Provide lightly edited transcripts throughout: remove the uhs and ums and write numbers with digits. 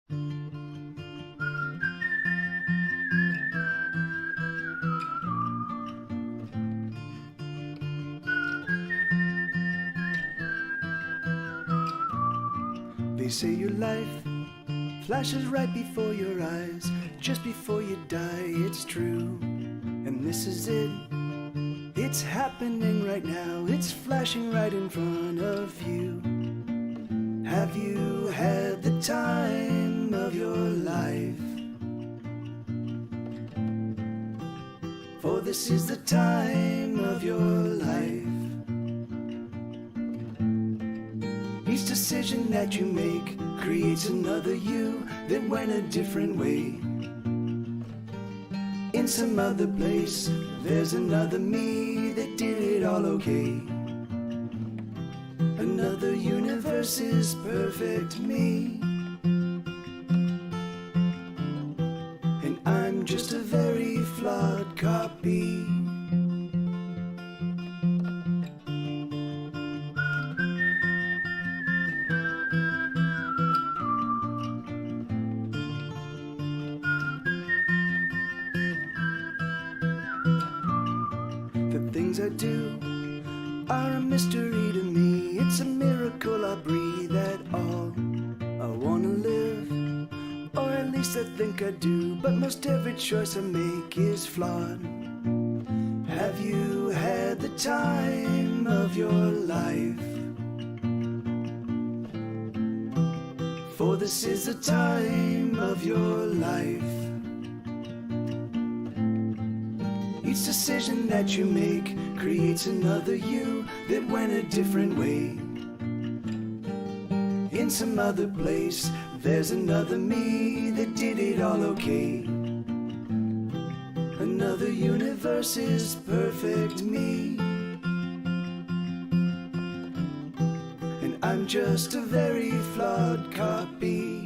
They say your life flashes right before your eyes, just before you die, it's true. And this is it, it's happening right now, it's flashing right in front of you. Have you had the time of your life? For this is the time of your life. Each decision that you make creates another you that went a different way. In some other place, there's another me that did it all okay. Another universe is perfect me, and I'm just a very flawed copy. The things I do are a mystery to me. It's a miracle I breathe at all. I wanna live, or at least I think I do, but most every choice I make is flawed. Have you had the time of your life? For this is the time of your life. Each decision that you make creates another you that went a different way. In some other place, there's another me that did it all okay. Another universe is perfect me, and I'm just a very flawed copy.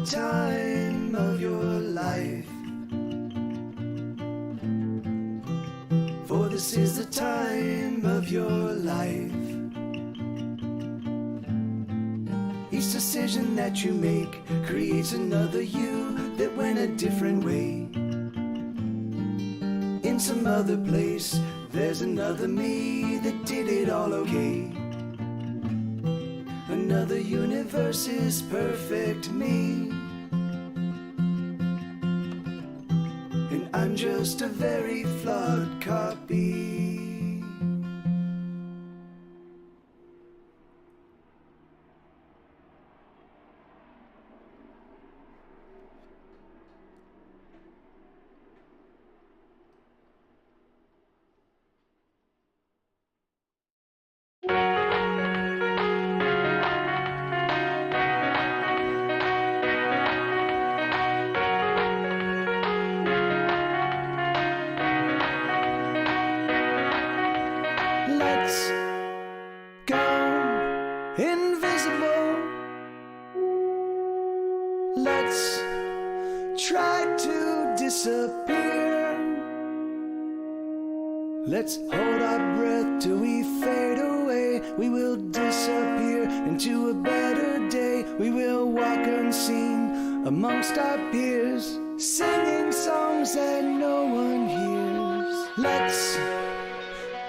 Time of your life, for this is the time of your life. Each decision that you make creates another you that went a different way. In some other place, there's another me that did it all okay. Another universe is perfect me, and I'm just a very flawed copy. Let's go invisible. Let's try to disappear. Let's hold our breath till we fade away. We will disappear into a better day. We will walk unseen amongst our peers. singing songs that no one hears. Let's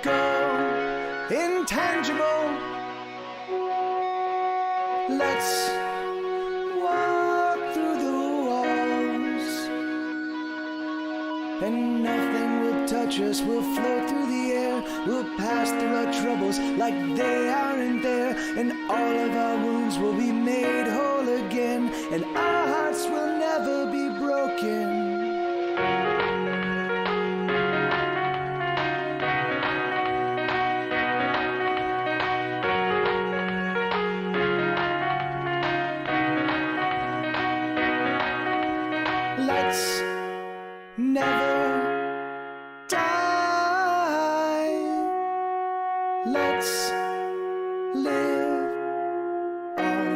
go intangible. Let's walk through the walls, and nothing will touch us. We'll float through the air. We'll pass through our troubles like they aren't there, and all of our wounds will be made whole again, and our hearts will never be broken. Let's never die. Let's live on.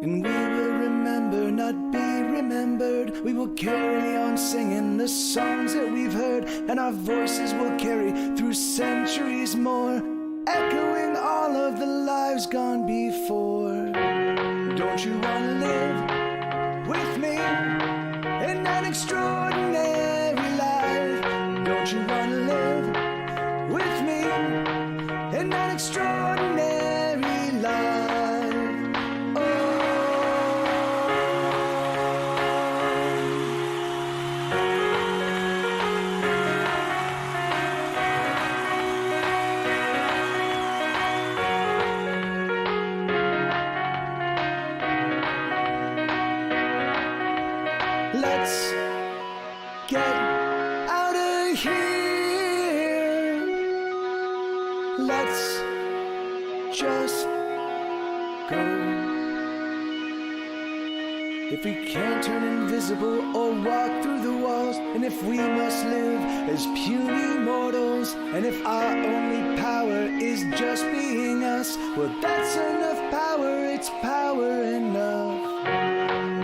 And we will remember, not be remembered. We will carry on singing the songs that we've heard, and our voices will carry through centuries more, echoing all of the lives gone before. Don't you want to live with me in an extraordinary life? Don't you want to live with me in an extraordinary life? Let's get out of here. Let's just go. If we can't turn invisible or walk through the walls, and if we must live as puny mortals, and if our only power is just being us, well, that's enough power, it's power enough.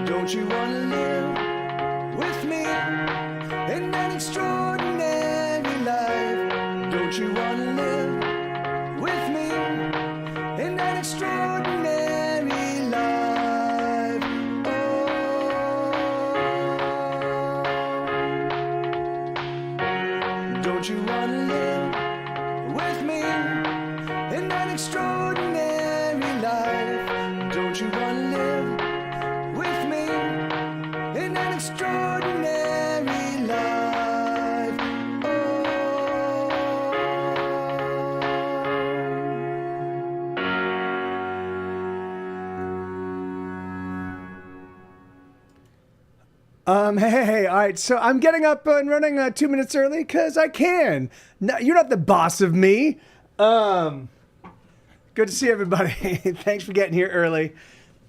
Don't you want to live with me in an extraordinary life? Don't you want to live with me in an extraordinary life? Oh, don't you want to live with me in an extraordinary life? Don't you want to live with me in an extraordinary life? Hey, all right, so I'm getting up and running 2 minutes early because I can. No, you're not the boss of me. Good to see everybody. Thanks for getting here early.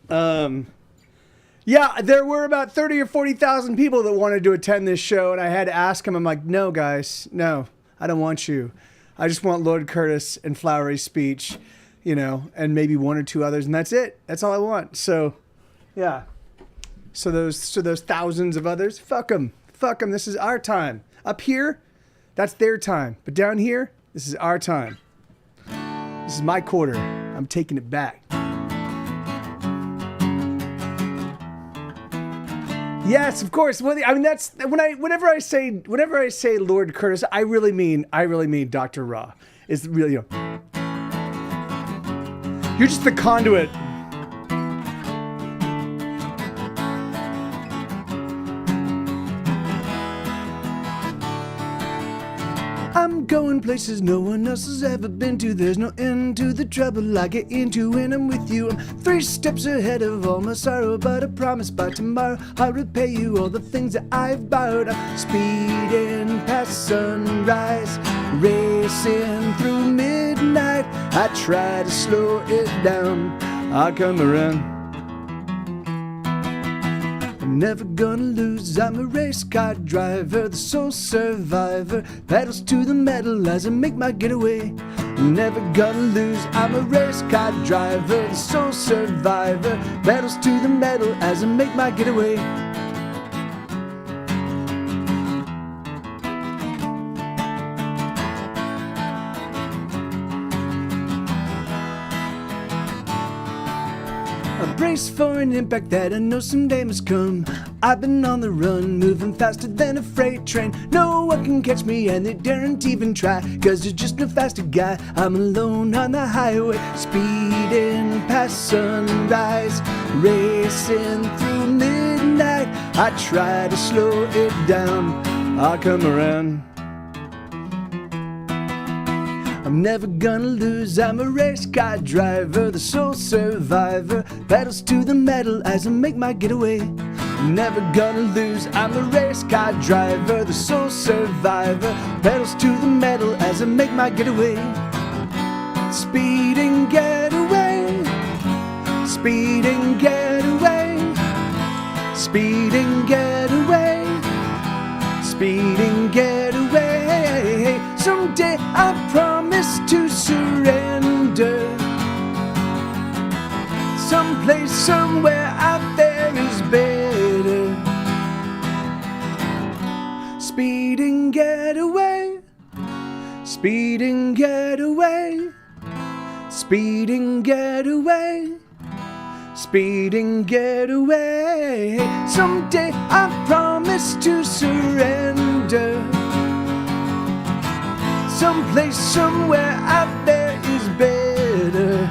Yeah, there were about 30 or 40,000 people that wanted to attend this show, and I had to ask them. I'm like, no, guys, no, I don't want you. I just want Lord Curtis and Flowery's speech, you know, and maybe one or two others, and that's it. That's all I want. So, yeah. So those thousands of others, fuck them. Fuck them. This is our time. Up here, that's their time. But down here, this is our time. This is my quarter. I'm taking it back. Yes, of course. Well, I mean, that's whenever I say Lord Curtis, I really mean Dr. Ra. It's really, you know, you're just the conduit. I'm going places no one else has ever been to. There's no end to the trouble I get into when I'm with you. I'm 3 steps ahead of all my sorrow, but I promise by tomorrow I'll repay you all the things that I've borrowed. I'm speeding past sunrise, racing through midnight. I try to slow it down, I come around. I'm never gonna lose, I'm a race car driver, the sole survivor, pedals to the metal as I make my getaway. I'm never gonna lose, I'm a race car driver, the sole survivor, pedals to the metal as I make my getaway. Brace for an impact that I know someday must come. I've been on the run, moving faster than a freight train. No one can catch me and they daren't even try, 'cause there's just no faster guy. I'm alone on the highway, speeding past sunrise, racing through midnight. I try to slow it down, I'll come around. I'm never gonna lose, I'm a race car driver, the sole survivor, pedals to the metal as I make my getaway. I'm never gonna lose, I'm a race car driver, the sole survivor, pedals to the metal as I make my getaway. Speeding getaway, speeding getaway, speeding getaway, speeding getaway. Someday I promise to surrender. Someplace, somewhere out there is better. Speeding getaway, speeding getaway, speeding getaway, speeding getaway. Someday I promise to surrender. Someplace, somewhere out there is better.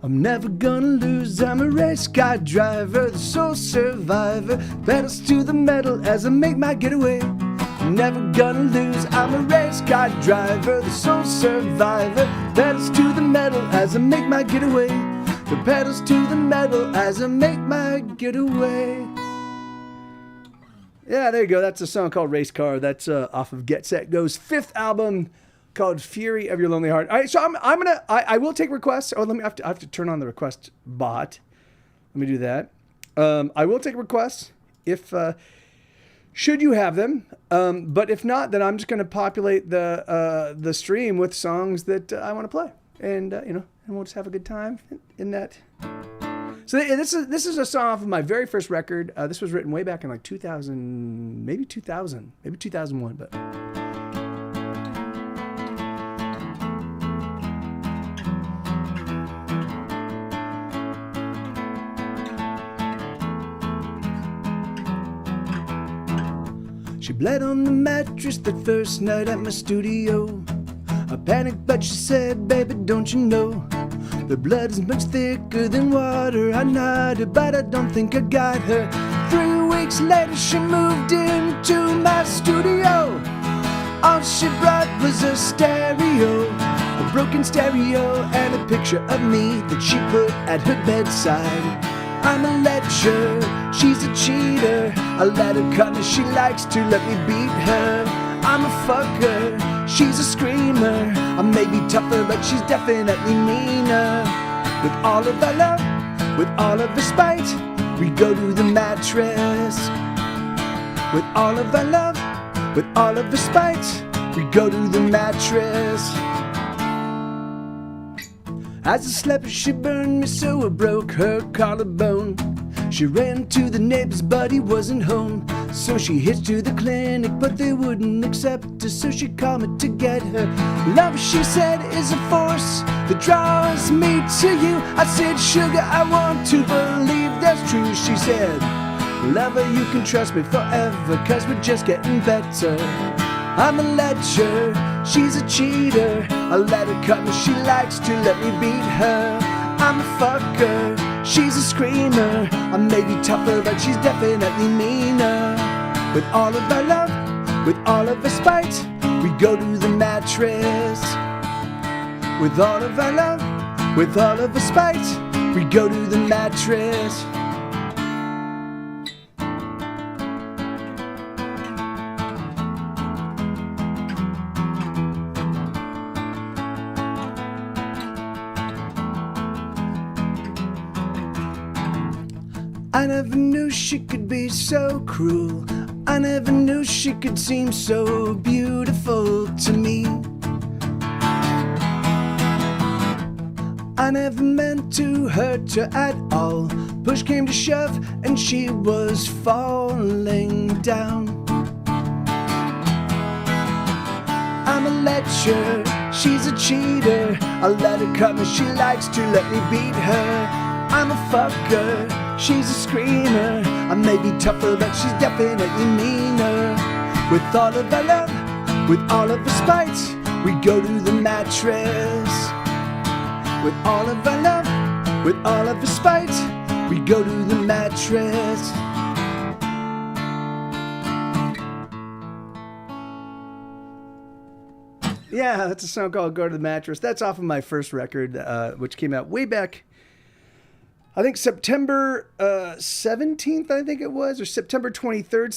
I'm never gonna lose, I'm a race car driver, the sole survivor, pedals to the metal as I make my getaway. I'm never gonna lose, I'm a race car driver, the sole survivor, pedals to the metal as I make my getaway. The pedals to the metal as I make my getaway. Yeah, there you go. That's a song called Race Car. That's off of Get Set Go's 5th album called Fury of Your Lonely Heart. All right, so I will take requests. Oh, I have to turn on the request bot. Let me do that. I will take requests if should you have them. But if not, then I'm just going to populate the stream with songs that I want to play, and and we'll just have a good time in that. So this is a song off of my very first record. This was written way back in like 2000, maybe 2001, but. She bled on the mattress that first night at my studio. I panicked, but she said, baby, don't you know the blood is much thicker than water. I nodded, but I don't think I got her. 3 weeks later, she moved into my studio. All she brought was a stereo, a broken stereo, and a picture of me that she put at her bedside. I'm a lecher, she's a cheater. I let her cut me, she likes to let me beat her. I'm a fucker, she's a screamer. I may be tougher, but she's definitely meaner. With all of our love, with all of the spite, we go to the mattress. With all of our love, with all of the spite, we go to the mattress. As I slept, she burned me so I broke her collarbone. She ran to the neighbors, but he wasn't home. So she hitched to the clinic, but they wouldn't accept her. So she called me to get her. Love, she said, is a force that draws me to you. I said, sugar, I want to believe that's true. She said, lover, you can trust me forever, 'cause we're just getting better. I'm a lecher, she's a cheater. I let her cut me, she likes to let me beat her. I'm a fucker, she's a screamer. I may be tougher, but she's definitely meaner. With all of our love, with all of our spite, we go to the mattress. With all of our love, with all of our spite, we go to the mattress. I never knew she could be so cruel. I never knew she could seem so beautiful to me. I never meant to hurt her at all. Push came to shove and she was falling down. I'm a lecher, she's a cheater. I let her come and she likes to let me beat her. I'm a fucker, she's a screamer. I may be tougher, but she's definitely meaner. With all of our love, with all of our spite, we go to the mattress. With all of our love, with all of our spite, we go to the mattress. Yeah, that's a song called Go to the Mattress. That's off of my first record, which came out way back, I think September 17th, I think it was, or September 23rd,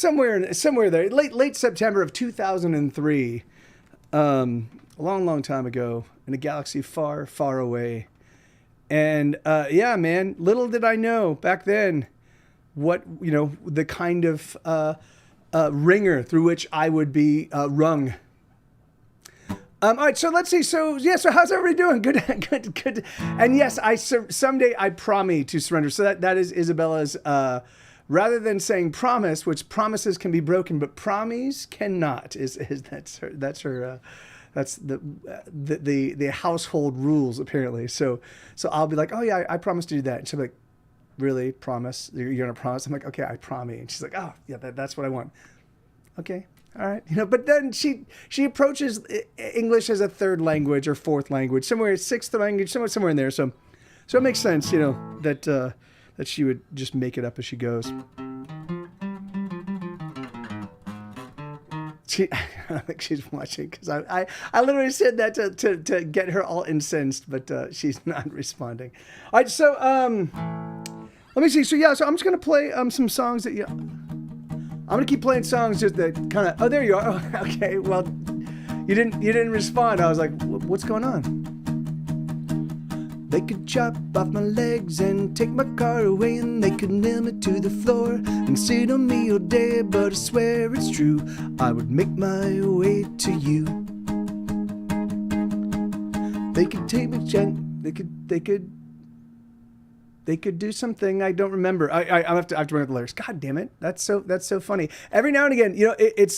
somewhere there, late September of 2003. A long time ago in a galaxy far, far away. And yeah, man, little did I know back then what, the kind of ringer through which I would be rung. All right, so let's see. So how's everybody doing? Good. And yes, someday I promise to surrender. So that is Isabella's, rather than saying promise, which promises can be broken, but promise cannot. That's the household rules apparently. So I'll be like, oh yeah, I promise to do that. And she'll be like, really? Promise? You're gonna promise? I'm like, okay, I promise. And she's like, oh yeah, that's what I want. Okay. All right, but then she approaches English as a third language or fourth language, sixth language, somewhere in there. So it makes sense, that she would just make it up as she goes. I think she's watching because I literally said that to get her all incensed, but she's not responding. All right, so let me see. So I'm just gonna play some songs that I'm gonna keep playing songs just that kind of. Oh, there you are. Oh, okay. Well, you didn't respond. I was like, what's going on? They could chop off my legs and take my car away, and they could nail me to the floor and sit on me all day. But I swear it's true, I would make my way to you. They could take me, They could do something I don't remember. I have to remember the lyrics. God damn it, that's so funny. Every now and again,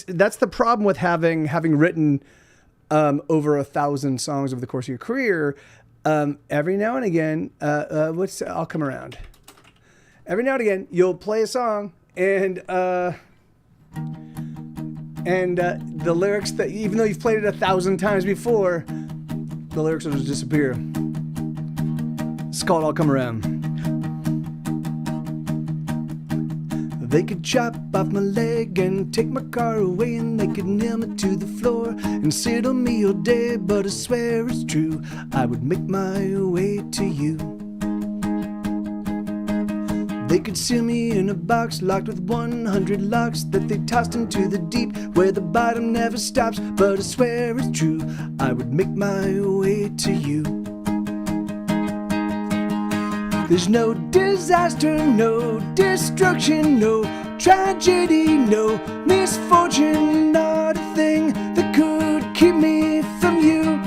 that's the problem with having written over 1,000 songs over the course of your career. Every now and again, I'll come around. Every now and again, you'll play a song and the lyrics that even though you've played it 1,000 times before, the lyrics will just disappear. It's called "I'll Come Around." They could chop off my leg and take my car away, and they could nail me to the floor and sit on me all day. But I swear it's true, I would make my way to you. They could seal me in a box locked with 100 locks that they tossed into the deep where the bottom never stops. But I swear it's true, I would make my way to you. There's no disaster, no destruction, no tragedy, no misfortune, not a thing that could keep me from you.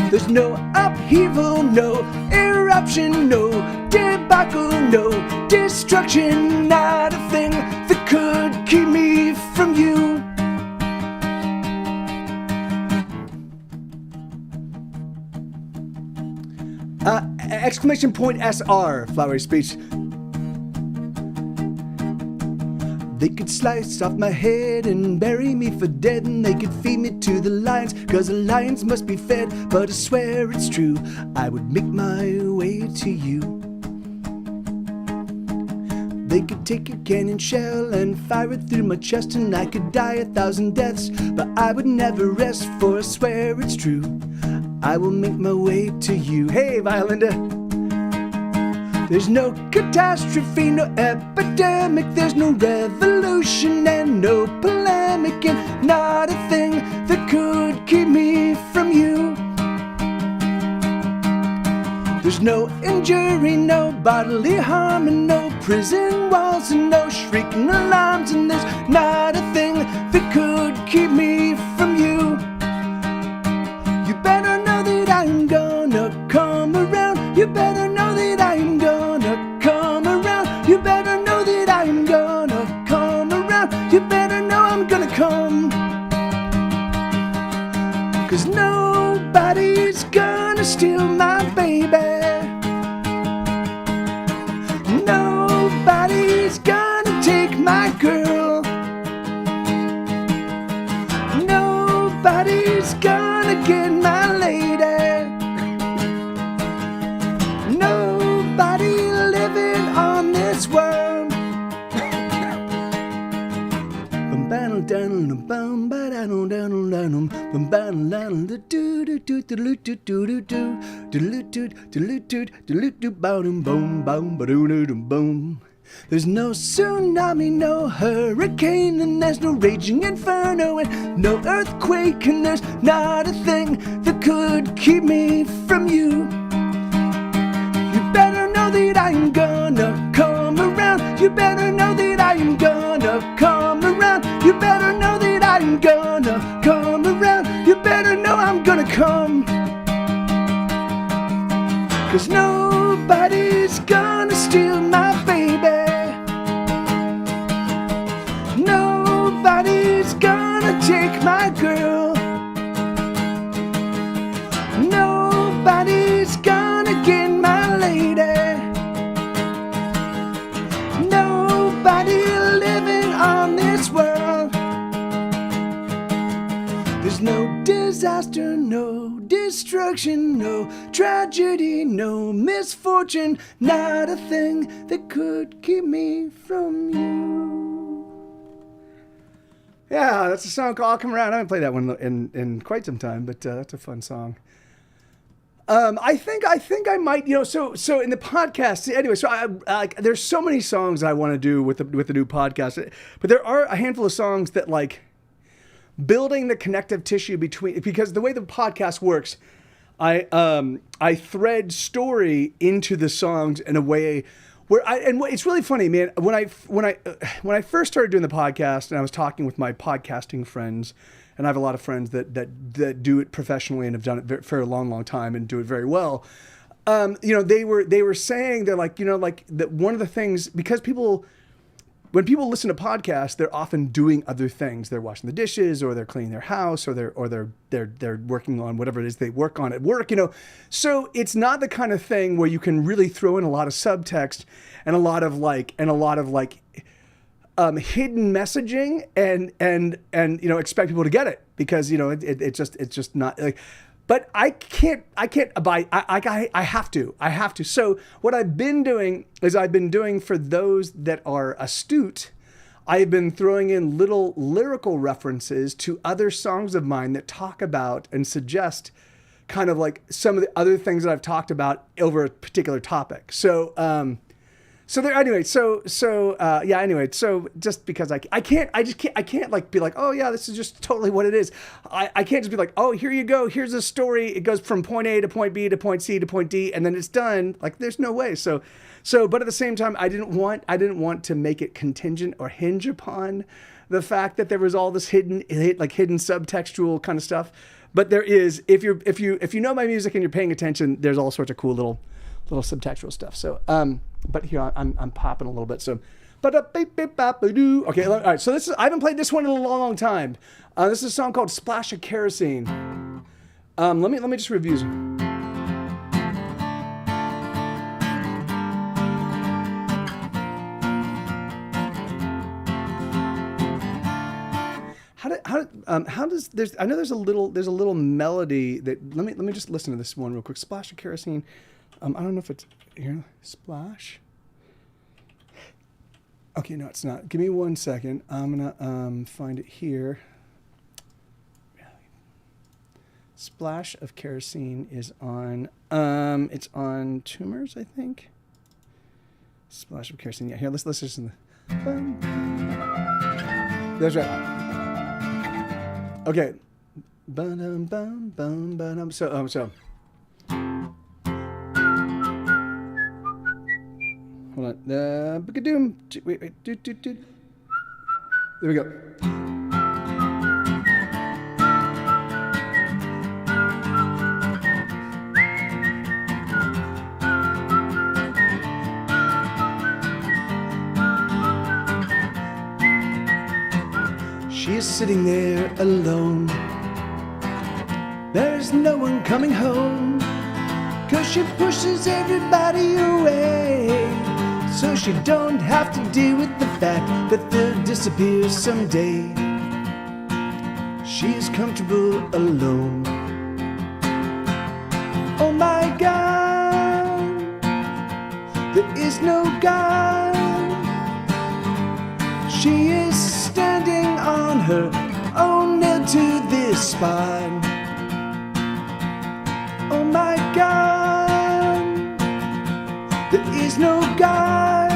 There's no upheaval, no eruption, no debacle, no destruction, not a thing that could keep me from you. Exclamation point SR, flowery speech. They could slice off my head and bury me for dead, and they could feed me to the lions, 'cause the lions must be fed. But I swear it's true, I would make my way to you. They could take a cannon shell and fire it through my chest, and I could die 1,000 deaths, but I would never rest, for I swear it's true, I will make my way to you. Hey, Violinda. There's no catastrophe, no epidemic, there's no revolution and no polemic, and not a thing that could keep me from you. There's no injury, no bodily harm, and no prison walls, and no shrieking alarms, and there's not a thing that could keep me from you. You better know that I'm gonna come around. You better know that I'm gonna come around. You better know that I'm gonna come around. You better know I'm gonna come. 'cause nobody's gonna steal my baby. Nobody's gonna take my girl. Nobody's gonna get my lady. Nobody living on this world. There's no tsunami, no hurricane, and there's no raging inferno, and no earthquake, and there's not a thing that could keep me from you. You better know that I'm gonna come around. You better know that I'm gonna come around. You better know that I'm gonna come around. You better know I'm gonna come. 'Cause nobody's gonna steal my baby. Nobody's gonna take my girl. Nobody's gonna get my lady. Nobody living on this world. There's no disaster, no destruction, no tragedy, no misfortune, not a thing that could keep me from you. Yeah, that's a song called I'll Come Around. I haven't played that one in quite some time, but that's a fun song. I think I might, so in the podcast, anyway, so there's so many songs I want to do with the new podcast, but there are a handful of songs that like building the connective tissue between, because the way the podcast works, I thread story into the songs in a way where it's really funny, man. When I first started doing the podcast and I was talking with my podcasting friends, and I have a lot of friends that do it professionally and have done it for a long, long time and do it very well. They were saying, they're like, like that one of the things, because when people listen to podcasts, they're often doing other things. They're washing the dishes, or they're cleaning their house, or they're working on whatever it is they work on at work, So it's not the kind of thing where you can really throw in a lot of subtext and a lot of hidden messaging and expect people to get it, because it's just not like. But I can't abide. I have to. So what I've been doing is for those that are astute, I've been throwing in little lyrical references to other songs of mine that talk about and suggest kind of like some of the other things that I've talked about over a particular topic. So just because I can't like be like, oh yeah, this is just totally what it is. I can't just be like, oh, here you go, here's a story, it goes from point A to point B to point C to point D, and then it's done. Like, there's no way. So but at the same time, I didn't want to make it contingent or hinge upon the fact that there was all this hidden subtextual kind of stuff. But there is, if you know my music and you're paying attention, there's all sorts of cool little subtextual stuff. So but here I'm popping a little bit. So, okay, all right. So I haven't played this one in a long, long time. This is a song called "Splash of Kerosene." Let me just review. How does there's, I know there's a little melody that, let me just listen to this one real quick. Splash of Kerosene. I don't know if it's here. Splash. Okay, no, it's not. Give me 1 second. I'm gonna find it here. Splash of Kerosene is on. It's on Tumors, I think. Splash of Kerosene. Yeah, here. Let's listen to the. That's right. Okay. So. Hold on. Wait. There we go. She is sitting there alone, there's no one coming home, 'cause she pushes everybody away, so she don't have to deal with the fact that they'll disappear someday. She's comfortable alone. Oh my God, there is no God. She is standing on her own, nailed to this spine. Oh my God, there is no God.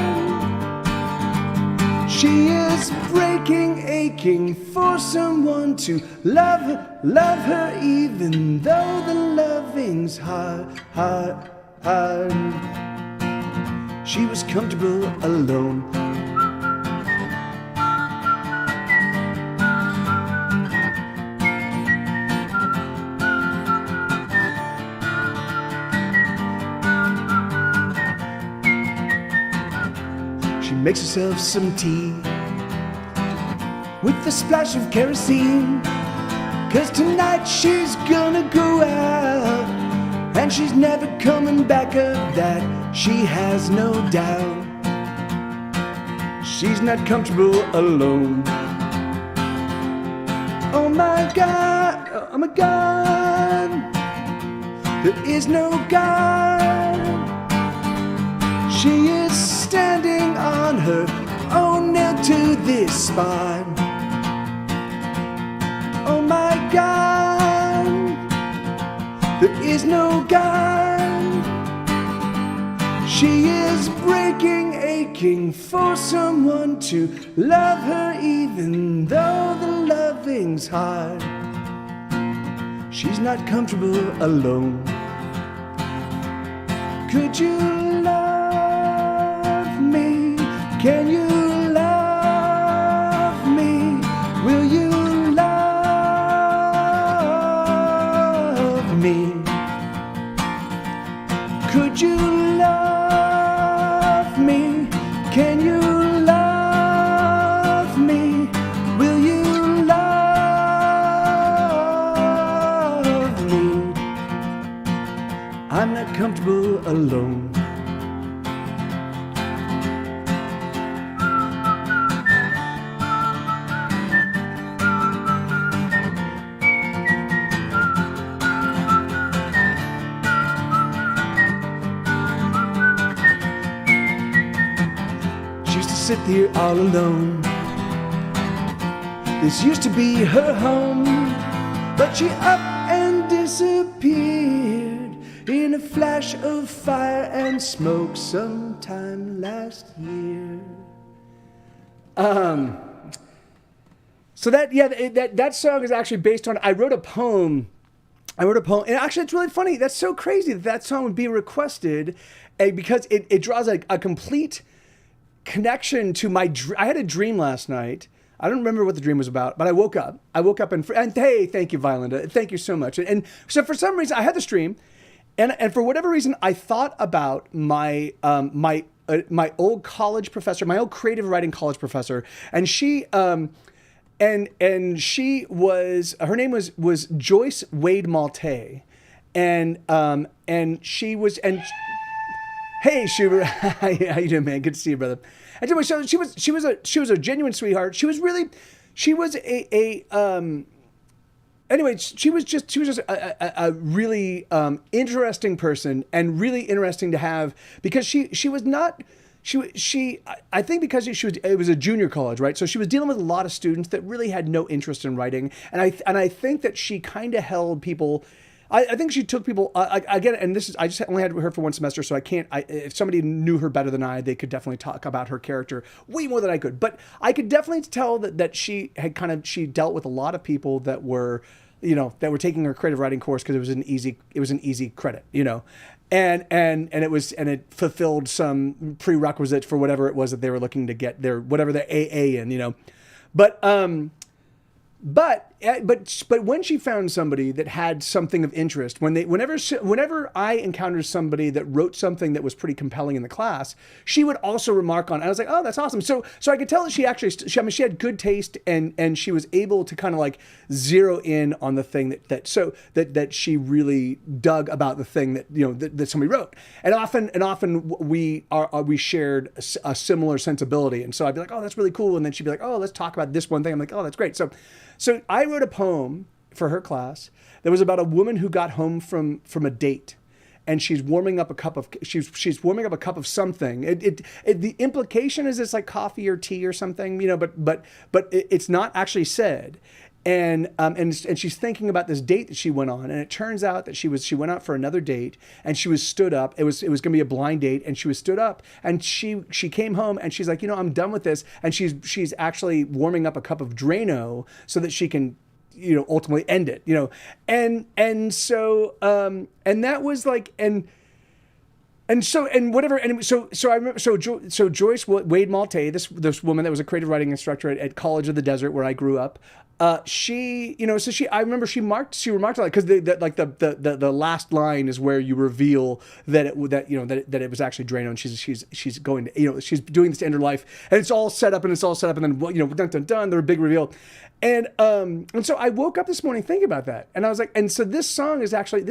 She is breaking, aching for someone to love her, even though the loving's hard. She was comfortable alone. She makes herself some tea with a splash of kerosene, 'cause tonight she's gonna go out, and she's never coming back, of that she has no doubt. She's not comfortable alone. Oh my God, oh my God, there is no God. She is standing on her own, nailed to this spine. Oh my God, there is no God. She is breaking, aching for someone to love her, even though the loving's hard. She's not comfortable alone. Could you love me? Can you love me? Will you love me? Could you love me? Can you love me? Will you love me? I'm not comfortable alone. Sit here all alone. This used to be her home, but she up and disappeared in a flash of fire and smoke sometime last year. So that song is actually based on, I wrote a poem, and actually it's really funny. That's so crazy that song would be requested, because it draws a complete connection to my I had a dream last night. I don't remember what the dream was about, but I woke up and hey, thank you, Violinda. Thank you so much. And so for some reason I had this dream, and for whatever reason I thought about my my old college professor, my old creative writing college professor, and she and she was, her name was Joyce Wade Malte, and she was, and hey, Schubert, how you doing, man? Good to see you, brother. Anyway, so she was a genuine sweetheart. She was just a really interesting person, and really interesting to have, because she was not. I think because it was a junior college, right? So she was dealing with a lot of students that really had no interest in writing, and I think that she kind of held people. I think she took people, again, and this is, I just only had her for one semester, so I can't, if somebody knew her better than I, they could definitely talk about her character way more than I could. But I could definitely tell that she had she dealt with a lot of people that were, that were taking her creative writing course because it was an easy credit, and it fulfilled some prerequisite for whatever it was that they were looking to get their AA in, But but when she found somebody that had something of interest, whenever I encountered somebody that wrote something that was pretty compelling in the class, she would also remark on it. I was like, oh, that's awesome. So I could tell that she actually, she had good taste, and she was able to kind of like zero in on the thing that she really dug about the thing that somebody wrote. And often we shared a similar sensibility. And so I'd be like, oh, that's really cool. And then she'd be like, oh, let's talk about this one thing. I'm like, oh, that's great. So I wrote a poem for her class that was about a woman who got home from a date, and she's warming up a cup of something. The implication is it's like coffee or tea or something, but it's not actually said. And she's thinking about this date that she went on, and it turns out that she went out for another date, and she was stood up. It was going to be a blind date, and she was stood up, and she came home, and she's like, I'm done with this, and she's actually warming up a cup of Drano so that she can ultimately end it, so that was like so I remember Joyce Wade Malte, this woman that was a creative writing instructor at College of the Desert where I grew up. I remember she remarked on it, because the last line is where you reveal that it was actually Drano, and she's going to, she's doing this to end her life, and it's all set up, and then dun dun dun, the big reveal. And so I woke up this morning thinking about that, and I was like, and so this song is actually an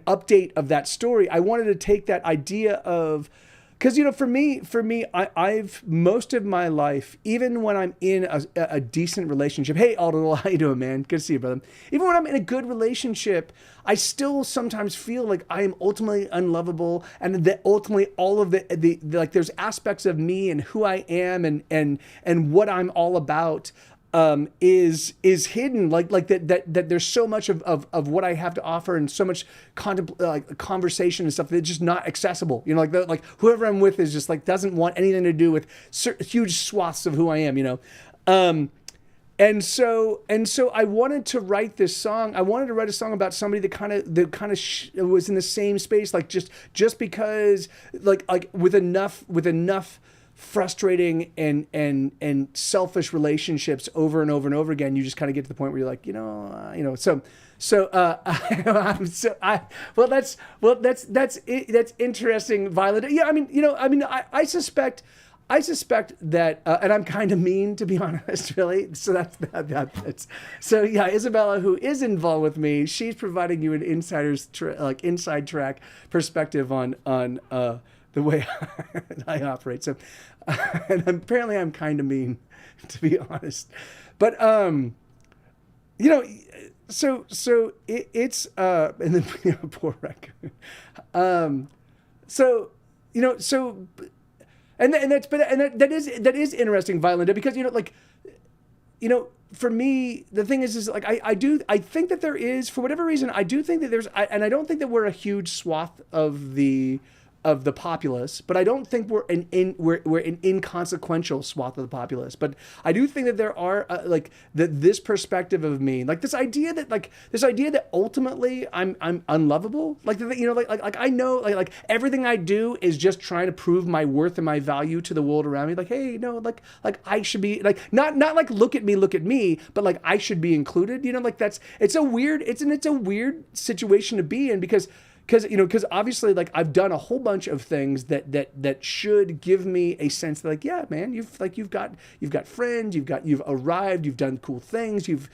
update of that story. I wanted to take that idea of, because for me, I've most of my life, even when I'm in a decent relationship. Hey, Aldo, how you doing, man? Good to see you, brother. Even when I'm in a good relationship, I still sometimes feel like I am ultimately unlovable, and that ultimately all of the like there's aspects of me and who I am and what I'm all about is hidden, like that there's so much of what I have to offer, and so much conversation and stuff that's just not accessible. Like whoever I'm with is just like doesn't want anything to do with huge swaths of who I am. And so I wanted to write this song. I wanted to write a song about somebody that kind of was in the same space, like just because like with enough frustrating and selfish relationships over and over and over again, you just kind of get to the point where you're like, that's interesting, Violet. Yeah, I suspect that, and I'm kind of mean, to be honest, really. So that's so yeah. Isabella, who is involved with me, she's providing you an inside track perspective on the way I operate. So, and apparently I'm kind of mean, to be honest. But it's and then poor raccoon. That is interesting, Violinda, because for me, the thing is like I think that there is, for whatever reason, I do think that there's, and I don't think that we're a huge swath of the populace, but I don't think we're an inconsequential swath of the populace. But I do think that there are this perspective of me, like this idea that ultimately I'm unlovable, like I know like everything I do is just trying to prove my worth and my value to the world around me. Like, hey, no, like I should be like not like look at me, but like I should be included. It's a weird situation to be in, because obviously, like, I've done a whole bunch of things that should give me a sense that, like, yeah, man, you've got friends, you've arrived, you've done cool things, you've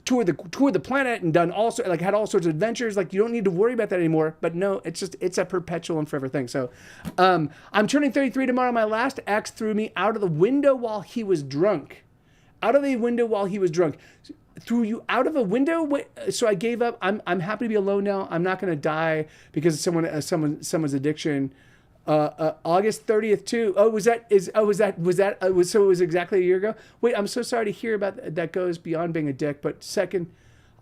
toured the planet and done had all sorts of adventures. Like, you don't need to worry about that anymore. But no, it's a perpetual and forever thing. So, I'm turning 33 tomorrow. My last ex threw me out of the window while he was drunk. Threw you out of a window? So I gave up. I'm happy to be alone now. I'm not going to die because of someone's addiction. August 30th too. So it was exactly a year ago. Wait, I'm so sorry to hear about that. Goes beyond being a dick. But second,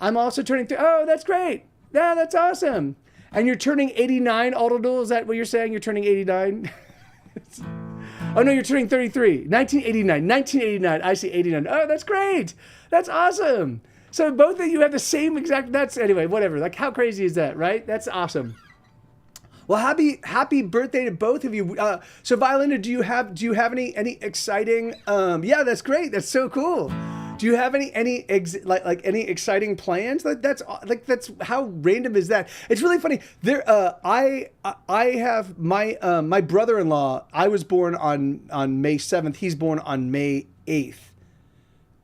I'm also turning. Oh, that's great. Yeah, that's awesome. And you're turning 89, Aldodul. Is that what you're saying? You're turning 89. Oh no, you're turning 33. 1989. I see 89. Oh, that's great. That's awesome. So both of you have the same exact, anyway, whatever. Like, how crazy is that, right? That's awesome. Well, happy birthday to both of you. So Violina, do you have any exciting? Yeah, that's great. That's so cool. Do you have any any exciting plans? That's how random is that? It's really funny. I have my brother-in-law. I was born on May 7th. He's born on May 8th.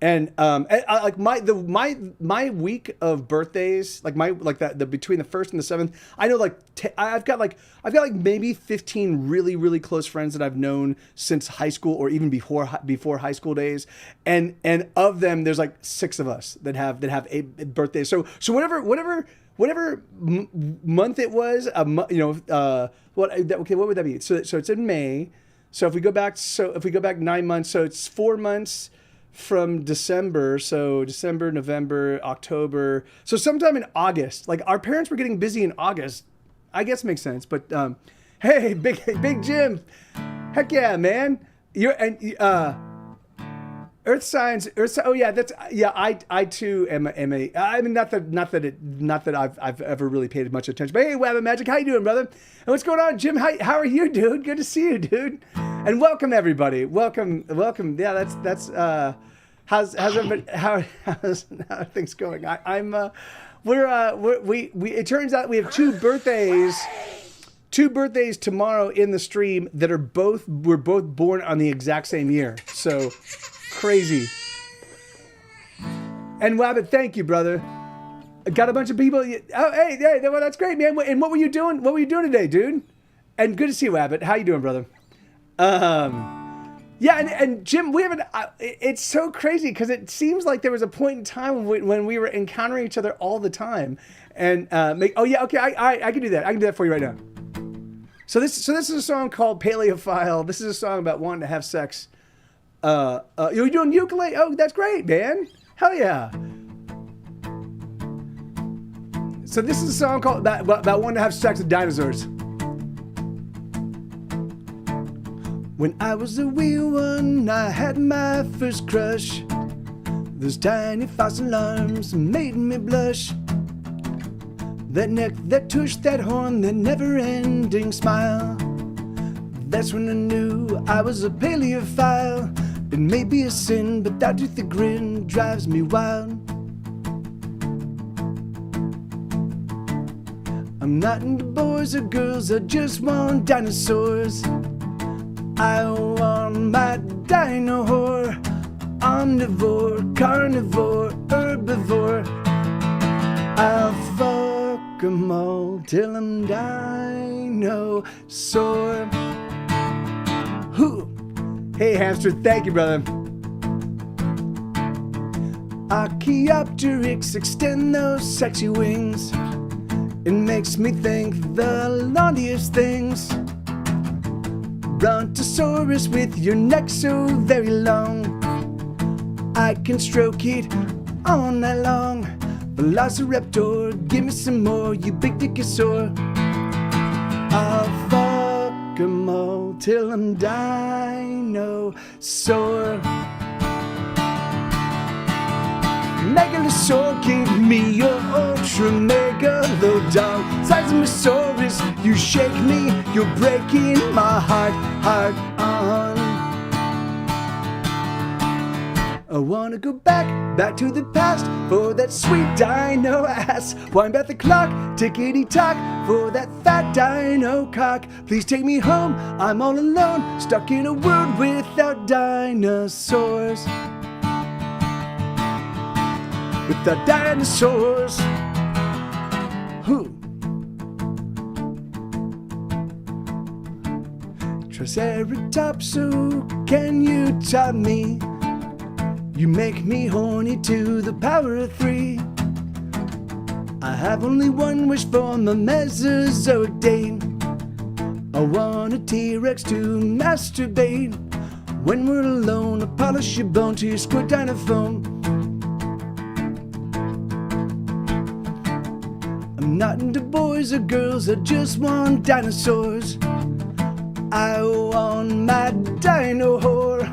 And like my week of birthdays, the between the 1st and the 7th, I know I've got maybe 15 really close friends that I've known since high school or even before high school days, and of them there's like 6 of us that have a birthday. So whatever month it was, what would that be? So it's in May. So if we go back 9 months, so it's 4 months from December, so December, November, October, so sometime in August. Like our parents were getting busy in August, I guess makes sense. But hey, big Jim, heck yeah, man! Earth signs. Oh yeah, I too am a. I mean, not that I've ever really paid much attention. But hey, Wabbit Magic, how you doing, brother? And what's going on, Jim? How are you, dude? Good to see you, dude. And welcome everybody. Welcome. Yeah, that's. How's everybody? How are things going? It turns out we have 2 birthdays. 2 birthdays tomorrow in the stream that we're both born on the exact same year. So. Crazy. And Wabbit, thank you, brother. I got a bunch of people. Oh, hey, well, that's great, man. And what were you doing? What were you doing today, dude? And good to see you, Wabbit. How you doing, brother? Yeah, and Jim, we haven't. It's so crazy because it seems like there was a point in time when we were encountering each other all the time. And oh yeah, okay, I can do that. I can do that for you right now. So this is a song called Paleophile. This is a song about wanting to have sex. You're doing ukulele? Oh, that's great, man. Hell yeah. So this is a song called about wanting to have sex with dinosaurs. When I was a wee one, I had my first crush. Those tiny fossil arms made me blush. That neck, that tush, that horn, that never-ending smile. That's when I knew I was a paleophile. It may be a sin, but that toothy grin drives me wild. I'm not into boys or girls, I just want dinosaurs. I want my dino whore. Omnivore, carnivore, herbivore. I'll fuck 'em all till I'm dinosaur. Who? Hey hamster, thank you, brother. Archaeopteryx, extend those sexy wings. It makes me think the loneliest things. Brontosaurus with your neck so very long. I can stroke it all night long. Velociraptor, give me some more, you big dickosaur. I'll fuck 'em all till I'm dinosaur. Megalosaur, give me your ultra megalodon. Seismosaurus, you shake me, you're breaking my heart on. I wanna go back to the past for that sweet dino ass. Wind back the clock, tickety-tock for that fat dino cock. Please take me home, I'm all alone, stuck in a world without dinosaurs. Without dinosaurs. Who? Triceratops, so can you top me? You make me horny to the power of 3. I have only one wish for my Mesozoic date. I want a T-Rex to masturbate. When we're alone, I polish your bone to your squirt dinophone. I'm not into boys or girls, I just want dinosaurs. I want my dino whore.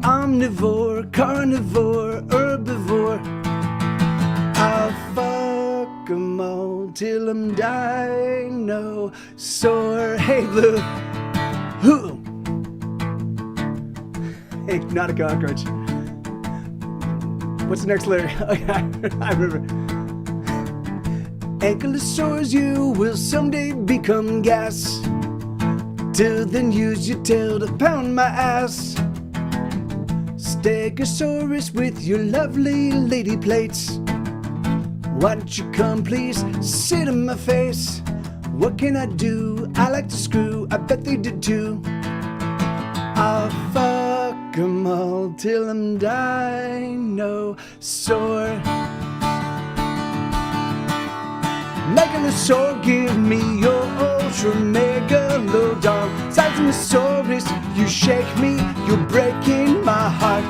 Omnivore, carnivore, herbivore. I'll fuck 'em all till I'm dinosaur. Hey, Blue. Who? Hey, not a cockroach. What's the next lyric? Oh, yeah, I remember. Ankylosaurs, you will someday become gas. Till then, use your tail to pound my ass. Stegosaurus with your lovely lady plates. Why don't you come, please, sit in my face? What can I do? I like to screw, I bet they did too. I'll fuck 'em all till I'm dinosaur. Megalosaur, give me your ultra megalodon. Seismosaurus, you shake me, you're breaking my heart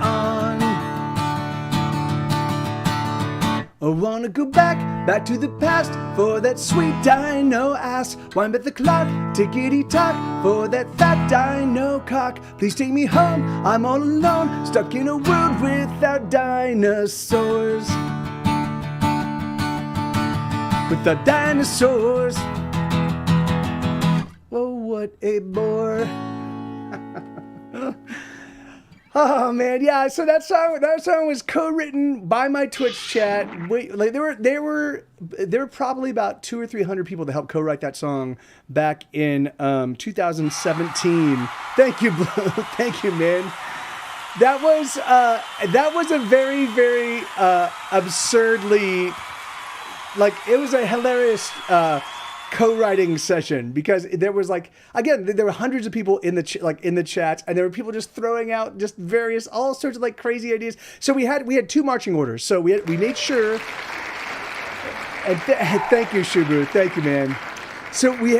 on. I wanna go back to the past for that sweet dino ass. Wind up the clock, tickety-tock for that fat dino cock. Please take me home, I'm all alone, stuck in a world without dinosaurs. Without dinosaurs. Oh, what a bore. Oh man, yeah. So that song was co-written by my Twitch chat. Like there were probably about 200 or 300 people that helped co-write that song back in 2017. Thank you, Blue. Thank you, man. That was a very, very absurdly, like, it was a hilarious co-writing session, because there was, like, again, there were hundreds of people in the in the chats, and there were people just throwing out just various, all sorts of, like, crazy ideas. So we had 2 marching orders. So we made sure, and thank you, Shubu, thank you, man. So we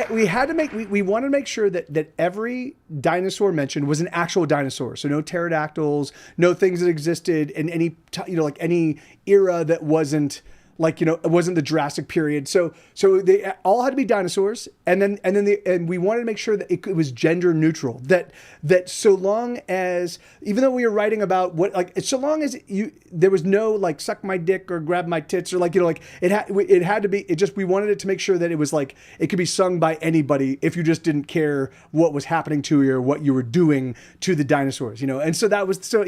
wanted to make sure that every dinosaur mentioned was an actual dinosaur. So no pterodactyls, no things that existed in any like any era that wasn't, like, it wasn't the Jurassic period. So they all had to be dinosaurs, and we wanted to make sure that it was gender neutral. That so long as, even though we were writing about what, like, so long as there was no, like, suck my dick or grab my tits, or, like, like, it had to be. We wanted it to make sure that it was, like, it could be sung by anybody if you just didn't care what was happening to you or what you were doing to the dinosaurs, And so that was so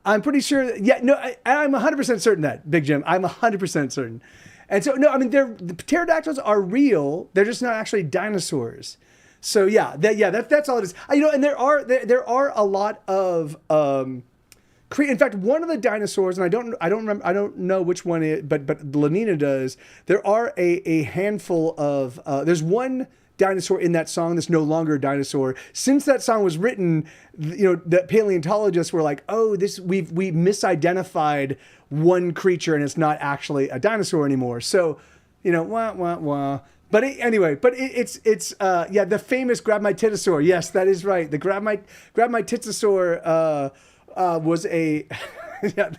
I'm pretty sure. Yeah, no, I'm 100% certain that, Big Jim. I'm 100% certain. And so, no, I mean, the pterodactyls are real. They're just not actually dinosaurs. So yeah, that's all it is. And there are a lot of in fact, one of the dinosaurs, and I don't know which one but Lenina does. There are a handful of there's one dinosaur in that song that's no longer a dinosaur. Since that song was written, the paleontologists were like, oh, we misidentified one creature and it's not actually a dinosaur anymore. So, wah, wah, wah. But anyway, it's the famous grab my titosaur. Yes, that is right. The grab my titosaur was a yeah.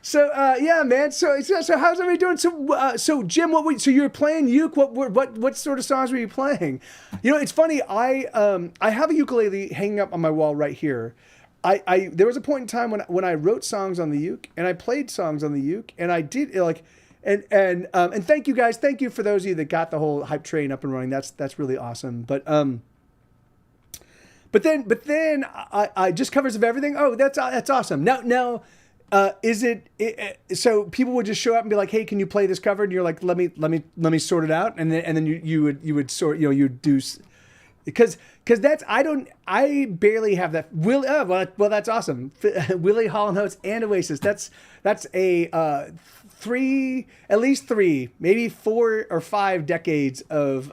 So yeah, man. So how's everybody doing? So Jim, so you were playing uke? What sort of songs were you playing? It's funny. I have a ukulele hanging up on my wall right here. There was a point in time when I wrote songs on the uke, and I played songs on the uke, and I did, like, and thank you guys. Thank you for those of you that got the whole hype train up and running. That's really awesome. But then I just covers of everything. Oh, that's awesome. Now. Is it so people would just show up and be like, hey, can you play this cover? And you're like, let me sort it out. And then you would sort, you'd do, because I barely have that. Well, that's awesome. Willie Hall and Oates and Oasis. That's a at least 3, maybe 4 or 5 decades of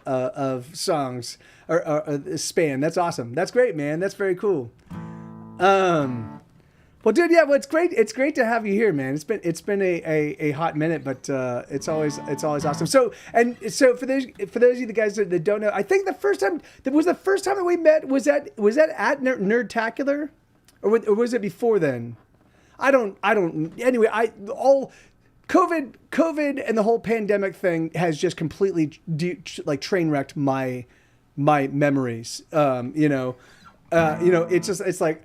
songs or span. That's awesome. That's great, man. That's very cool. Well, dude, yeah, well, it's great. It's great to have you here, man. It's been a hot minute, but it's always awesome. So for those of you guys that don't know, I think the first time that we met was at Nerdtacular, or was it before then? I don't. Anyway, COVID and the whole pandemic thing has just completely train wrecked my memories. It's like.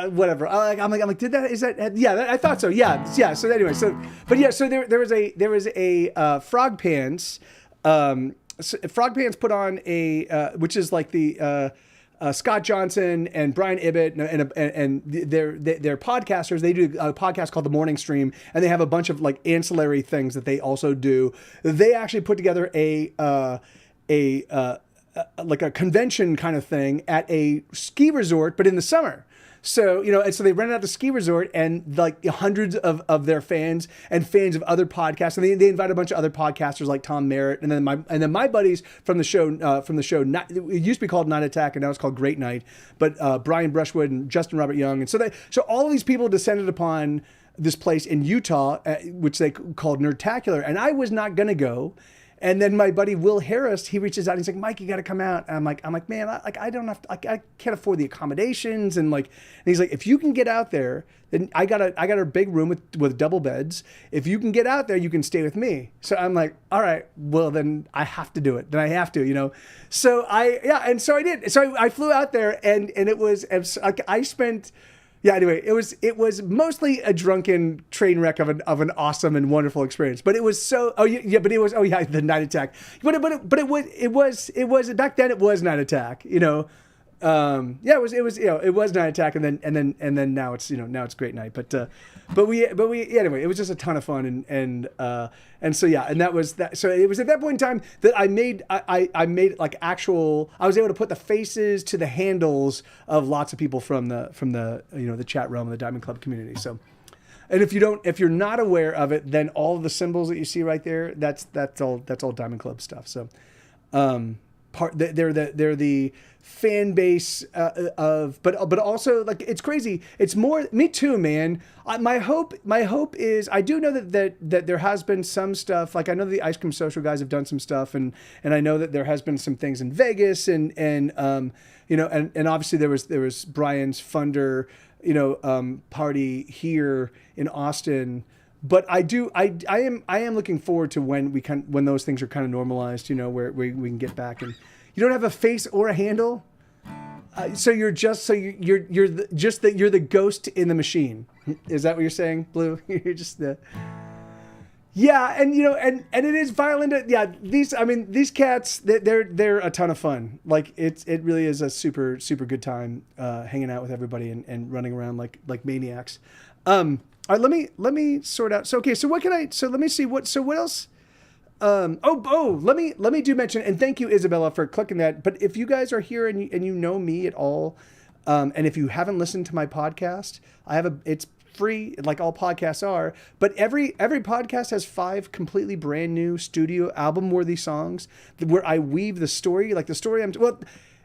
whatever. I'm like, did that? Is that? Yeah, I thought so. Yeah. So anyway, so there was a Frog Pants. Frog Pants put on a which is like the Scott Johnson and Brian Ibbett and they're podcasters. They do a podcast called The Morning Stream, and they have a bunch of like ancillary things that they also do. They actually put together like a convention kind of thing at a ski resort, but in the summer. So, and so they rented out the ski resort, and like hundreds of their fans and fans of other podcasts. And they invite a bunch of other podcasters like Tom Merritt. And then my buddies from the show, it used to be called Night Attack, and now it's called Great Night. But Brian Brushwood and Justin Robert Young. And so all of these people descended upon this place in Utah, which they called Nerdtacular. And I was not going to go. And then my buddy Will Harris, he reaches out and he's like, Mike, you got to come out. And I'm like, man, I don't have to, I can't afford the accommodations. And he's like, if you can get out there, then I got a big room with double beds. If you can get out there, you can stay with me. So I'm like, all right, well then I have to do it. Then I have to, So and so I did. So I flew out there, and it was like I spent. Yeah. Anyway, it was mostly a drunken train wreck of an awesome and wonderful experience. But it was so. Oh yeah. But it was. Oh yeah. The Night Attack. But it was back then. It was Night Attack. Yeah. It was Night Attack, and then now it's now it's Great Night. But we anyway. It was just a ton of fun, and so yeah. And that was that. So it was at that point in time that I made like actual. I was able to put the faces to the handles of lots of people from the the chat realm of the Diamond Club community. So, and if you're not aware of it, then all of the symbols that you see right there, that's all Diamond Club stuff. So, they're the fan base but also like it's crazy. It's more me too, man. My hope is I do know that there has been some stuff. Like I know the Ice Cream Social guys have done some stuff, and I know that there has been some things in Vegas and obviously there was Brian's Funder party here in Austin. But I am looking forward to when those things are kind of normalized, where we can get back. And you don't have a face or a handle, so you're the ghost in the machine. Is that what you're saying, Blue? You're just the. Yeah, and and it is violent. Yeah, these cats, they're a ton of fun. Like it really is a super super good time hanging out with everybody and running around like maniacs. All right, let me sort out. So okay, so what can I? So let me see what else. Let me do mention, and thank you, Isabella, for clicking that. But if you guys are here and you know me at all, and if you haven't listened to my podcast, it's free, like all podcasts are. But every podcast has 5 completely brand new studio album worthy songs where I weave the story, like the story.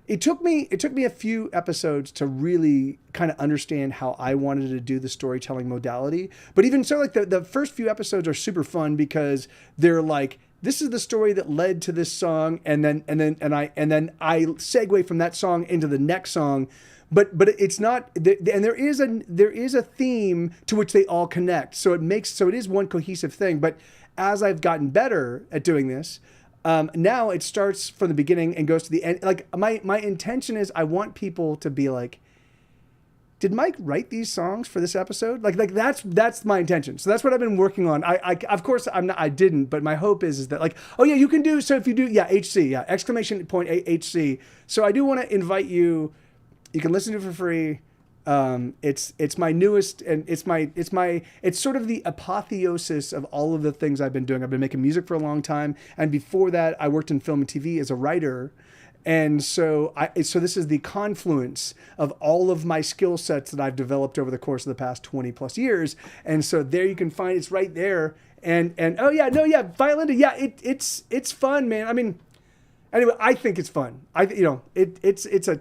It took me a few episodes to really kind of understand how I wanted to do the storytelling modality. But even so, like the first few episodes are super fun because they're like, this is the story that led to this song, and then I segue from that song into the next song. But it's not, and there is a theme to which they all connect. So it is one cohesive thing. But as I've gotten better at doing this, now it starts from the beginning and goes to the end. Like my intention is I want people to be like, did Mike write these songs for this episode? Like that's my intention. So that's what I've been working on. I of course I didn't, but my hope is that like, oh yeah, you can do. So if you do, yeah, HC, yeah, exclamation point HC. So I do want to invite you. You can listen to it for free. It's my newest, and it's sort of the apotheosis of all of the things I've been doing. I've been making music for a long time, and before that, I worked in film and TV as a writer, and so this is the confluence of all of my skill sets that I've developed over the course of the past 20 plus years, and so there you can find it's right there, and oh yeah, no yeah, Violenta, yeah, it's fun, man. I mean. Anyway, I think it's fun. It's a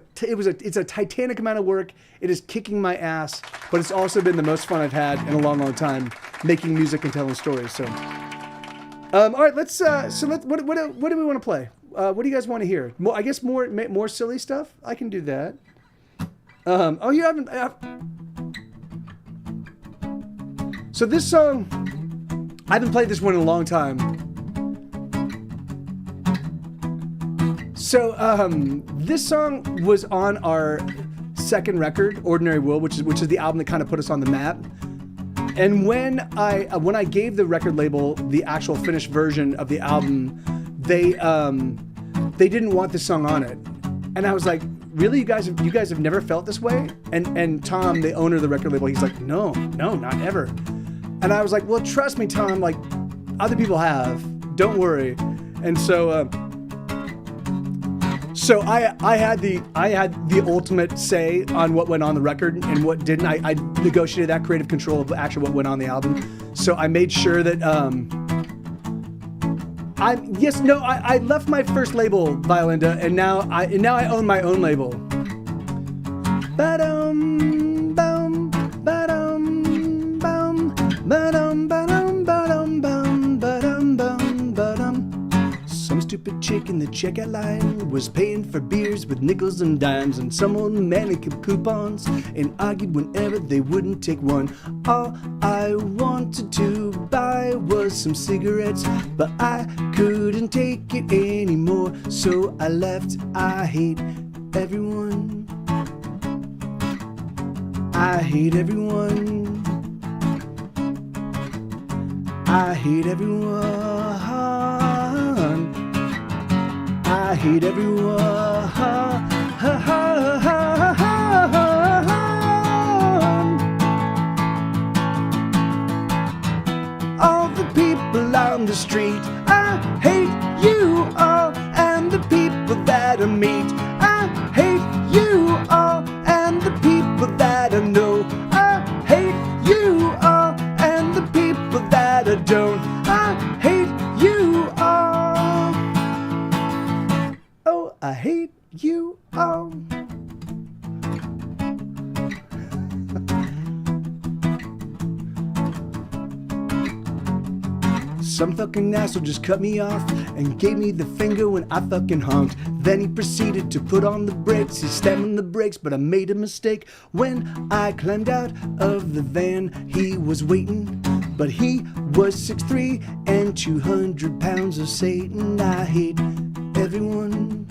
titanic amount of work. It is kicking my ass, but it's also been the most fun I've had in a long, long time making music and telling stories. So, all right, what do we want to play? What do you guys want to hear? I guess more silly stuff. I can do that. You haven't. So this song, I haven't played this one in a long time. So this song was on our second record, Ordinary Will, which is the album that kind of put us on the map. And when I gave the record label the actual finished version of the album, they didn't want this song on it. And I was like, really, you guys have never felt this way? And Tom, the owner of the record label, he's like, no, not ever. And I was like, well, trust me, Tom, like other people have, don't worry. And so I had the ultimate say on what went on the record and what didn't. I negotiated that creative control of actually what went on the album. So I made sure that I left my first label, Violinda, and now I own my own label. Ba-dum, bum, ba-dum, bum, ba-dum, ba-dum, ba-dum, bum, ba-dum, bum, ba-dum. Some stupid chick in the checkout line was paying for beers with nickels and dimes, and some old man kept coupons and argued whenever they wouldn't take one. All I wanted to buy was some cigarettes, but I couldn't take it anymore, so I left. I hate everyone. I hate everyone. I hate everyone. I hate everyone. All the people on the street, I hate you all, and the people that I meet, I hate you all, and the people that I know, I hate you all, and the people that I don't, I hate you all. Oh, I hate you all. Some fucking asshole just cut me off and gave me the finger when I fucking honked. Then he proceeded to put on the brakes. He slammed on the brakes, but I made a mistake. When I climbed out of the van, he was waiting, but he was 6'3" and 200 pounds of Satan. I hate everyone.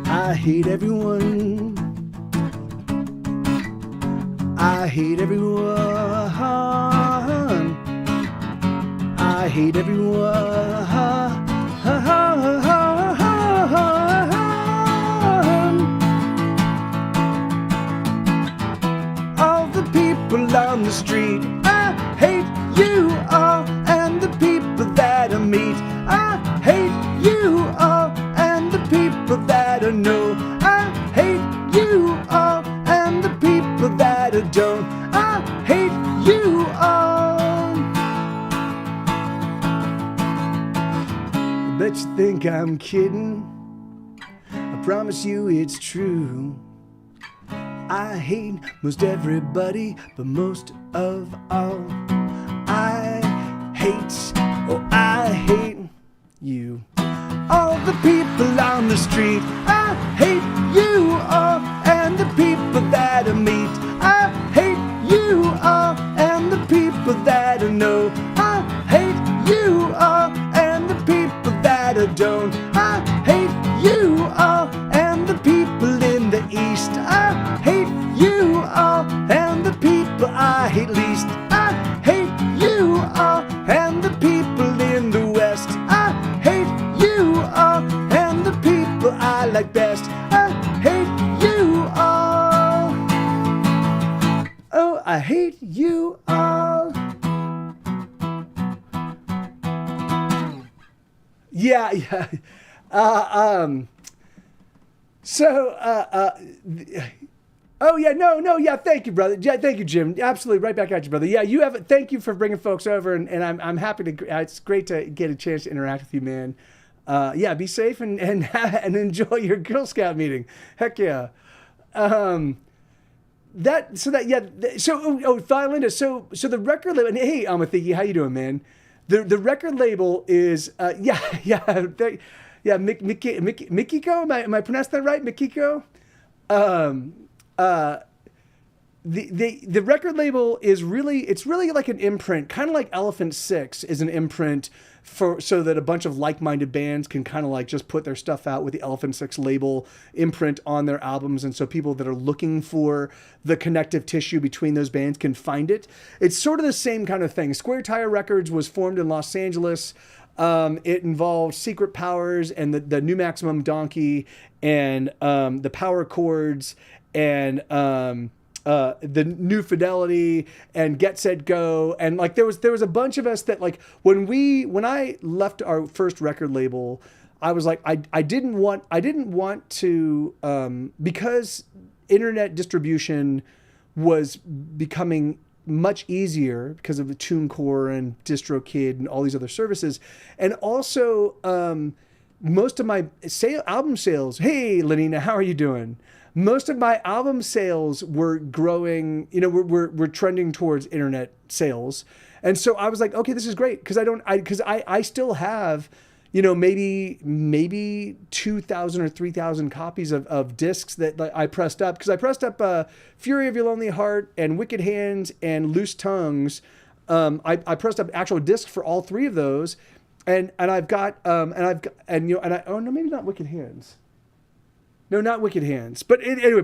I hate everyone. I hate everyone. I hate everyone. All the people on the street, I hate you all, and the people that I meet, I hate you all, and the people that I know, I hate you all, and the people that I don't, I hate you all. Bet you think I'm kidding. I promise you it's true. I hate most everybody, but most of all, I hate you. All the people on the street, I hate you all, and the people that I meet, I hate you all, and the people that I know, I hate you all, and the people that I don't, I hate you all, and the people in the east, I hate you all, and the people I hate least, I hate you all, and the people in the west, I hate you all, and the people I like best, I hate you all. Oh, I hate you all. Yeah. Thank you, brother. Yeah, thank you, Jim. Absolutely, right back at you, brother. Yeah, thank you for bringing folks over, and I'm happy to. It's great to get a chance to interact with you, man. Be safe and enjoy your Girl Scout meeting. Heck yeah. Violinda. So the record label. And hey, Amathiki, how you doing, man? The record label is Mikiko. Am I pronouncing that right, Mikiko? the record label is really like an imprint, kind of like Elephant Six is an imprint so that a bunch of like-minded bands can kind of like just put their stuff out with the Elephant Six label imprint on their albums, and so people that are looking for the connective tissue between those bands can find it. It's sort of the same kind of thing. Square Tire Records was formed in Los Angeles. It involved Secret Powers and the New Maximum Donkey and the Power Chords and the New Fidelity and Get Set Go, and like there was a bunch of us that like when I left our first record label, I was like I didn't want to because internet distribution was becoming much easier because of the TuneCore and DistroKid and all these other services, and also most of my album sales. Hey, Lenina, how are you doing? Most of my album sales were growing, we're trending towards internet sales. And so I was like, okay, this is great. Cause I still have, maybe 2,000 or 3,000 copies of discs that I pressed up. Cause I pressed up Fury of Your Lonely Heart and Wicked Hands and Loose Tongues. I pressed up actual discs for all three of those. And I've got, maybe not Wicked Hands. No, not Wicked Hands. But anyway,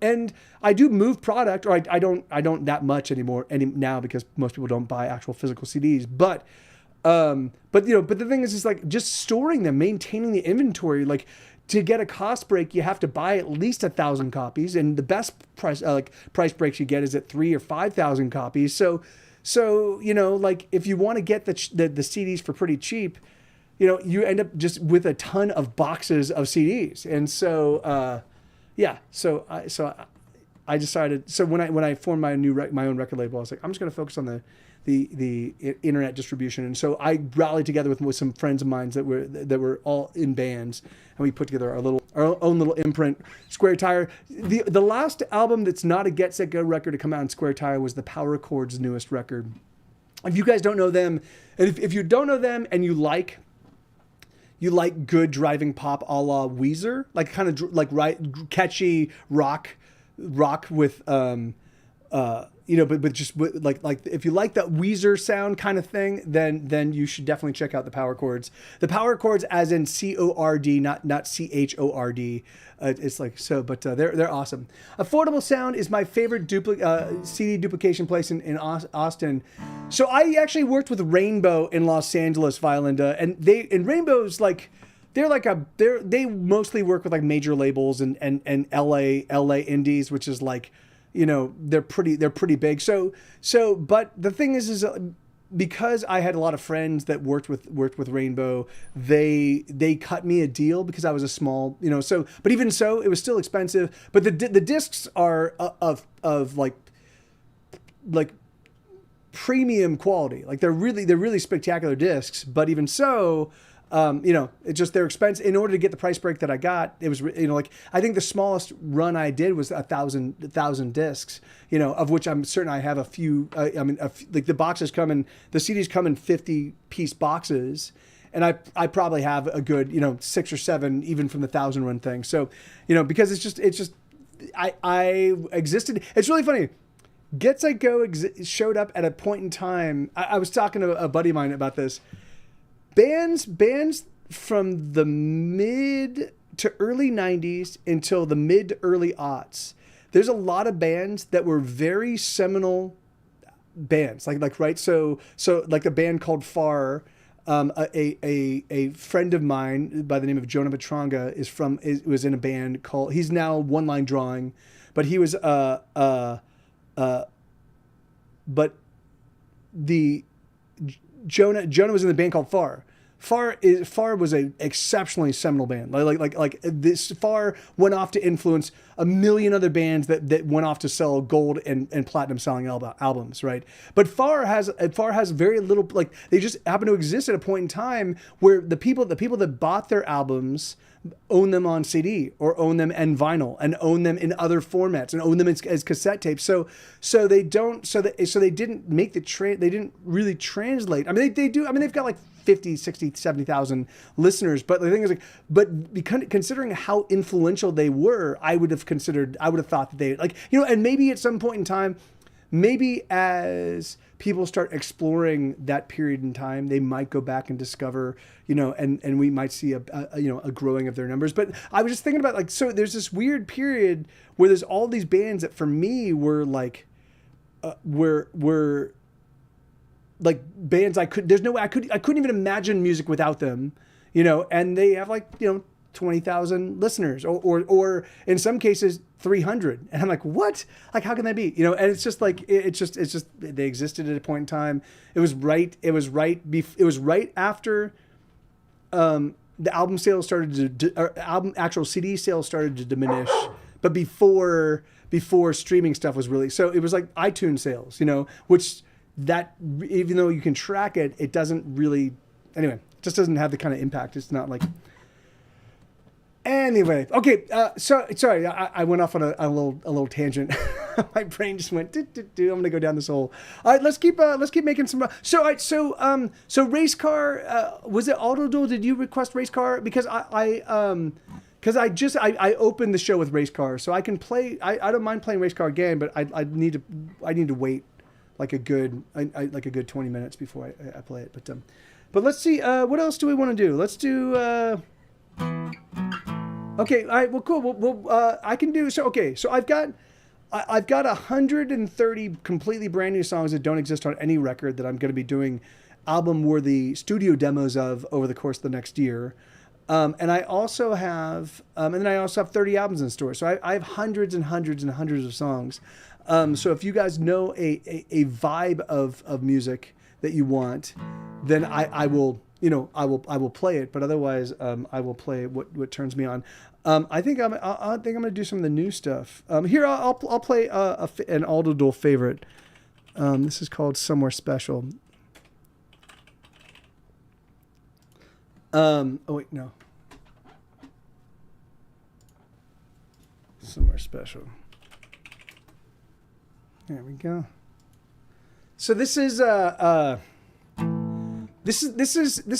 and I do move product, or I don't that much anymore now because most people don't buy actual physical CDs. But the thing is like just storing them, maintaining the inventory. Like to get a cost break, you have to buy at least 1,000 copies, and the best price breaks you get is at 3,000 or 5,000 copies. So like if you want to get the CDs for pretty cheap, you end up just with a ton of boxes of CDs. And so, I decided, so when I formed my own record label, I was like, I'm just going to focus on the internet distribution. And so I rallied together with some friends of mine that were all in bands, and we put together our own little imprint, Square Tire. The last album that's not a Get Set Go record to come out in Square Tire was the Power Chords' newest record. If you guys don't know them, and if you don't know them and you like good driving pop a la Weezer, like kind of like catchy rock with but just like if you like that Weezer sound kind of thing, then you should definitely check out the Power Chords. The Power Chords, as in CORD, not CHORD. It's like so, but they're awesome. Affordable Sound is my favorite CD duplication place in Austin. So I actually worked with Rainbow in Los Angeles, Violinda, and Rainbow's like they mostly work with like major labels and LA indies, which is like, they're pretty big. So but the thing is because I had a lot of friends that worked with Rainbow, they cut me a deal because I was a small, but even so, it was still expensive. But the discs are of like premium quality. Like they're really spectacular discs. But even so, it's just their expense. In order to get the price break that I got, it was, like I think the smallest run I did was 1,000 discs, of which I'm certain I have a few. Like the boxes the CDs come in 50-piece boxes, and I probably have a good 6 or 7 even from the 1,000 run thing. So because it's just I existed. It's really funny. Get Set Go showed up at a point in time. I was talking to a buddy of mine about this. Bands from the mid to early 90s until the mid to early aughts, there's a lot of bands that were very seminal bands. So like a band called Far, a friend of mine by the name of Jonah Petranga was in a band called, he's now One Line Drawing, but he was Jonah was in the band called Far. Far was a exceptionally seminal band. Like this Far went off to influence a million other bands that went off to sell gold and platinum selling albums, right? But Far has very little, like they just happen to exist at a point in time where the people that bought their albums own them on CD or own them in vinyl and own them in other formats and own them as cassette tapes. So they didn't make they didn't really translate. I mean, they do. I mean, they've got like 50, 60, 70,000 listeners. But the thing is, like, but because, considering how influential they were, I would have thought that they, like, you know, and maybe at some point in time, maybe as people start exploring that period in time, they might go back and discover, you know, and we might see a growing of their numbers. But I was just thinking about, like, so there's this weird period where there's all these bands that for me were like, were like bands there's no way I couldn't even imagine music without them, you know, and they have, like, you know, 20,000 listeners or in some cases 300. And I'm like, what? Like, how can that be? You know, and it's just like, it's just, they existed at a point in time. It was right after, the album sales started to, actual CD sales started to diminish, but before streaming stuff was really, so it was like iTunes sales, you know, which that, even though you can track it, it doesn't really, anyway, it just doesn't have the kind of impact. It's not like, anyway, okay. So sorry, I went off on a little tangent. My brain just went. I'm gonna go down this hole. All right, let's keep making some. So race car. Was it Auto-Duel? Did you request race car? Because I opened the show with race car, so I can play. I don't mind playing race car again, but I need to wait like a good 20 minutes before I play it. But let's see. What else do we want to do? Let's do. Okay, all right, well, cool. Well, I can do so. Okay, so I've got 130 completely brand new songs that don't exist on any record that I'm going to be doing album-worthy studio demos of over the course of the next year. And I also have, and then I also have 30 albums in store. So I have hundreds and hundreds and hundreds of songs. So if you guys know a vibe of music that you want, then I will. You know, I will play it, but otherwise, I will play what turns me on. I think I'm gonna do some of the new stuff. Here, I'll play an Auto-Duel favorite. This is called "Somewhere Special." Oh wait, no. "Somewhere Special." There we go. So this is This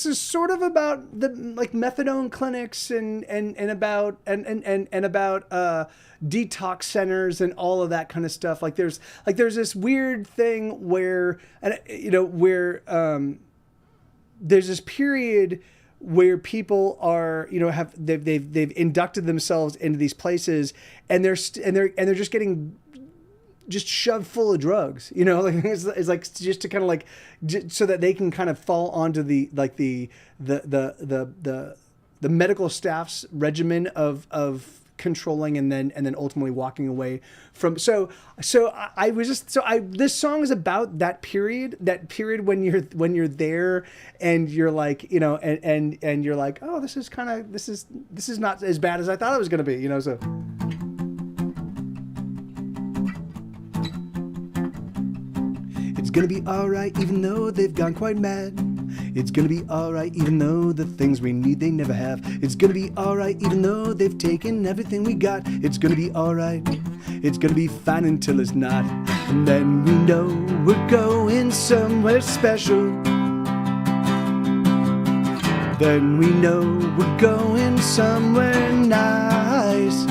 is sort of about the, like, methadone clinics and about detox centers and all of that kind of stuff. Like there's this weird thing where, you know, where there's this period where people are, you know, they've inducted themselves into these places and they're just getting just shoved full of drugs, you know, like it's like just to kind of like, so that they can kind of fall onto the medical staff's regimen of controlling and then ultimately walking away from. So this song is about that period when you're there and you're like, you know, and you're like, oh, this is not as bad as I thought it was going to be, you know, so. It's gonna be alright even though they've gone quite mad. It's gonna be alright even though the things we need they never have. It's gonna be alright even though they've taken everything we got. It's gonna be alright. It's gonna be fine until it's not. And then we know we're going somewhere special. Then we know we're going somewhere nice.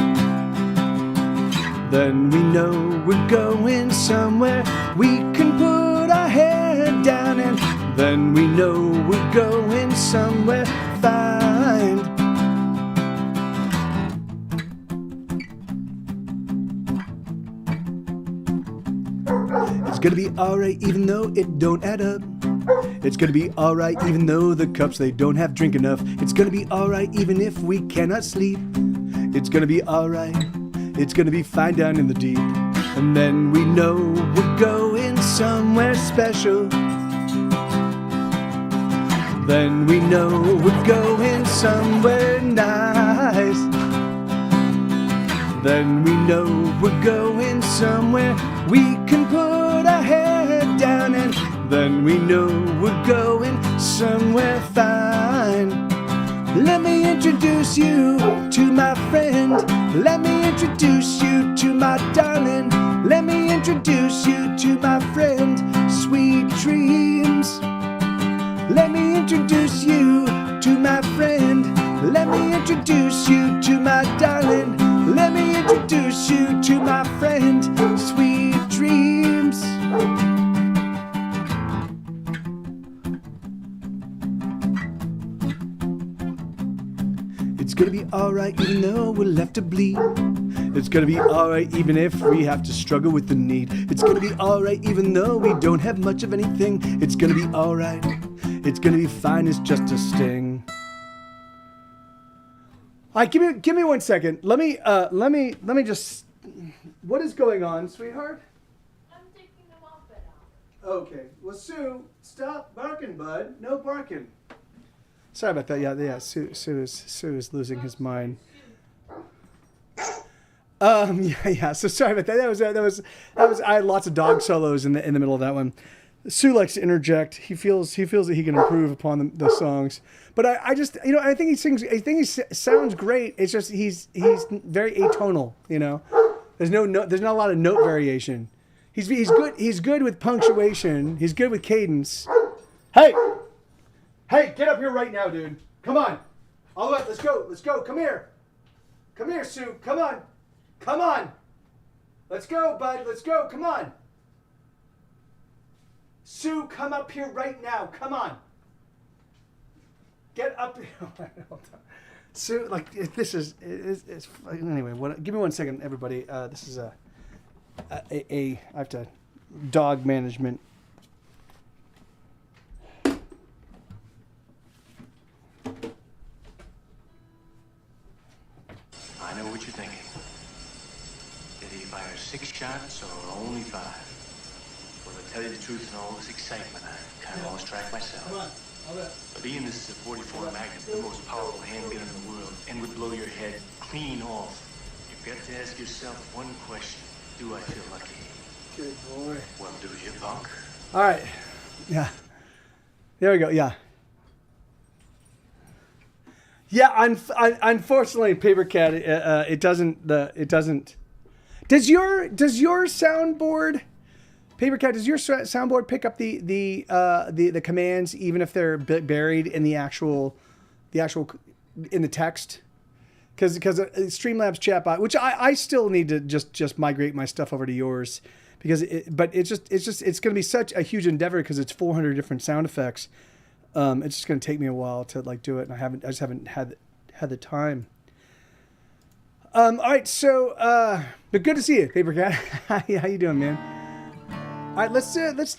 Then we know we're going somewhere we can put our head down, and then we know we're going somewhere fine. It's gonna be alright even though it don't add up. It's gonna be alright even though the cups they don't have drink enough. It's gonna be alright even if we cannot sleep. It's gonna be alright. It's gonna be fine down in the deep. And then we know we're going somewhere special. Then we know we're going somewhere nice. Then we know we're going somewhere we can put our head down, and then we know we're going somewhere fine. Let me introduce you to my friend. Let me introduce you to my darling. Let me introduce you to my friend, Sweet Dreams. Let me introduce you to my friend. Let me introduce you to my darling. Let me introduce you to my friend. Sweet dreams. It's gonna be alright even though we're left to bleed. It's gonna be alright even if we have to struggle with the need. It's gonna be alright even though we don't have much of anything. It's gonna be alright. It's gonna be fine, it's just a sting. Alright, give me 1 second. Let me just. What is going on, sweetheart? I'm taking them off it out. Okay. Well, Sue, stop barking, bud. No barking. Sorry about that. Yeah. Sue is losing his mind. Yeah. So sorry about that. That was. I had lots of dog solos in the middle of that one. Sue likes to interject. He feels that he can improve upon the songs. But I just, I think he sings. I think he sounds great. It's just he's very atonal. There's not a lot of note variation. He's good. He's good with punctuation. He's good with cadence. Hey, get up here right now, dude. Come on. All right, let's go. Come here, Sue. Come on. Let's go, bud. Let's go. Come on. Sue, come up here right now. Come on. Get up here. Sue, this is anyway. Give me 1 second, everybody. This is I have to dog management. I know what you're thinking. Did he fire 6 shots or only 5? Well, to tell you the truth, in all this excitement, I kind of lost track myself. Come on. But Ian, this is a 44 Magnum, the most powerful handgun in the world, and would blow your head clean off. You've got to ask yourself one question. Do I feel lucky? Good boy. Well, do you, punk? All right. Yeah. There we go. Yeah. Yeah. Unfortunately, Paper Cat, it doesn't. Does your soundboard? Paper Cat, does your soundboard pick up the commands even if they're buried in the actual in the text? Because Streamlabs chatbot, which I still need to just migrate my stuff over to yours, because it's going to be such a huge endeavor because it's 400 different sound effects. It's just going to take me a while to do it, and I just haven't had the time. All right, so but good to see you, Paper Cat. How you doing, man? All right, let's do what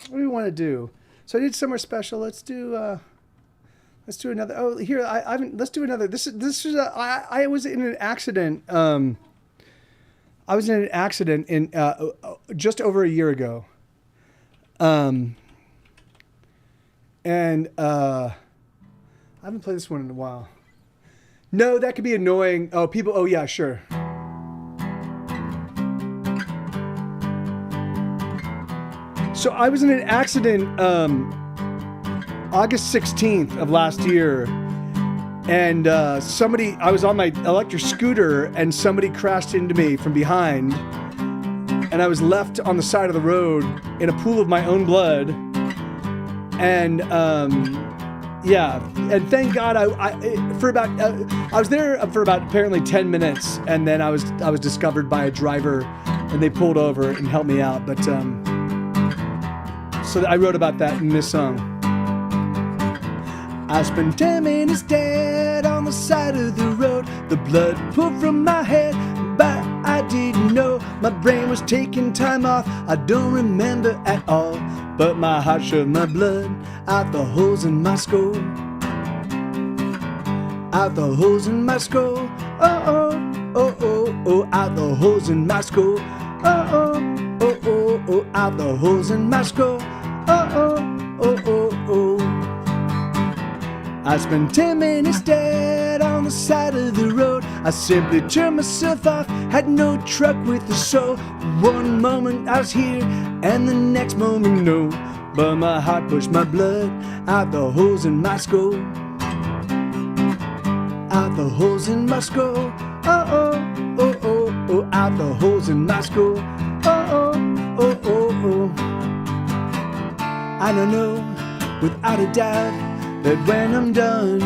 do we want to do? So I did Somewhere Special. Let's do another. Oh, here I haven't. Let's do another. This is I was in an accident. I was in an accident in just over a year ago. And I haven't played this one in a while. No, that could be annoying. Oh, people. Oh yeah, sure. So I was in an accident August 16th of last year, and I was on my electric scooter and somebody crashed into me from behind, and I was left on the side of the road in a pool of my own blood. And and thank God I was there for about apparently 10 minutes, and then I was discovered by a driver, and they pulled over and helped me out. But so I wrote about that in this song. I spent 10 minutes dead on the side of the road. The blood poured from my head, but I didn't know my brain was taking time off. I don't remember at all, but my heart shoved my blood out the holes in my skull. Out the holes in my skull. Oh, oh, oh, oh, oh, out the holes in my skull. Oh, oh, oh, oh, oh, out the holes in my skull. Oh, oh, oh, oh, oh. I spent 10 minutes dead on the side of the road. I simply turned myself off, had no truck with a soul. One moment I was here, and the next moment no. But my heart pushed my blood out the holes in my skull. Out the holes in my skull. Oh, oh, oh, oh, oh, out the holes in my skull. Oh, oh, oh, oh, oh. I don't know without a doubt that when I'm done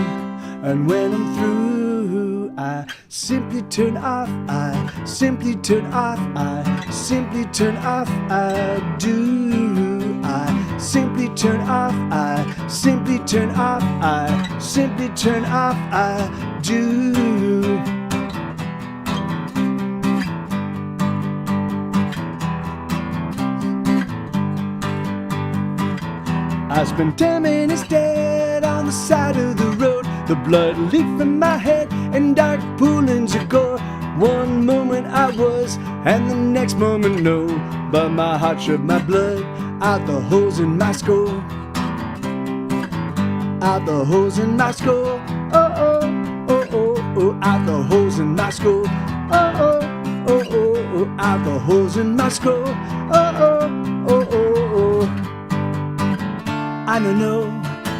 and when I'm through, I simply turn off, I simply turn off, I simply turn off, I do. I simply turn off, I simply turn off, I simply turn off, I do. I spent 10 minutes dead on the side of the road, the blood leaked from my head in dark poolings of gore. One moment I was, and the next moment no, but my heart shoved my blood out the holes in my skull, out the holes in my skull, oh oh, oh oh, oh, out the holes in my skull, oh oh, oh oh, oh, out the holes in my skull, oh oh, oh oh, oh. I don't know,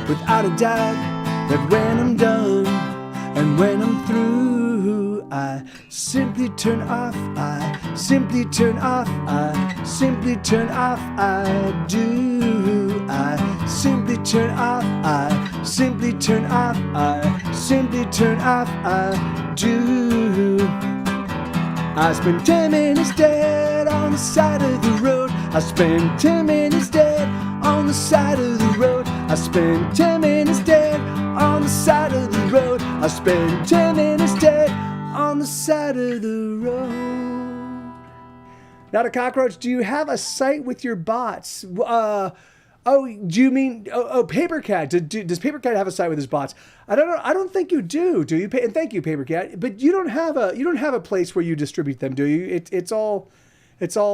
without a doubt, that when I'm done and when I'm through, I simply turn off, I simply turn off, I simply turn off, I do. I simply turn off, I simply turn off, I simply turn off, I do. I spent 10 minutes dead on the side of the road. I spent 10 minutes dead on the side of the road. I spent 10 minutes dead on the side of the road. I spent 10 minutes dead on the side of the road. Not a cockroach. Do you have a site with your bots? Oh, do you mean PaperCat? Does PaperCat have a site with his bots? I don't know. I don't think you do. Do you? And thank you, PaperCat. But you don't have a place where you distribute them, do you? It's all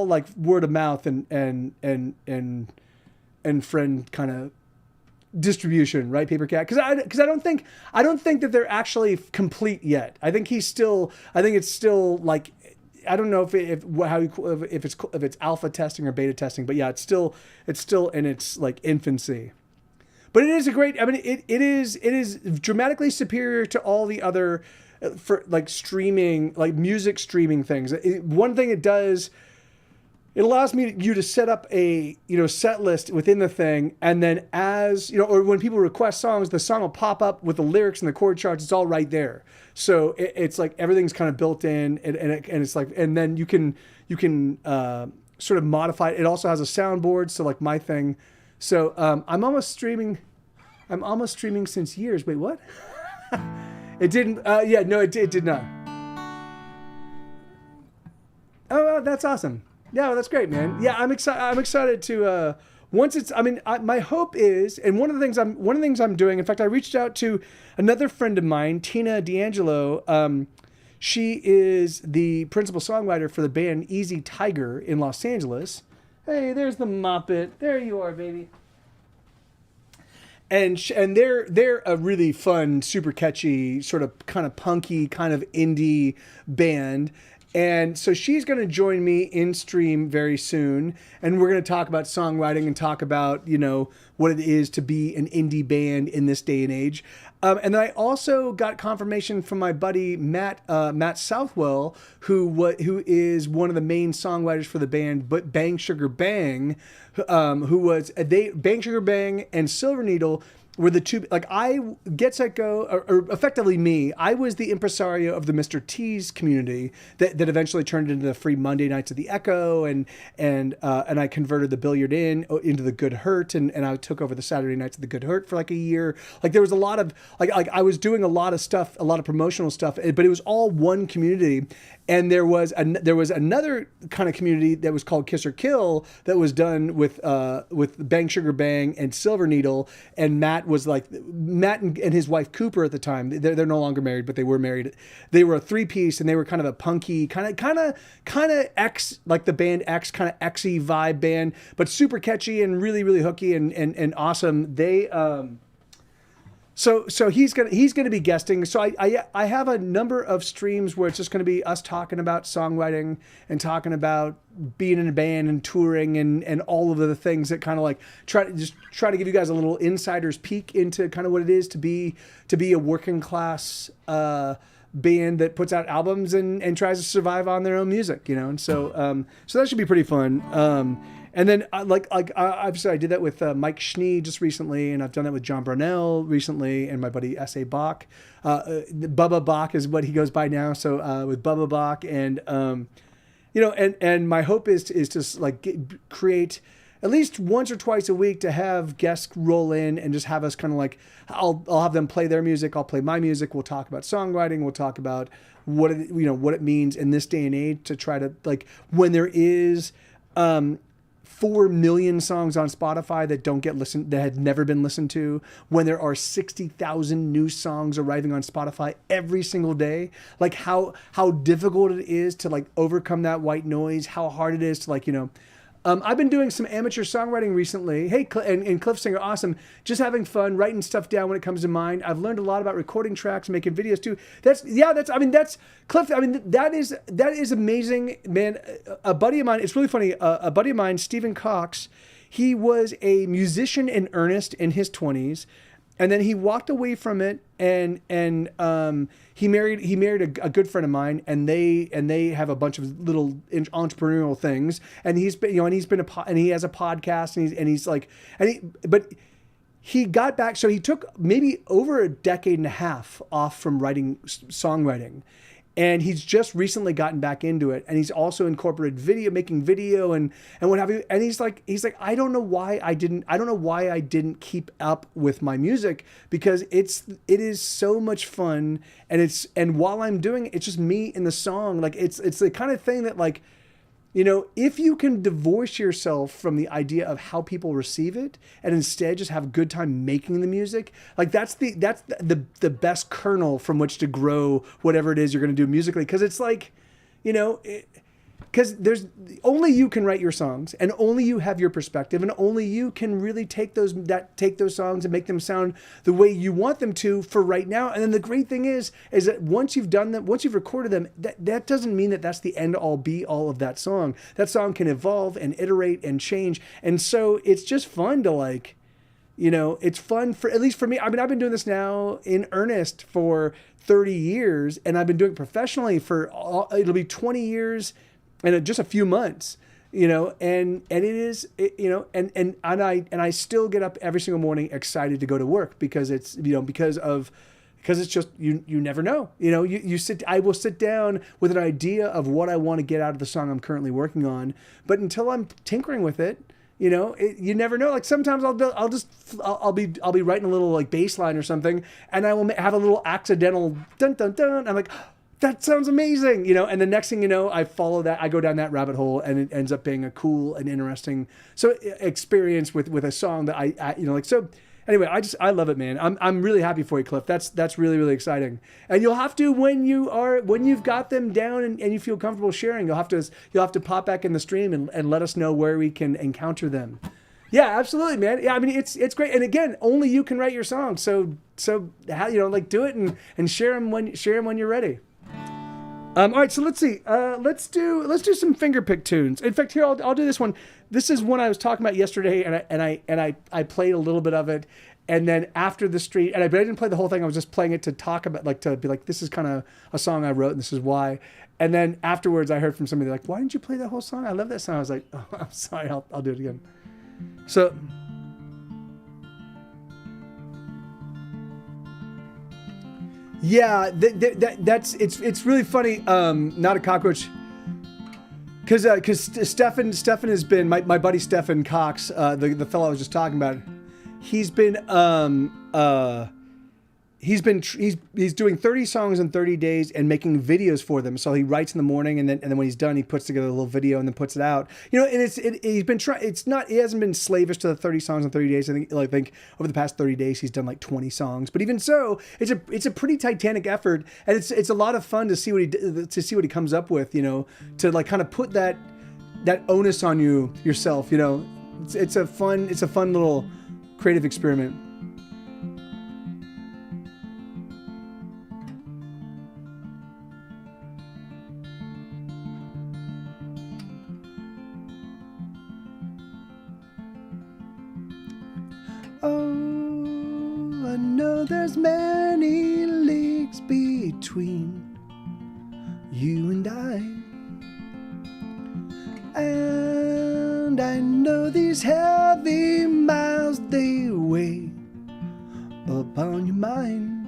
like word of mouth and friend kind of distribution, right, PaperCat? Because I don't think that they're actually complete yet. I think it's still like, I don't know if it's alpha testing or beta testing, but yeah, it's still in its like infancy. But it is a great. I mean, it is dramatically superior to all the other for like streaming, like music streaming things. One thing it does. It allows you to set up a set list within the thing, and then or when people request songs, the song will pop up with the lyrics and the chord charts. It's all right there. So it's like everything's kind of built in, and it's like, and then you can sort of modify it. It also has a soundboard, so like my thing. So I'm almost streaming since years. Wait, what? It didn't. Yeah, no, it did not. Oh, that's awesome. Yeah, well, that's great, man. Yeah, I'm excited to once it's. I mean, my hope is, and one of the things I'm doing. In fact, I reached out to another friend of mine, Tina D'Angelo. She is the principal songwriter for the band Easy Tiger in Los Angeles. Hey, there's the Muppet. There you are, baby. And they're a really fun, super catchy, sort of kind of punky, kind of indie band. And so she's going to join me in stream very soon, and we're going to talk about songwriting and talk about, what it is to be an indie band in this day and age. And then I also got confirmation from my buddy Matt Southwell, who is one of the main songwriters for the band, but Bang Sugar Bang, Bang Sugar Bang and Silver Needle were the two, like Get Set Go, or effectively me, I was the impresario of the Mr. T's community that eventually turned into the free Monday nights at the Echo, and I converted the Billiard Inn into the Good Hurt, and I took over the Saturday nights at the Good Hurt for like a year. Like there was a lot of, like I was doing a lot of stuff, a lot of promotional stuff, but it was all one community. And there was another kind of community that was called Kiss or Kill that was done with Bang Sugar Bang and Silver Needle, and Matt and his wife Cooper at the time. They're no longer married, but they were married. They were a 3-piece, and they were kind of a punky kind of X, like the band X, kind of X-y vibe band, but super catchy and really really hooky and awesome. They So he's gonna be guesting. So I have a number of streams where it's just gonna be us talking about songwriting and talking about being in a band and touring and all of the things that kind of like try to give you guys a little insider's peek into kind of what it is to be a working class band that puts out albums and tries to survive on their own music, And so that should be pretty fun. And then obviously I did that with Mike Schnee just recently, and I've done that with John Brownell recently, and my buddy S.A. Bach. Bubba Bach is what he goes by now. So with Bubba Bach, and and my hope is to like create at least once or twice a week to have guests roll in and just have us kind of like, I'll have them play their music, I'll play my music, we'll talk about songwriting, we'll talk about what it means in this day and age to try to, like, when there is 4 million songs on Spotify that don't get listened, that had never been listened to, when there are 60,000 new songs arriving on Spotify every single day, like how difficult it is to like overcome that white noise, how hard it is to like, I've been doing some amateur songwriting recently. Hey, and Cliff Singer, awesome. Just having fun, writing stuff down when it comes to mind. I've learned a lot about recording tracks, making videos too. That's Cliff. I mean, that is amazing, man. A buddy of mine, it's really funny. A buddy of mine, Stephen Cox, he was a musician in earnest in his 20s. And then he walked away from it, and he married a good friend of mine, and they have a bunch of little entrepreneurial things, and he has a podcast, but he got back. So he took maybe over a decade and a half off from writing songwriting. And he's just recently gotten back into it, and he's also incorporated making video and what have you. And he's like, I don't know why I didn't keep up with my music, because it is so much fun, and while I'm doing it, it's just me in the song. Like it's the kind of thing that, like, if you can divorce yourself from the idea of how people receive it and instead just have a good time making the music, like that's the best kernel from which to grow whatever it is you're going to do musically. Because it's like, because there's only you can write your songs, and only you have your perspective, and only you can really take those songs and make them sound the way you want them to for right now. And then the great thing is that once you've done them, once you've recorded them, that doesn't mean that that's the end all be all of that song. That song can evolve and iterate and change. And so it's just fun to, like, it's fun for, at least for me. I mean, I've been doing this now in earnest for 30 years, and I've been doing it professionally it'll be 20 years in just a few months, and it is, and I still get up every single morning excited to go to work, because it's, because it's just, you never know, I will sit down with an idea of what I want to get out of the song I'm currently working on, but until I'm tinkering with it, you never know. Like sometimes I'll be writing a little like bass line or something, and I will have a little accidental dun dun dun. I'm like, that sounds amazing, and the next thing you know, I follow that, I go down that rabbit hole, and it ends up being a cool and interesting experience with a song that I so. Anyway, I love it, man. I'm really happy for you, Cliff. That's really, really exciting. And you'll have to, when you've got them down and you feel comfortable sharing, you'll have to pop back in the stream and let us know where we can encounter them. Yeah, absolutely, man. Yeah, I mean, it's great. And again, only you can write your songs. So how, do it and share them when you're ready. All right, so let's see. Let's do some fingerpick tunes. In fact, here I'll do this one. This is one I was talking about yesterday, and I played a little bit of it, and then after the street, but I didn't play the whole thing. I was just playing it to talk about, like, to be like, this is kind of a song I wrote, and this is why. And then afterwards, I heard from somebody like, why didn't you play that whole song? I love that song. I was like, oh, I'm sorry. I'll do it again. So. Yeah, it's really funny. Not a cockroach, because Stefan has been my buddy Stefan Cox, the fellow I was just talking about. He's doing 30 songs in 30 days and making videos for them. So he writes in the morning, and then when he's done, he puts together a little video and then puts it out. And he's been trying. He hasn't been slavish to the 30 songs in 30 days. I think over the past 30 days he's done like 20 songs. But even so, it's a pretty titanic effort, and it's a lot of fun to see what he comes up with. To like kind of put that onus on yourself. It's a fun little creative experiment. Oh, I know there's many leagues between you and I, and And I know these heavy miles, they weigh upon your mind.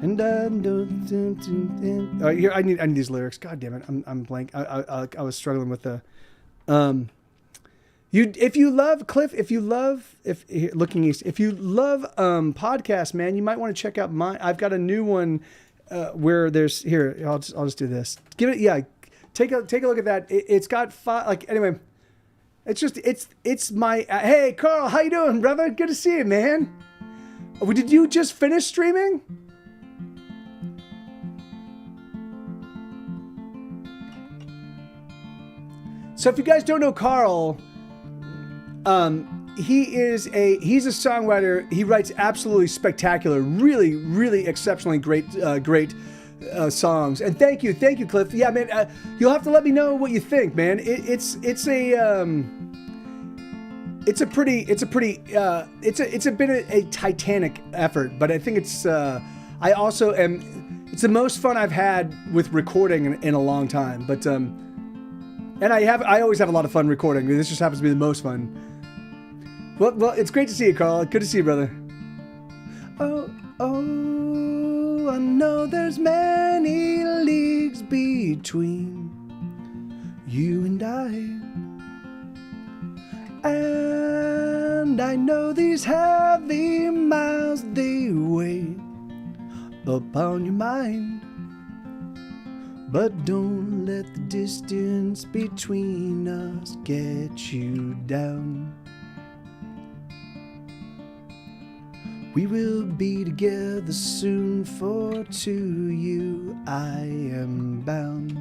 And I know. Here, I need these lyrics. God damn it, I'm blank. I was struggling with the. If you love podcasts, man, you might want to check out mine. I've got a new one where there's here. I'll just do this. Give it, yeah. Take a look at that. It's got anyway. It's my. Hey, Carl, how you doing, brother? Good to see you, man. Did you just finish streaming? So if you guys don't know Carl, he's a songwriter. He writes absolutely spectacular, really, really exceptionally great songs. And thank you, Cliff. Yeah, man, you'll have to let me know what you think, man. It's a bit of a titanic effort, but I think it's the most fun I've had with recording in a long time. But and I always have a lot of fun recording. This just happens to be the most fun. Well, it's great to see you, Carl. Good to see you, brother. Oh, I know there's many leagues between you and I. And I know these heavy miles, they weigh upon your mind. But don't let the distance between us get you down. We will be together soon, for to you I am bound.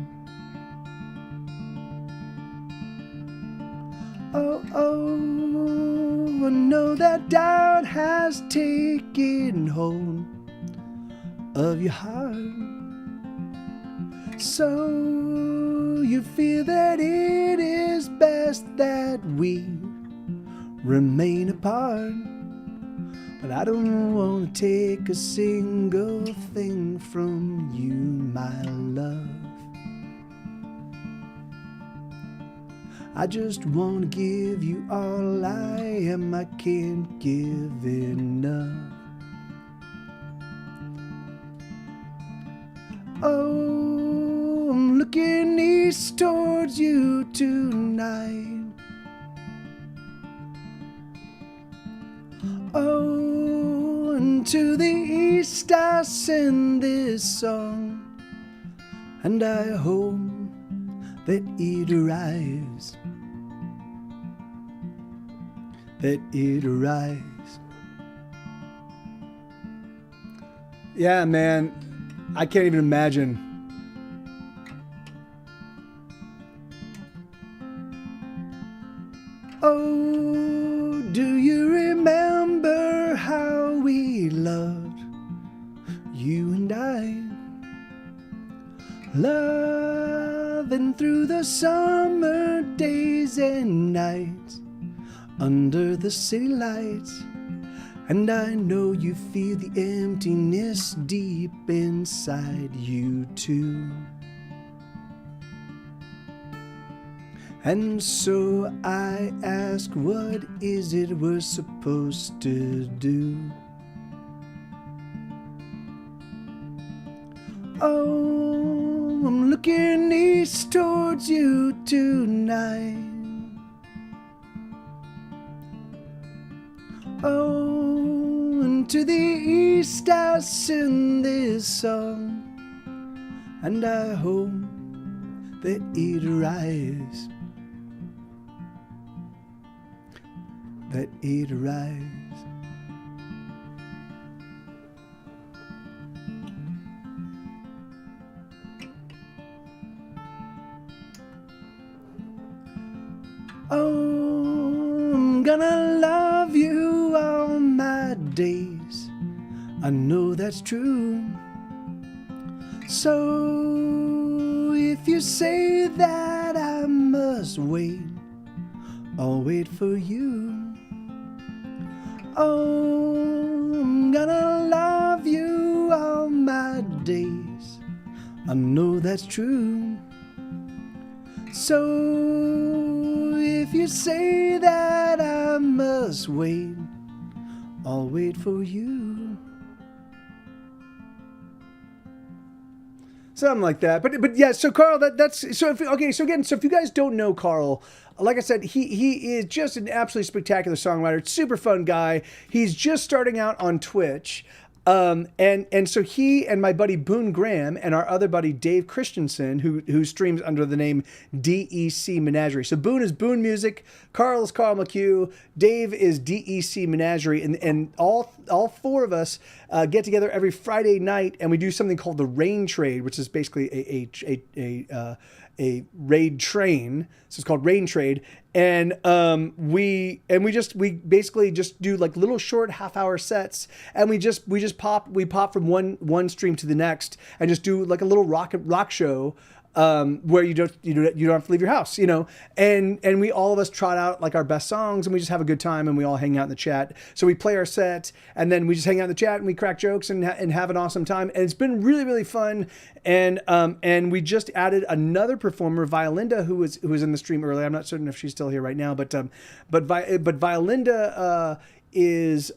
Oh, I know that doubt has taken hold of your heart. So you feel that it is best that we remain apart. But I don't want to take a single thing from you, my love. I just want to give you all I am. I can't give enough. Oh, I'm looking east towards you tonight. Oh, and to the east I send this song, and I hope that it arrives, that it arrives. Yeah, man, I can't even imagine. Oh, do you remember how we loved, you and I? Loving through the summer days and nights under the city lights. And I know you feel the emptiness deep inside you too. And so I ask, what is it we're supposed to do? Oh, I'm looking east towards you tonight. Oh, and to the east I send this song, and I hope that it arrives, that it arrives. Oh, I'm gonna love you all my days. I know that's true. So if you say that I must wait, I'll wait for you. Oh, I'm gonna love you all my days. I know that's true. So if you say that I must wait, I'll wait for you. Something like that. But yeah, so Carl, that's so if you guys don't know Carl, like I said, he is just an absolutely spectacular songwriter, super fun guy. He's just starting out on Twitch. And so he and my buddy Boone Graham and our other buddy Dave Christensen, who streams under the name DEC Menagerie. So Boone is Boone Music, Carl is Carl McHugh, Dave is DEC Menagerie, and all four of us get together every Friday night and we do something called the Rain Trade, which is basically a raid train. So it's called Rain Trade. And we basically just do like little short half-hour sets, and we pop from one stream to the next and just do like a little rock show where you don't have to leave your house, you know, and we all of us trot out like our best songs and we just have a good time and we all hang out in the chat. So we play our set and then we just hang out in the chat and we crack jokes and have an awesome time. And it's been really, really fun. And we just added another performer, Violinda, who was in the stream earlier. I'm not certain if she's still here right now, but Violinda is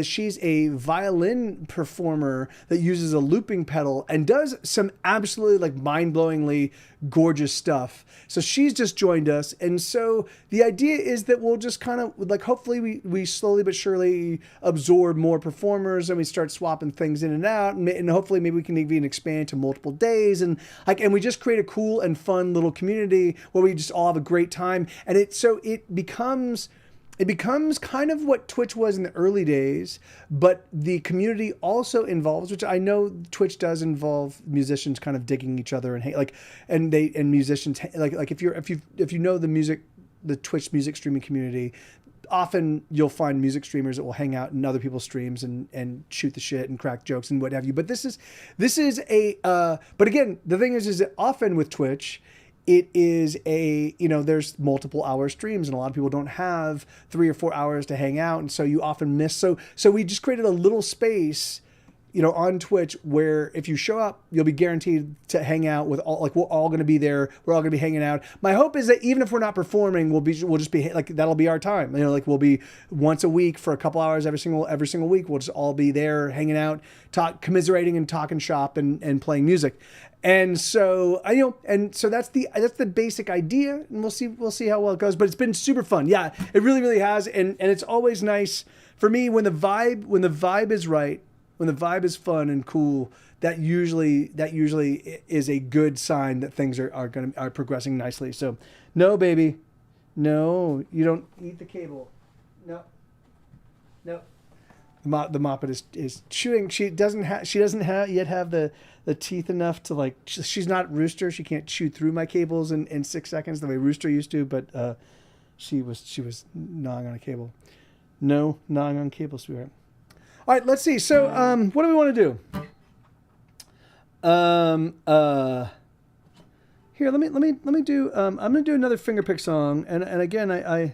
she's a violin performer that uses a looping pedal and does some absolutely like mind-blowingly gorgeous stuff. So she's just joined us, and so the idea is that we'll just kind of like hopefully we slowly but surely absorb more performers and we start swapping things in and out, and hopefully maybe we can even expand to multiple days, and we just create a cool and fun little community where we just all have a great time, and it becomes kind of what Twitch was in the early days, but the community also involves, which I know Twitch does involve musicians kind of digging each other and musicians like if you know the Twitch music streaming community, often you'll find music streamers that will hang out in other people's streams and shoot the shit and crack jokes and what have you. But this is but again, the thing is that often with Twitch, it is there's multiple hour streams and a lot of people don't have 3 or 4 hours to hang out. And so you often miss. So we just created a little space, on Twitch where if you show up, you'll be guaranteed to hang out with all, like we're all going to be there. We're all going to be hanging out. My hope is that even if we're not performing, we'll just be like, that'll be our time. Like we'll be once a week for a couple hours every single week. We'll just all be there hanging out, commiserating and talking shop and playing music. And so that's the basic idea, and we'll see how well it goes. But it's been super fun. Yeah, it really, really has. And it's always nice for me when the vibe is right, when the vibe is fun and cool. That usually is a good sign that things are progressing nicely. So, no, baby, no, you don't eat the cable. No. The Moppet is chewing. She doesn't yet have the teeth enough to like. She's not Rooster. She can't chew through my cables in 6 seconds the way Rooster used to. But she was gnawing on a cable. No gnawing on cable, sweetheart. All right, let's see. So what do we want to do? Here, let me do. I'm gonna do another fingerpick song, and again wait.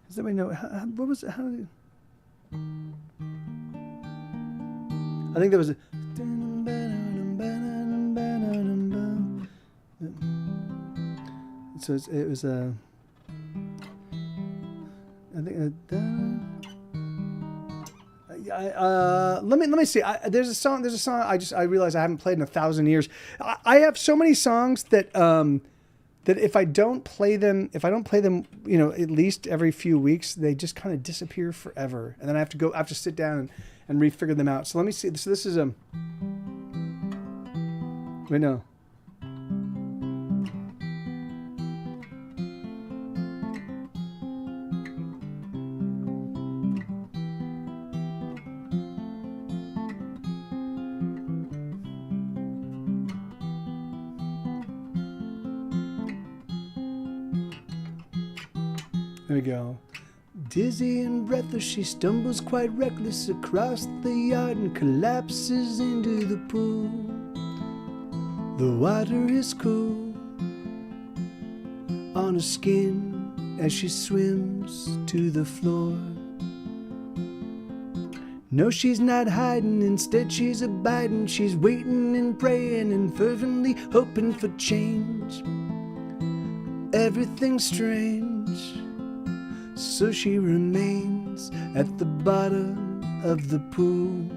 Does anybody know what was it? How did I think there was a. So it was a. I think. Let me see. There's a song. I realize I haven't played in 1,000 years. I have so many songs that that if I don't play them, at least every few weeks, they just kind of disappear forever, and then I have to sit down and refigure them out. So let me see. So this is wait, no. There we go. Dizzy and breathless, she stumbles quite reckless across the yard and collapses into the pool. The water is cool on her skin as she swims to the floor. No, she's not hiding, instead she's abiding. She's waiting and praying and fervently hoping for change. everything's strange. So she remains at the bottom of the pool.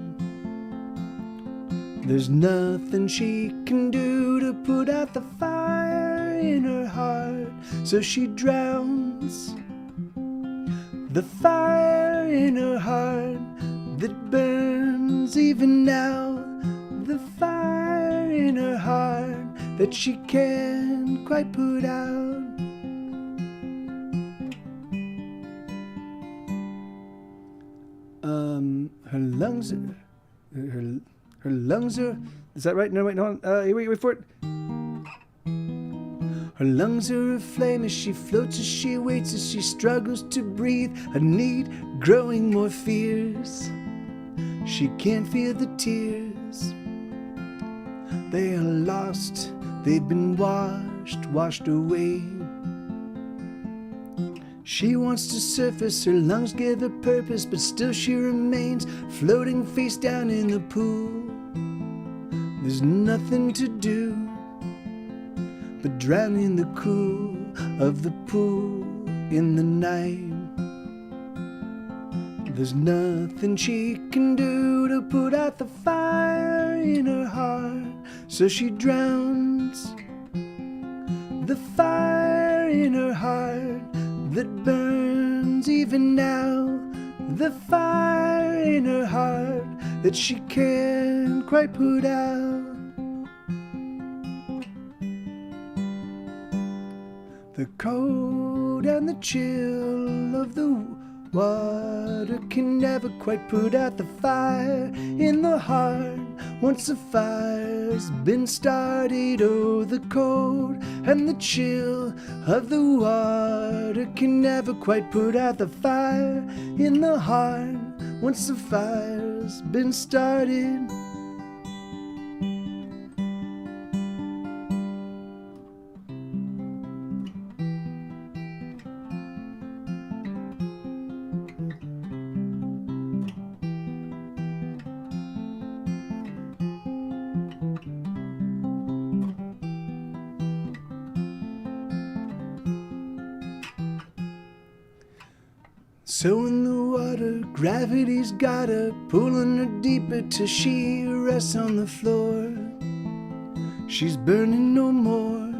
There's nothing she can do to put out the fire in her heart, so she drowns. The fire in her heart that burns even now. The fire in her heart that she can't quite put out. Her lungs are... Her lungs are... Is that right? No, wait, no. Wait for it. Her lungs are aflame as she floats, as she waits, as she struggles to breathe. A need growing more fierce. She can't feel the tears. They are lost. They've been washed away. She wants to surface, her lungs give her purpose, but still she remains floating face down in the pool. There's nothing to do but drown in the cool of the pool in the night. There's nothing she can do to put out the fire in her heart, so she drowns. The fire in her heart that burns even now. The fire in her heart that she can't quite put out. The cold and the chill of the water can never quite put out the fire in the heart. Once the fire's been started, oh, the cold and the chill of the water can never quite put out the fire in the heart. Once the fire's been started. So in the water, gravity's got her, pulling her deeper till she rests on the floor. She's burning no more,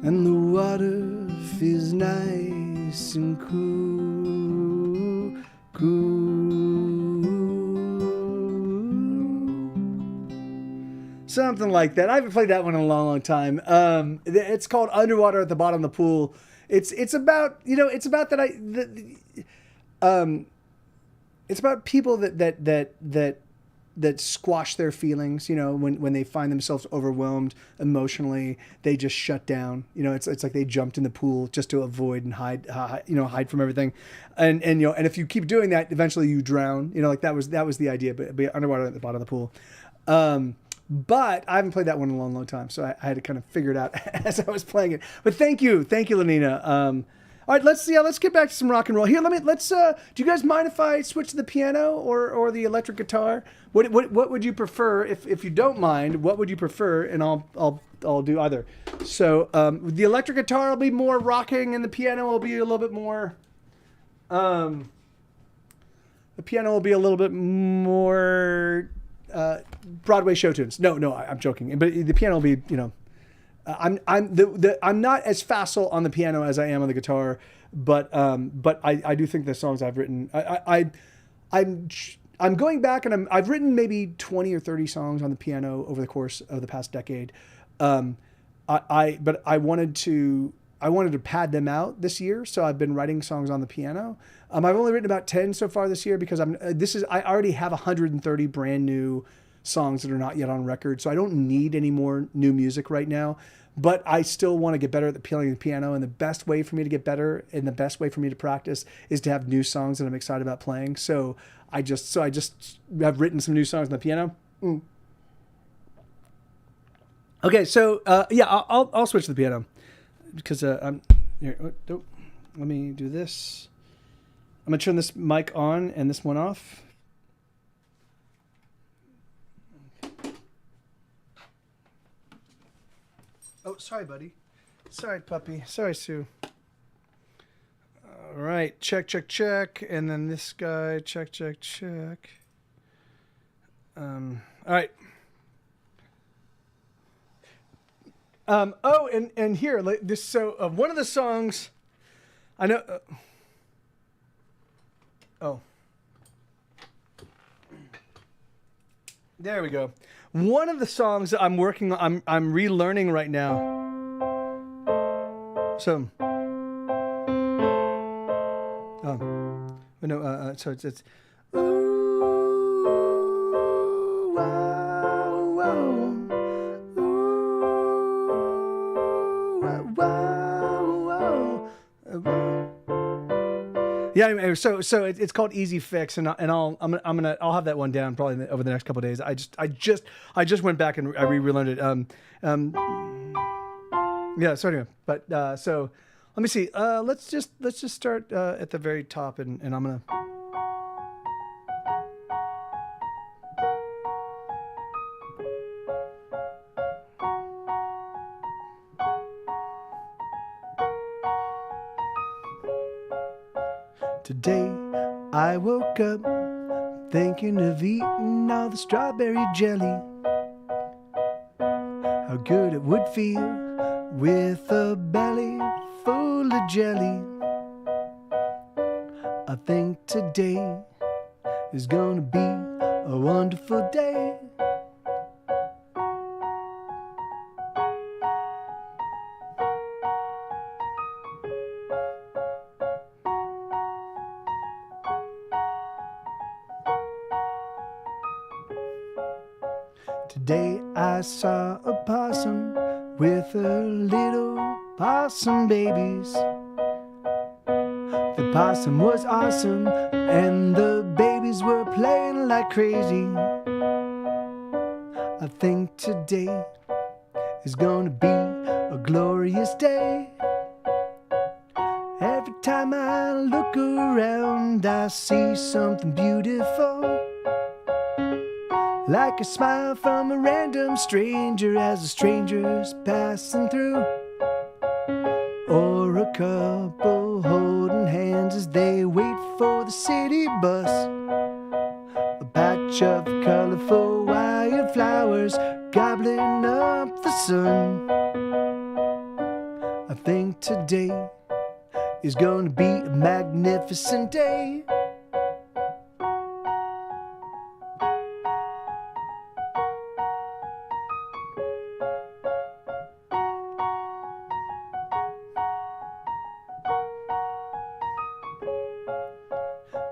and the water feels nice and cool, cool. Something like that. I haven't played that one in a long, long time. It's called Underwater at the Bottom of the Pool. It's about, you know, it's about it's about people that squash their feelings, you know, when they find themselves overwhelmed emotionally, they just shut down. You know, it's like they jumped in the pool just to avoid and hide from everything. And you know, and if you keep doing that, eventually you drown. You know, like that was the idea, but be underwater at the bottom of the pool. But I haven't played that one in a long, long time, so I had to kind of figure it out as I was playing it. But thank you, Lenina. All right, let's get back to some rock and roll here. Let's. Do you guys mind if I switch to the piano or the electric guitar? What would you prefer? If you don't mind, what would you prefer? And I'll do either. So the electric guitar will be more rocking, and the piano will be a little bit more. The piano will be a little bit more. Broadway show tunes. No, I'm joking. But the piano will be, you know, I'm not as facile on the piano as I am on the guitar, but I do think the songs I've written, I'm going back and I've written maybe 20 or 30 songs on the piano over the course of the past decade. But I wanted to pad them out this year, so I've been writing songs on the piano. I've only written about 10 so far this year because I already have 130 brand new songs that are not yet on record, so I don't need any more new music right now. But I still want to get better at playing the piano, and the best way for me to get better and the best way for me to practice is to have new songs that I'm excited about playing. So I just have written some new songs on the piano. Okay, so yeah, I'll switch to the piano because I'm here. Oh, let me do this. I'm gonna turn this mic on and this one off. Oh, sorry, buddy. Sorry, puppy. Sorry, Sue. All right. Check, check, check. And then this guy. Check, check, check. All right. And here, like this. So, one of the songs, I know. There we go. One of the songs that I'm working on, I'm relearning right now. So, so it's ooh, wow, wow, ooh, wow, wow. Yeah, anyway, so it's called Easy Fix, and I'll have that one down probably over the next couple of days. I just went back and I relearned it. Yeah. So anyway, but so let me see. Let's just start at the very top, and I'm gonna. Today I woke up thinking of eating all the strawberry jelly. How good it would feel with a belly full of jelly. I think today is gonna be a wonderful day. Today I saw a possum with her little possum babies. The possum was awesome and the babies were playing like crazy. I think today is gonna be a glorious day. Every time I look around I see something beautiful, like a smile from a random stranger as the stranger's passing through, or a couple holding hands as they wait for the city bus. A patch of colorful wildflowers gobbling up the sun. I think today is gonna be a magnificent day.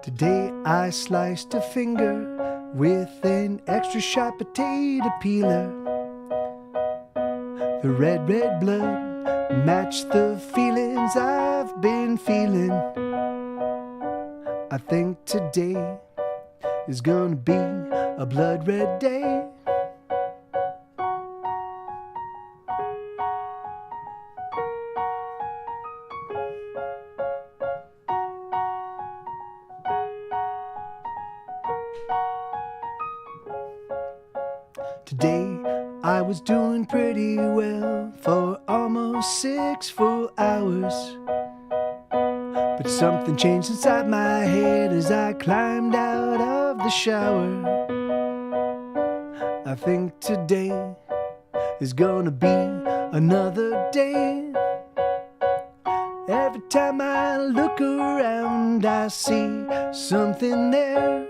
Today I sliced a finger with an extra sharp potato peeler. The red blood matched the feelings I've been feeling. I think today is gonna be a blood red day. Today I was doing pretty well for almost 6 full hours, but something changed inside my head as I climbed out of the shower. I think today is gonna be another day. Every time I look around I see something there.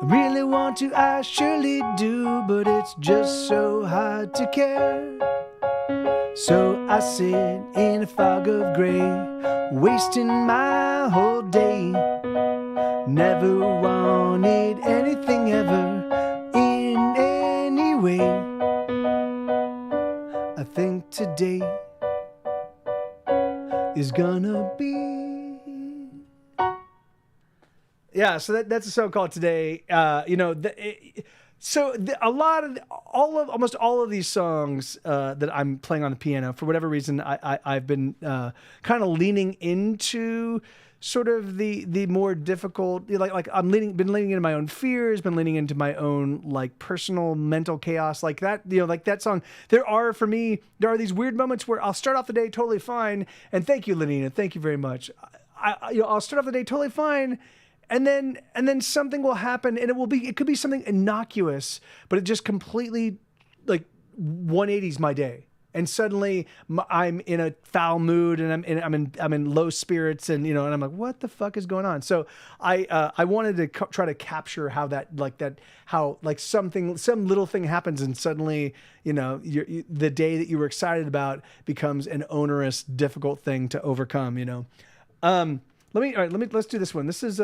I really want to, I surely do, but it's just so hard to care. So I sit in a fog of gray, wasting my whole day. Never wanted anything ever in any way. I think today is gonna be. Yeah, so that's a song called Today. Almost all of these songs that I'm playing on the piano, for whatever reason, I've been kind of leaning into sort of the more difficult, like I'm been leaning into my own fears, been leaning into my own like personal mental chaos, like that, like that song. There are these weird moments where I'll start off the day totally fine, and thank you, Lenina, thank you very much. I'll start off the day totally fine, and then something will happen, and it could be something innocuous, but it just completely like 180s my day. And suddenly I'm in a foul mood, and I'm in low spirits, and and I'm like, what the fuck is going on? So I wanted to try to capture how some little thing happens, and suddenly the day that you were excited about becomes an onerous, difficult thing to overcome. Let's do this one. This is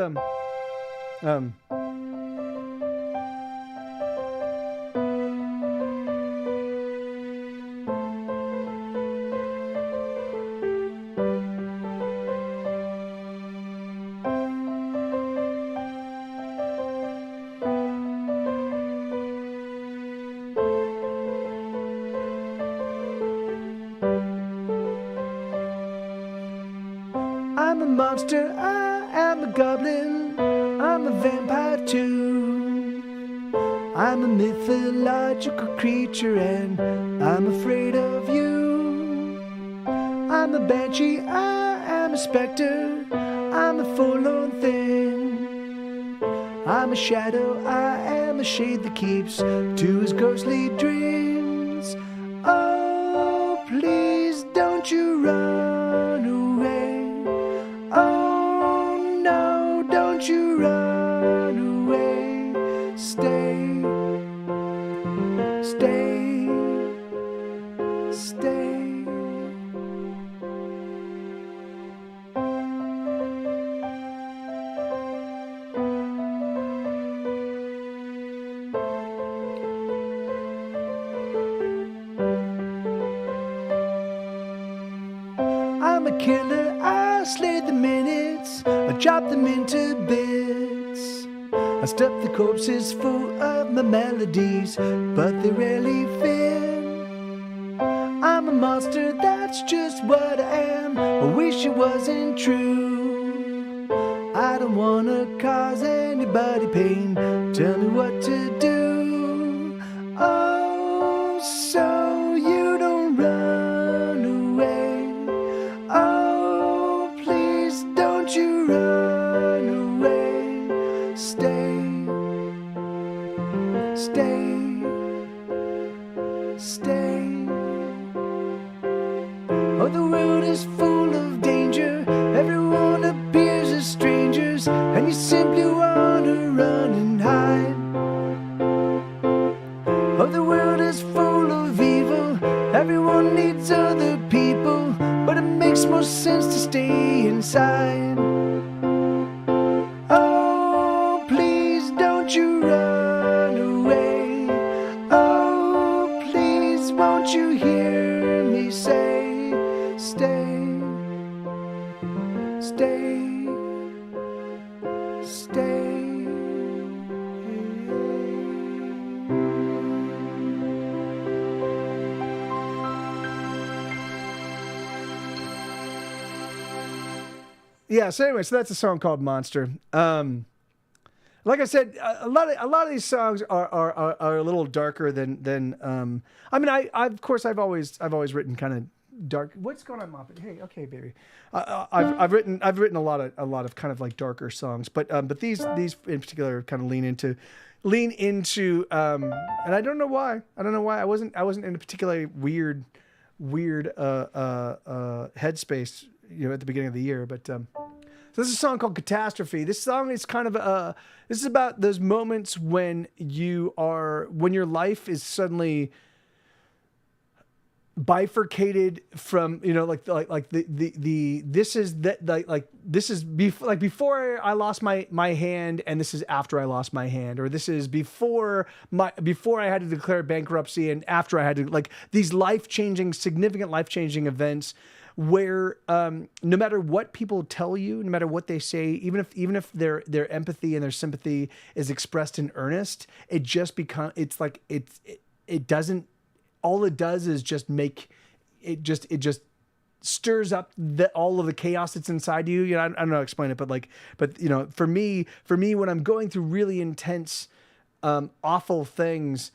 I'm a monster, I am a goblin, I'm a vampire too. I'm a mythological creature and I'm afraid of you. I'm a banshee, I am a specter, I'm a forlorn thing. I'm a shadow, I am a shade that keeps to his ghostly dreams. Oh, please don't you run away. Oh no, don't you run away. Stay, stay, stay. I'm a killer, I slay the minutes, I chop them into bits. I stuff the corpses full of my melodies, but they rarely fit. I'm a monster, that's just what I am. I wish it wasn't true. I don't wanna cause anybody pain. Tell me what to do. Oh, so you don't run away. Oh, please don't you run away. Stay, stay, stay. Oh, the world is full of danger. Everyone appears as strangers, and you simply want to run and hide. Oh, the world is full of evil. Everyone needs other people, but it makes more sense to stay inside. Oh, please don't you run away. Oh, please won't you hear me say, stay, stay, stay. Yeah. So anyway, so that's a song called Monster. Like I said, a lot of these songs are a little darker than. I mean, of course I've always written kind of dark. What's going on, Moppet? Hey, okay, baby. I've written a lot of kind of like darker songs, but these in particular kind of lean into, and I don't know why. I wasn't in a particularly weird headspace, at the beginning of the year, but. So this is a song called Catastrophe. This song is kind of this is about those moments when your life is suddenly bifurcated from, this is before I lost my hand, and this is after I lost my hand, or this is before I had to declare bankruptcy and after I had to, like, these significant life-changing events where no matter what people tell you, no matter what they say, even if their empathy and their sympathy is expressed in earnest, it just it doesn't, all it does is just make it just stirs up all of the chaos that's inside you. You know, I don't know how to explain it, but you know, for me, when I'm going through really intense, awful things,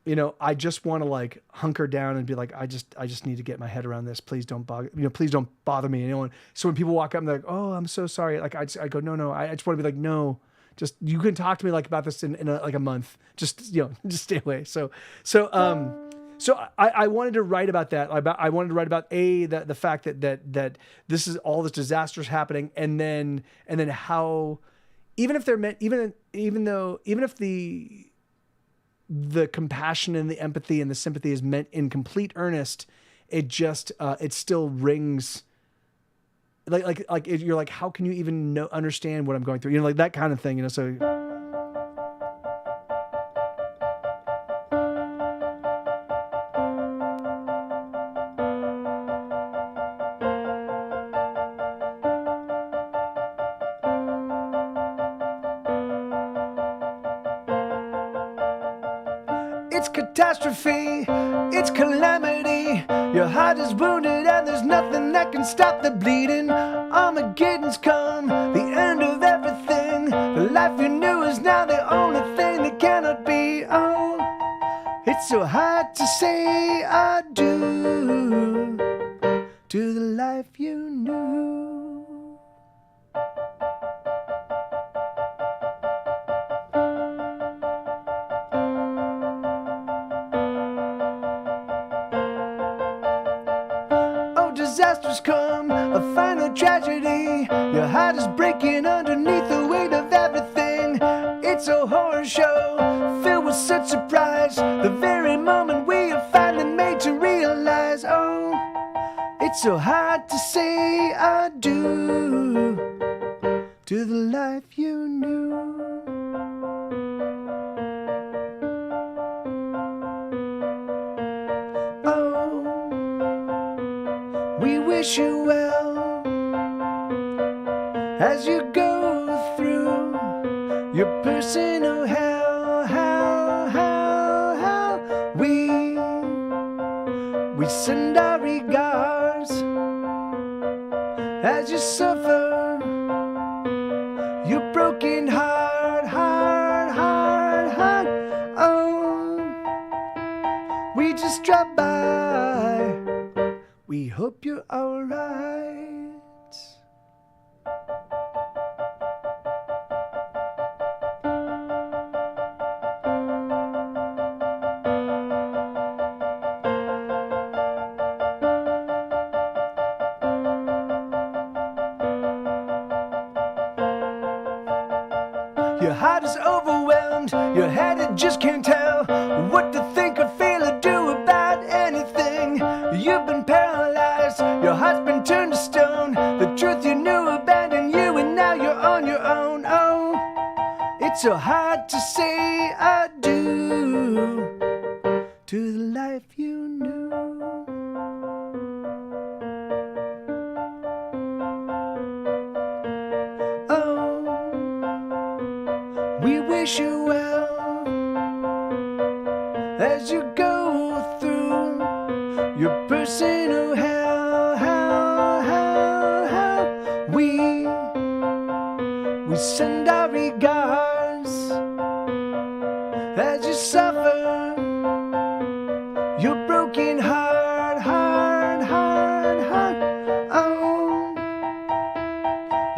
you know, I just want to like hunker down and be like, I just need to get my head around this. Please don't please don't bother me. Anyone. So when people walk up and they're like, oh, I'm so sorry. Like I go, no. I just want to be like, no, just, you can talk to me like about this in like a month. Just, you know, just stay away. So I wanted to write about that. I wanted to write about the fact that this is all this disaster is happening. And then how, even if they're meant, even if the compassion and the empathy and the sympathy is meant in complete earnest, it just it still rings like you're like, how can you even understand what I'm going through, you know, like that kind of thing, you know. So it's catastrophe, it's calamity. Your heart is wounded and there's nothing that can stop the bleeding. Armageddon's come, the end of everything. The life you knew is now the only thing that cannot be. Oh, it's so hard to say I do to the life you knew. Disasters come, a final tragedy. Your heart is breaking underneath the weight of everything. It's a horror show filled with such surprise. The very moment we are finally made to realize, oh, it's so hard to say I do to the life you knew. We wish you well as you go through your personal hell. We send our regards as you suffer your broken heart. Oh, we just dropped by. We hope you're alright. Your heart is overwhelmed, your head it just can't tell what to think or feel or do about anything. You've been paralyzed, your heart's been turned to stone. The truth you knew abandoned you and now you're on your own. Oh, it's so hard to say I do to the life you knew. Oh, we wish you well as you go through your personal hell. We send our regards as you suffer your broken heart. Oh,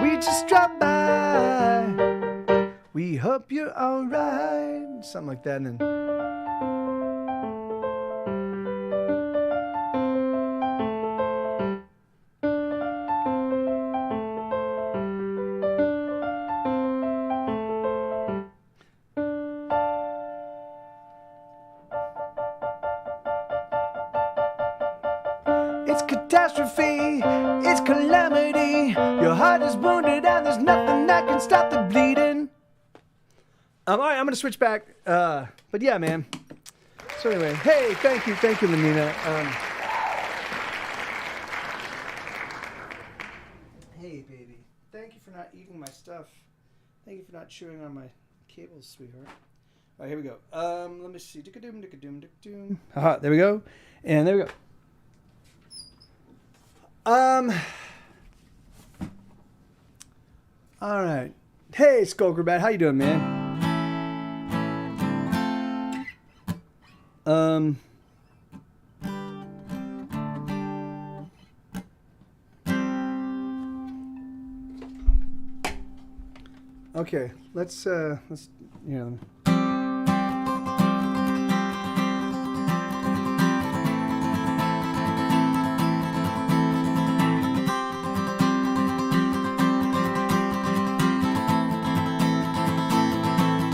we just dropped by. We hope you're alright. Something like that. And then it's catastrophe, it's calamity. Your heart is wounded and there's nothing that can stop the bleeding. All right, I'm gonna switch back. But yeah, man. So anyway, hey, thank you, Lenina. Hey, baby. Thank you for not eating my stuff. Thank you for not chewing on my cables, sweetheart. All right, here we go. Let me see. There we go. And there we go. All right. Hey, Skulkerbat, how you doing, man? Okay, let's you know.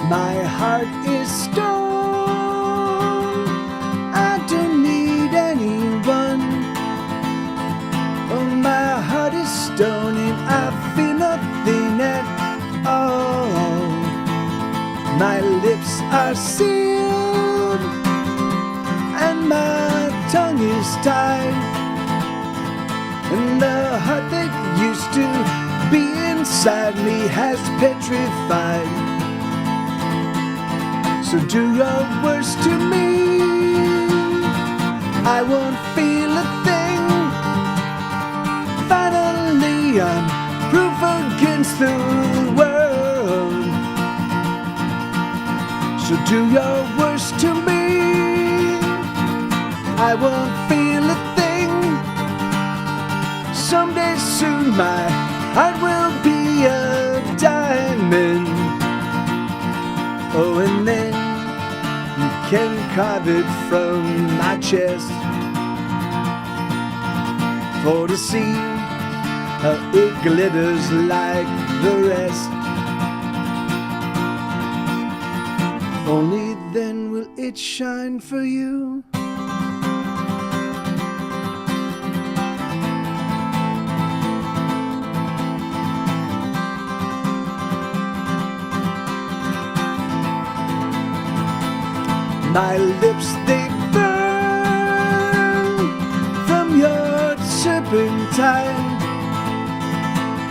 My heart is stone. I don't need anyone. Oh, my heart is stone and I feel nothing at all. My lips are sealed and my tongue is tied. And the heart that used to be inside me has petrified. So do your worst to me, I won't feel a thing. Finally I'm proof against the world. So do your worst to me, I won't feel a thing. Someday soon my heart will be a diamond. Oh, and then you can carve it from my chest for to see how it glitters like the rest. Only then will it shine for you. My lips, they burn from your turpentine,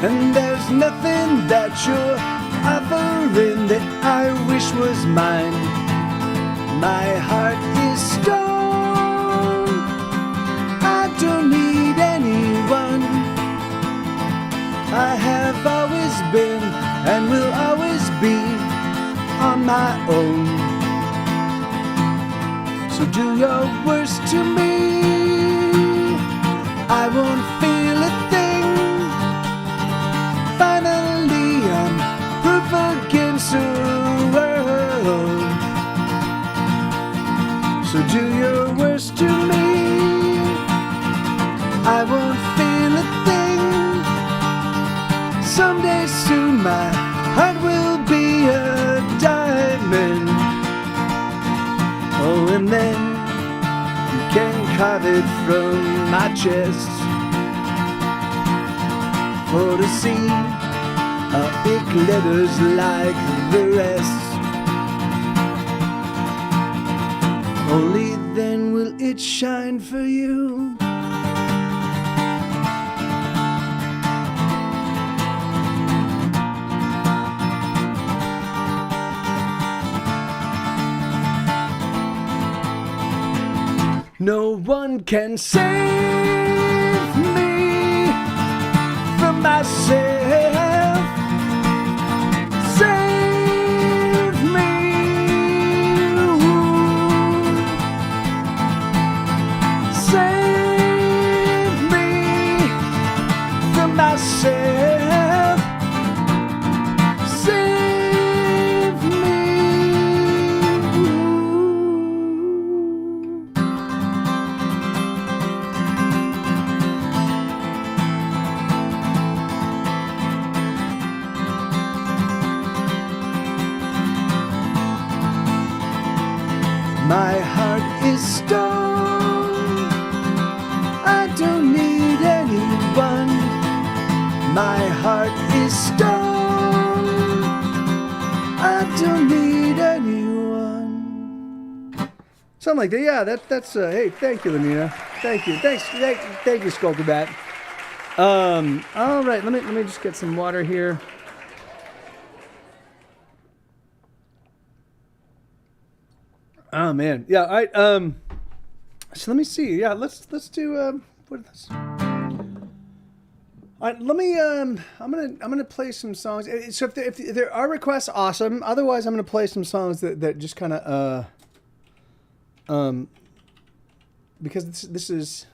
and there's nothing that you're offering that I wish was mine. My heart is stone, I don't need anyone. I have always been and will always be on my own. So do your worst to me, I won't feel a thing. Finally I'm proof against the world. So do your worst to me, I won't feel a thing. Someday soon my heart will be a diamond. Oh, and then you can carve it from my chest for to see how it glitters like the rest. Only then will it shine for you. No one can save me from myself. Save me. Save me from myself. Save me. My heart is stone, I don't need anyone. My heart is stone, I don't need anyone. Something like that. Yeah, that's hey, thank you, Lamina. Thank you. Thank you, Skulkerbat. All right, let me just get some water here. Oh man, yeah. So let me see. Yeah, let's do what is this? All right, let me. I'm gonna play some songs. So if there are requests, awesome. Otherwise, I'm gonna play some songs that just kind of because this is.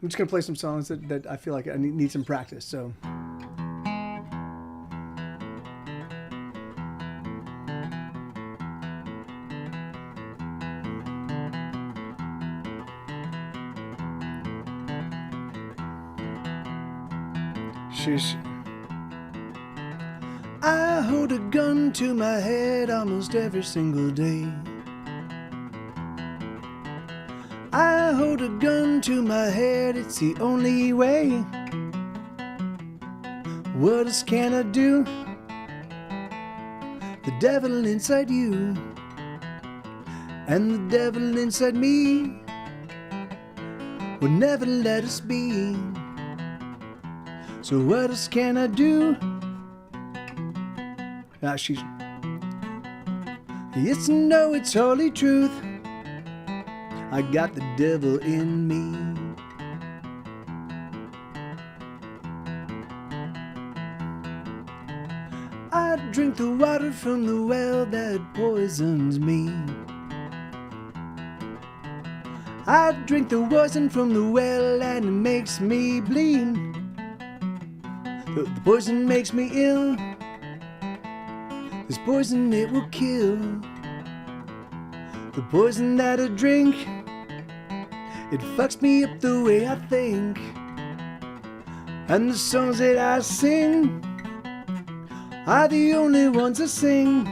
I'm just gonna play some songs that I feel like I need some practice. So. I hold a gun to my head almost every single day. I hold a gun to my head, it's the only way. What else can I do? The devil inside you and the devil inside me will never let us be. So what else can I do? She's... Yes, no, it's holy truth. I got the devil in me. I drink the water from the well that poisons me. I drink the poison from the well and it makes me bleed. The poison makes me ill. This poison, it will kill. The poison that I drink, it fucks me up the way I think. And the songs that I sing are the only ones I sing.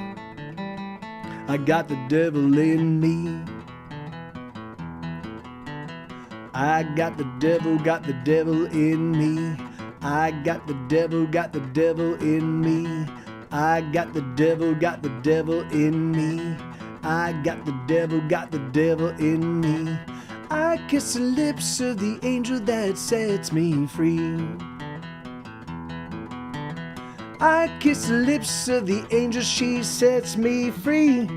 I got the devil in me. I got the devil in me. I got the devil in me. I got the devil in me. I got the devil in me. I kiss the lips of the angel that sets me free. I kiss the lips of the angel, she sets me free.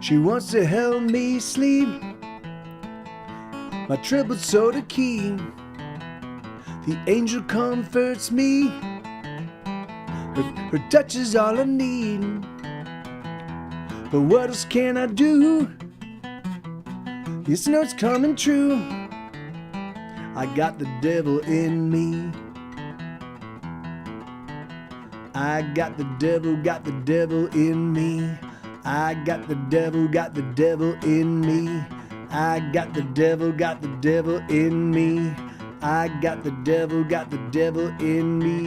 She wants to help me sleep my troubled soul to keep. The angel comforts me. Her touch is all I need. But what else can I do? Yes, I know it's coming true. I got the devil in me. I got the devil in me. I got the devil in me. I got the devil in me. I got the devil in me.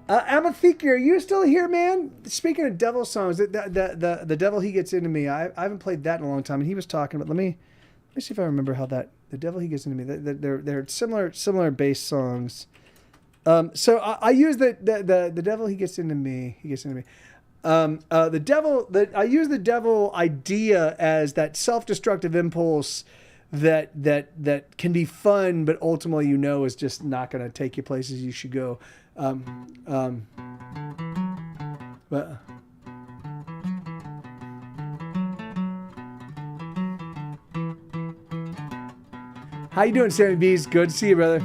Amathiki, are you still here, man? Speaking of devil songs, the devil he gets into me. I haven't played that in a long time, and he was talking about. Let me see if I remember how that the devil he gets into me. They're similar bass songs. So I use the devil he gets into me. He gets into me. I use the devil idea as that self-destructive impulse that can be fun, but ultimately is just not going to take you places you should go. But how you doing, Sammy B's? Good to see you, brother.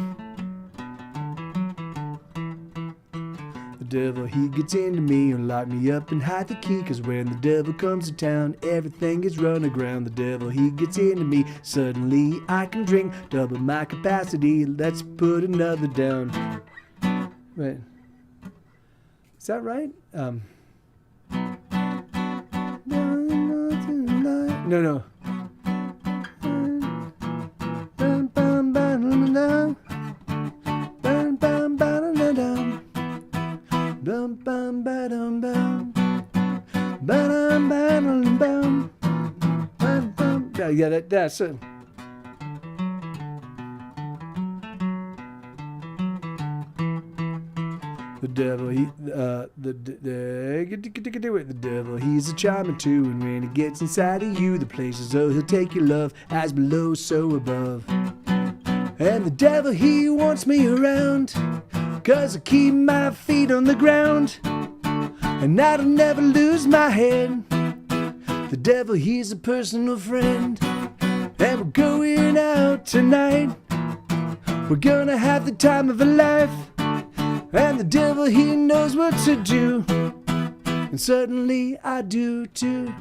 The devil, he gets into me and lock me up and hide the key. Cause when the devil comes to town, everything gets run aground. The devil, he gets into me. Suddenly I can drink double my capacity. Let's put another down. Right. Is that right? No. Yeah, that's it. The devil, the devil, he's a charmer too. And when he gets inside of you, the places he'll take your love, as below, so above. And the devil, he wants me around, cause I keep my feet on the ground, and I don't never lose my head. The devil, he's a personal friend, and we're going out out tonight. We're gonna have the time of our life. And the devil, he knows what to do. And certainly I do too.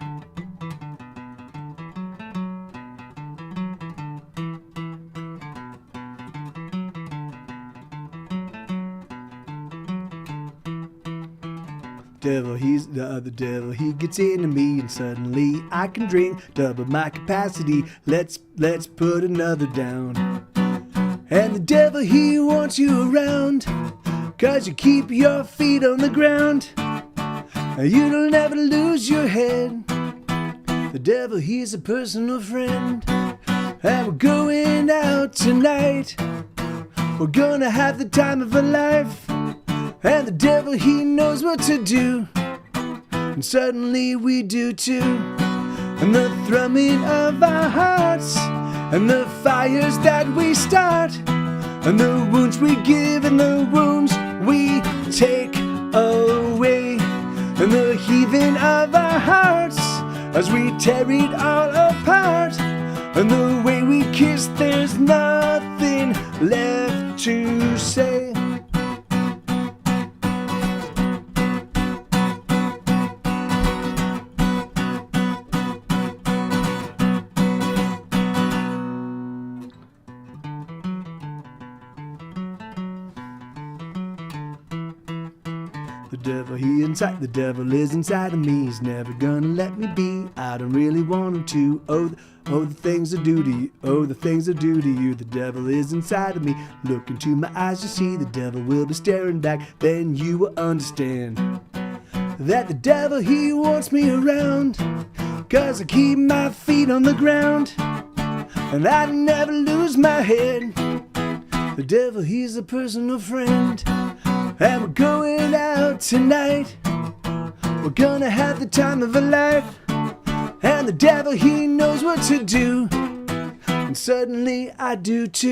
The devil, he gets into me, and suddenly I can drink double my capacity. Let's put another down. And the devil, he wants you around, 'cause you keep your feet on the ground. You'll never lose your head. The devil, he's a personal friend. And we're going out tonight. We're gonna have the time of our life. And the devil, he knows what to do. And suddenly we do too. And the thrumming of our hearts, and the fires that we start, and the wounds we give, and the wounds we take away, and the heaving of our hearts as we tear it all apart, and the way we kiss, there's nothing left to say. The devil is inside of me. He's never gonna let me be. I don't really want him to. Oh, the things I do to you. Oh, the things I do to you. The devil is inside of me. Look into my eyes, you see. The devil will be staring back. Then you will understand that the devil, he wants me around, 'cause I keep my feet on the ground, and I never lose my head. The devil, he's a personal friend. And we're going out tonight. We're gonna have the time of our life. And the devil, he knows what to do. And suddenly I do too.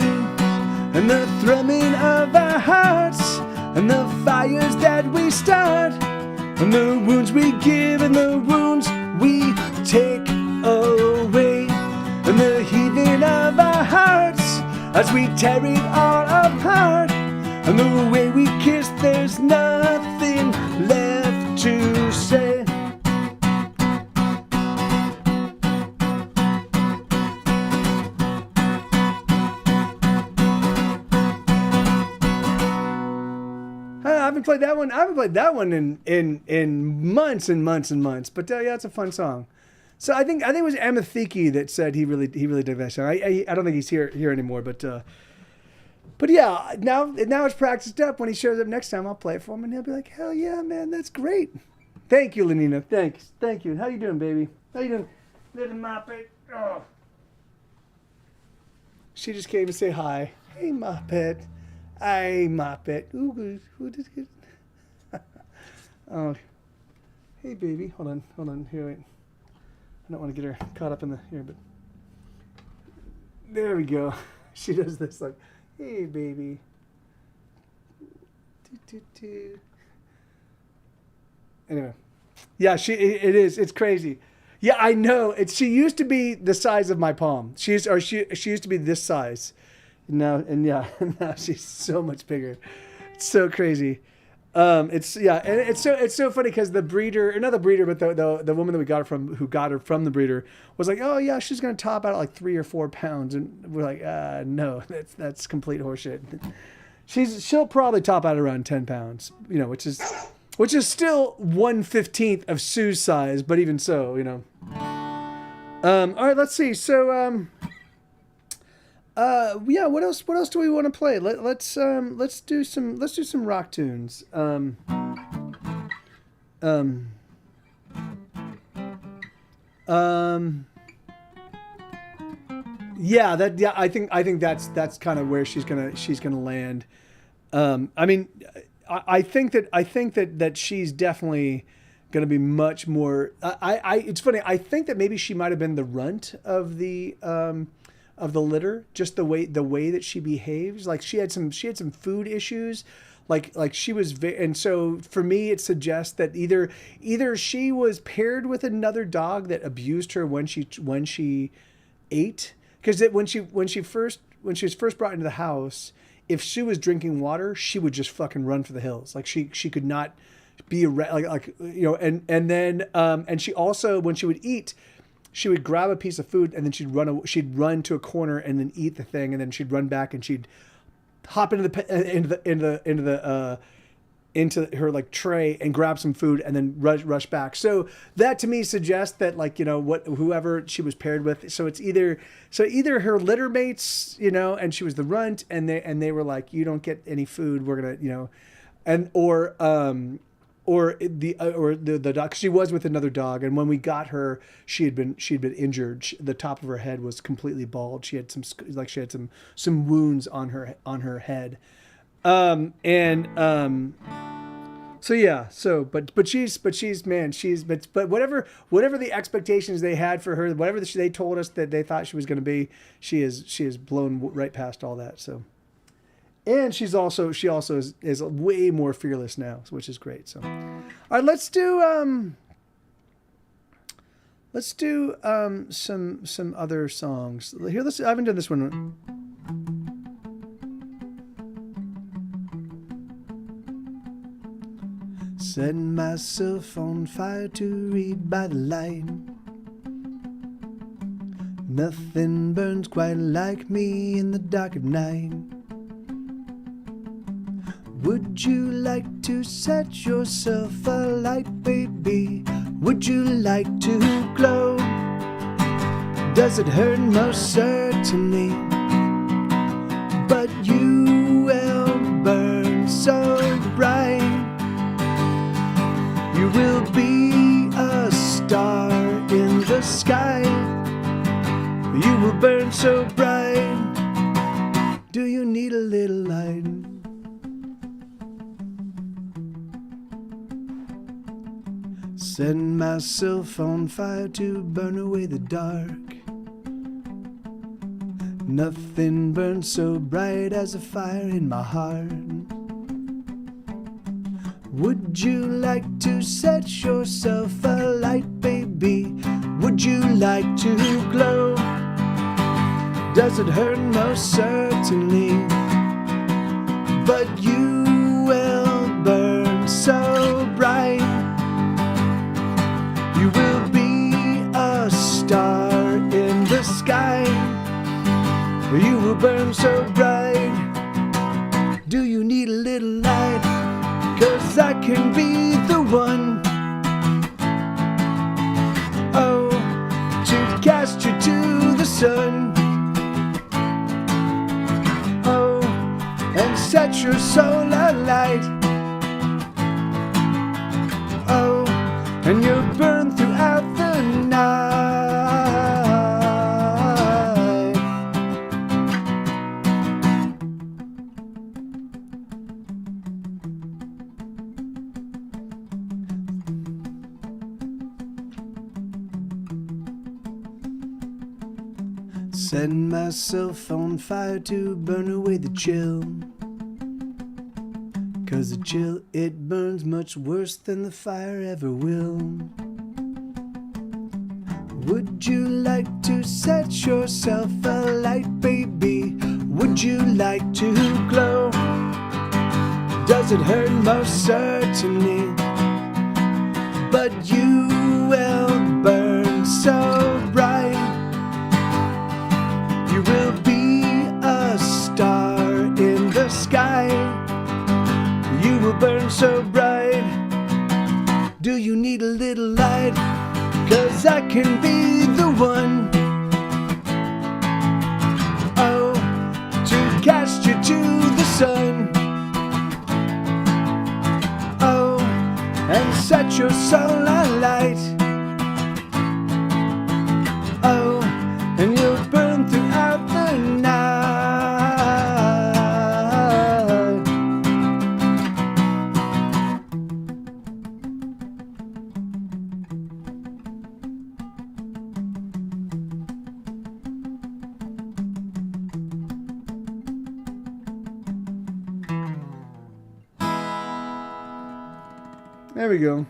And the thrumming of our hearts, and the fires that we start, and the wounds we give, and the wounds we take away, and the heaving of our hearts as we tear it all apart. And the way we kiss, there's nothing left to say. I haven't played that one in months and months and months. But yeah, it's a fun song. So I think it was Amathiki that said he really did that song. I don't think he's here anymore, But yeah, now it's practiced up. When he shows up next time, I'll play it for him, and he'll be like, "Hell yeah, man, that's great." Thank you, Lenina. Thank you. How you doing, baby? How you doing, little Muppet? Oh. She just came to say hi. Hey, Muppet. Hey, Muppet. Ooh, who did it? Oh, hey, baby. Hold on. Here, wait. I don't want to get her caught up in the here, but there we go. She does this like. Hey, baby. Anyway, yeah, it's crazy. Yeah, I know. She used to be the size of my palm. She used to be this size. Now she's so much bigger. It's so crazy. It's so funny because the breeder, or not the breeder, but the woman that who got her from the breeder was like, oh yeah, she's gonna top out at like 3 or 4 pounds, and we're like, no, that's complete horseshit. She'll probably top out around 10 pounds, which is still 1/15 of Sue's size, but even so, all right, let's see. So yeah, what else do we want to play? Let's do some rock tunes. I think that's kind of where she's gonna land. I mean, I think that she's definitely gonna be much more. It's funny. I think that maybe she might have been the runt of the litter, just the way that she behaves. Like she had some food issues, like she was and so for me it suggests that either she was paired with another dog that abused her when she ate, because when she was first brought into the house, if she was drinking water, she would just fucking run for the hills. Like she could not be like you know. And then and she also, when she would eat, she would grab a piece of food and then she'd run to a corner and then eat the thing, and then she'd run back and she'd hop into her like tray and grab some food and then rush back. So that to me suggests that, like, you know, whoever she was paired with. So it's either her litter mates, you know, and she was the runt, and they were like, you don't get any food. We're gonna, you know, and or the dog. 'Cause she was with another dog, and when we got her, she'd been injured. The top of her head was completely bald. She had some wounds on her head. So yeah, but she's man, but whatever the expectations they had for her, whatever they told us that they thought she was going to be, she is blown right past all that. So, and she also is way more fearless now, which is great. So, all right, let's do some other songs here. I haven't done this one. Setting myself on fire to read by the light. Nothing burns quite like me in the dark of night. Would you like to set yourself alight, baby? Would you like to glow? Does it hurt? Most certainly. But you will burn so bright. You will be a star in the sky. You will burn so bright. Do you need a little light? Setting myself on fire to burn away the dark. Nothing burns so bright as a fire in my heart. Would you like to set yourself alight, baby? Would you like to glow? Does it hurt? Most certainly. But you will burn so bright. You will be a star in the sky. You will burn so bright. Do you need a little light? 'Cause I can be the one, oh, to cast you to the sun, oh, and set your soul alight, oh, and you'll burn throughout the night. Setting myself on fire to burn away the chill. 'Cause the chill, it burns much worse than the fire ever will. Would you like to set yourself alight, baby? Would you like to glow? Does it hurt? Most certainly. But you will burn so bright. You will be a star in the sky. You will burn so bright. Do you need a little light? 'Cause I can be the one, oh, to cast you to the sun, oh, and set your soul alight, oh, and you'll burn throughout the night. There we go.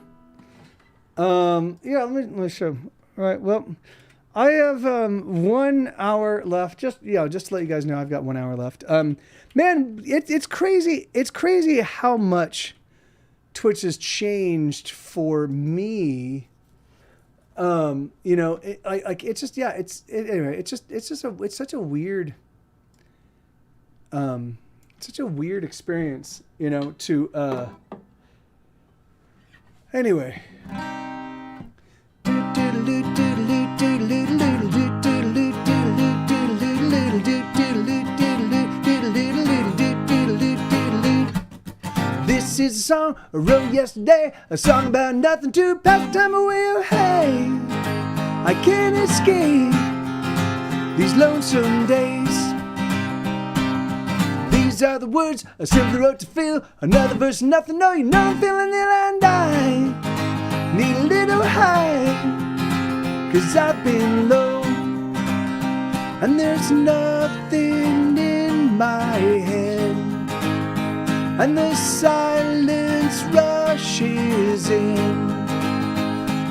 Yeah, let me show. All right, well, I have 1 hour left. Just to let you guys know, I've got 1 hour left. Man, it's crazy. It's crazy how much Twitch has changed for me. It's just anyway. It's such a weird. Such a weird experience, to. Anyway. This is a song I wrote yesterday, a song about nothing to pass the time away. Oh hey, I can't escape these lonesome days. These are the words I simply wrote to feel. Another verse, nothing, no, you know I'm feeling it, and I need a little high, 'cause I've been low, and there's nothing in my head, and the silence rushes in,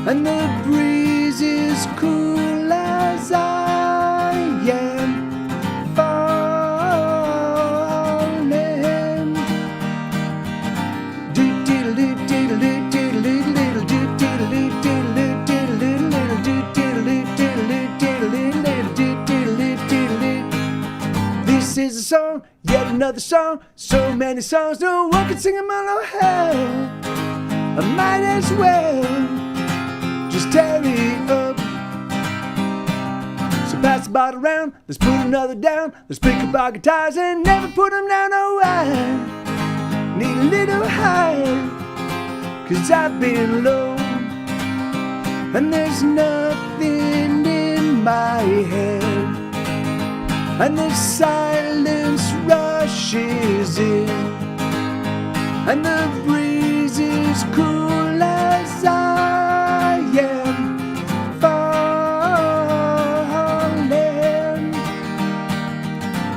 and the breeze is cool as I am falling. This is a song, yet another song. So many songs, no one can sing them all. Oh hell, I might as well just tear it up. So pass the bottle around, let's put another down. Let's pick up our guitars and never put them down. Oh, I need a little higher, 'cause I've been low, and there's nothing in my head, and the silence rushes in, and the breeze is cool as I am falling.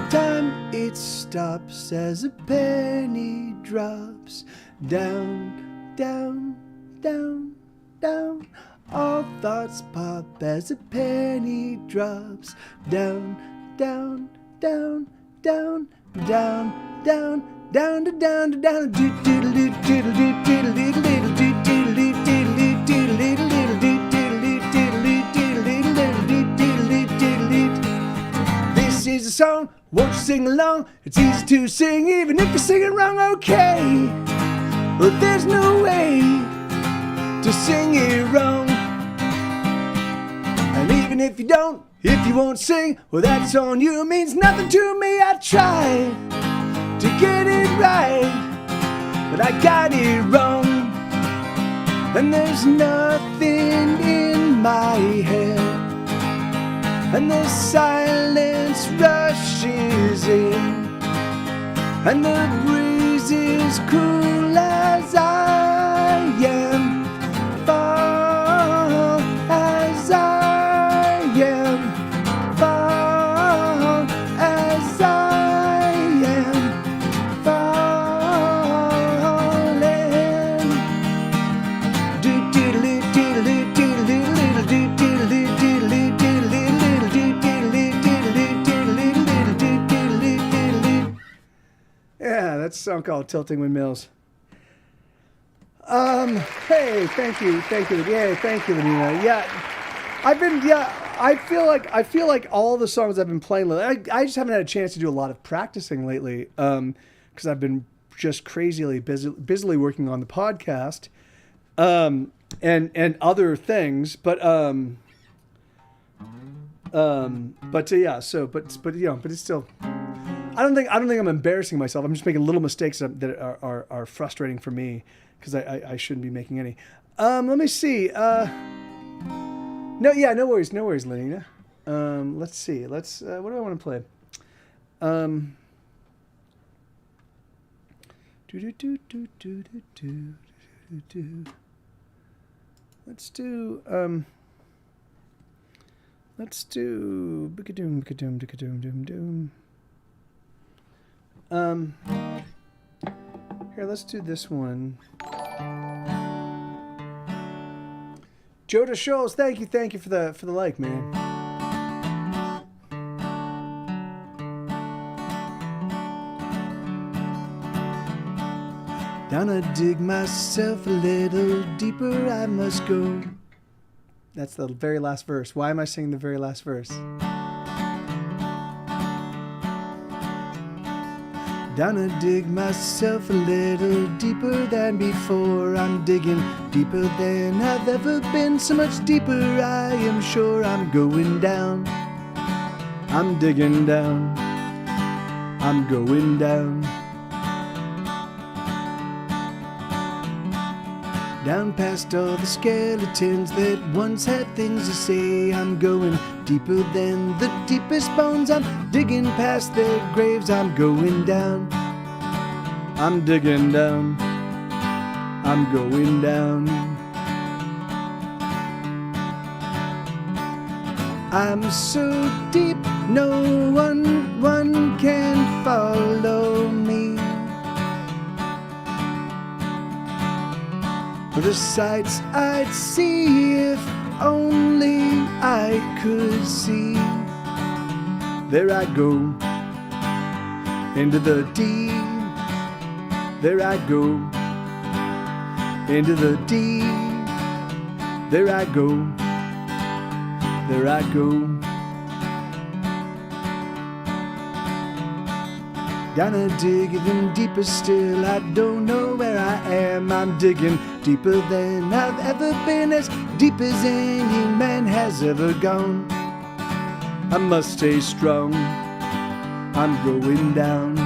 Time it stops as a penny drops down, down, down, down. All thoughts pop as a penny drops down, down, down, down, down, down, down, down, down, down, This is a song, won't you sing along? It's easy to sing even if you sing it wrong, okay? Well, there's no way to sing it wrong. And even if you don't, if you won't sing, well that's on you, it means nothing to me. I tried to get it right, but I got it wrong. And there's nothing in my head, and the silence rushes in, and the breeze is cool as I am fall, as I am fall, as I am falling. Do diddly diddly diddly diddly diddly diddly diddly diddly diddly diddly diddly. Yeah, that's a song called Tilting Windmills. Hey, thank you, yeah, thank you, Lenina. Yeah, I feel like all the songs I've been playing lately, I just haven't had a chance to do a lot of practicing lately, because I've been just crazily busily working on the podcast, and other things, but it's still. I don't think I'm embarrassing myself. I'm just making little mistakes that are frustrating for me, because I shouldn't be making any. Let me see. No worries, Lenina. Let's see. What do I want to play? Let's do Bickadoom, Bickadoom, Bickadoom, Doom, Doom. Here, let's do this one. Joda Scholes, thank you for the like, man. Gonna dig myself a little deeper, I must go. That's the very last verse. Why am I singing the very last verse? Gonna dig myself a little deeper than before. I'm digging deeper than I've ever been. So much deeper, I am sure I'm going down. I'm digging down. I'm going down. Down past all the skeletons that once had things to say. I'm going deeper than the deepest bones. I'm digging past their graves. I'm going down. I'm digging down. I'm going down. I'm so deep, no one can follow me. The sights I'd see if only I could see. There I go, into the deep. There I go, into the deep. There I go, there I go. Gonna dig even deeper still. I don't know where I am. I'm digging deeper than I've ever been, as deep as any man has ever gone. I must stay strong. I'm going down.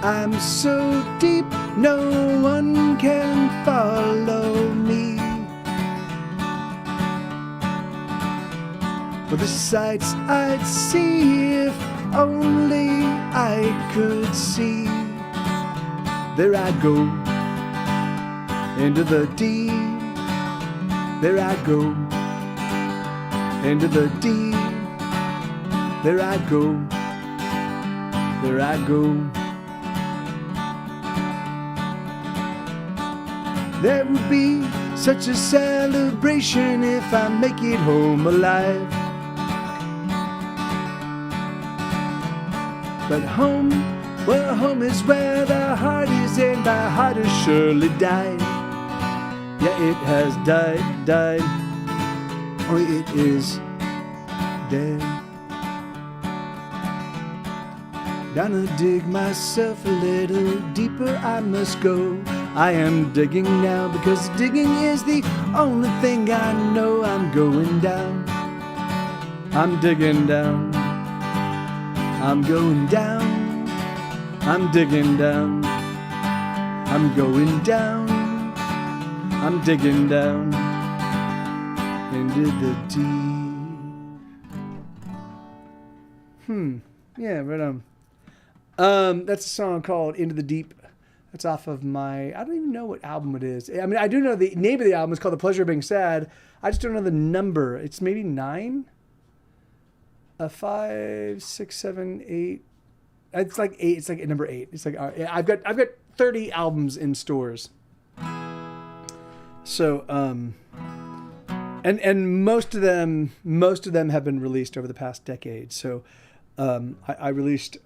I'm so deep, no one can follow me. For the sights I'd see if only I could see. There I go, into the deep. There I go, into the deep. There I go, there I go. There will be such a celebration if I make it home alive. But home, well, home is where the heart is, and my heart has surely died. Yeah, it has died. Oh, it is dead. Gonna dig myself a little deeper, I must go. I am digging now because digging is the only thing I know. I'm going down. I'm digging down. I'm going down. I'm digging down. I'm going down. I'm digging down into the deep. Yeah, but that's a song called Into the Deep. That's off of my, I don't even know what album it is. I mean, I do know the name of the album is called The Pleasure of Being Sad. I just don't know the number. It's maybe 9? 5, 6, 7, 8. It's like 8. It's like number 8. It's like I've got 30 albums in stores. So and most of them have been released over the past decade. So I released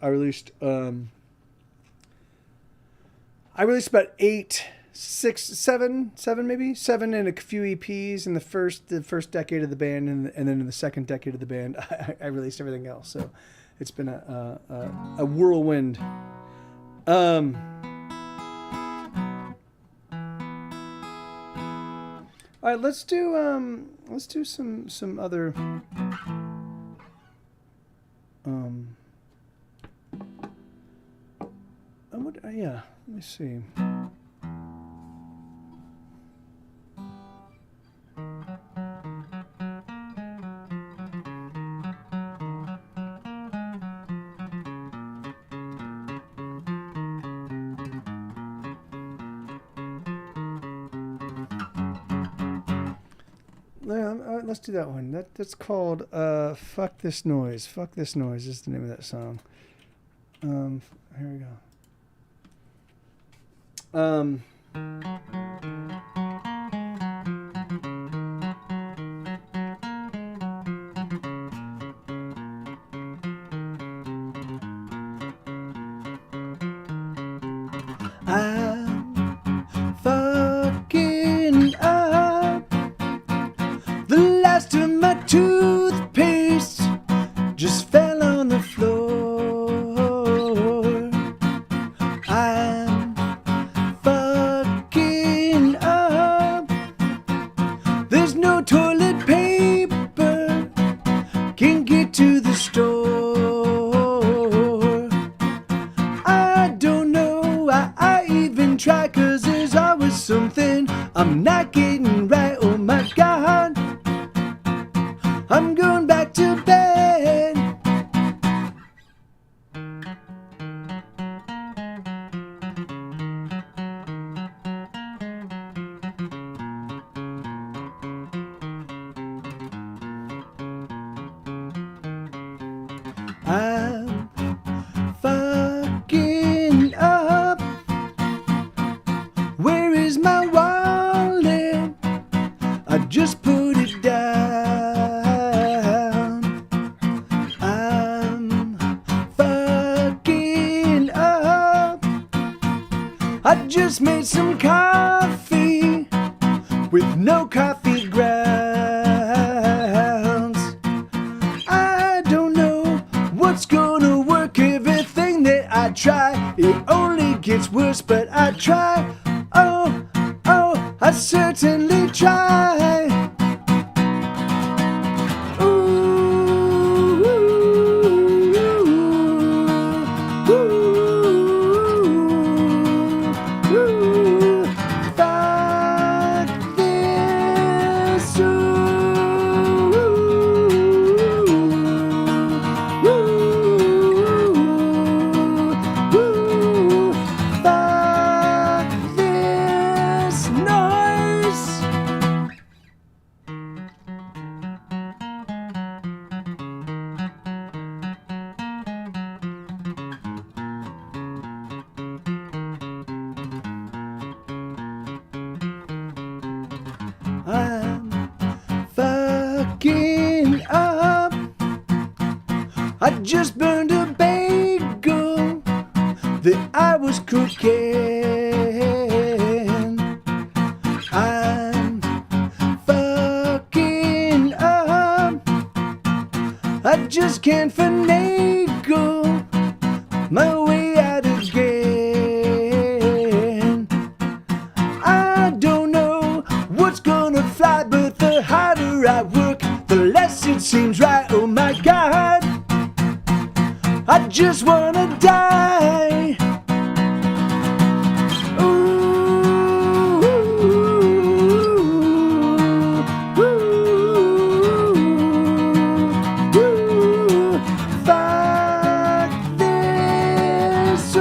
about 8, 6, 7 maybe 7 and a few EPs in the first decade of the band, and then in the second decade of the band, I released everything else. So it's been a whirlwind. All right, let's do some other. Yeah, let me see. Let's do that one. That's called "Fuck This Noise." "Fuck This Noise" is the name of that song. Here we go. I'm fucking up. The last of my toothpaste just fell on the floor. I'm fucking up. There's no toilet paper, can't get to the store. I don't know why I even try, 'cause there's always something I'm not getting right. Oh my God, I'm going back to bed. I'm fucking up. Where is my wallet? I just put it down. I'm fucking up. I just made some coffee with no coffee grounds. I don't know what's gonna work. Everything that I try, it only gets worse, but I try. Oh, I certainly try. Ooh, fuck this. Fuck this noise. I'm fucking up. I just burned a bagel that I was cooking. I'm fucking up. I just can't finagle my way out again. I don't know what's gonna fly, but the harder I work, the less it seems right. Oh my God, I just wanna die. Fuck this.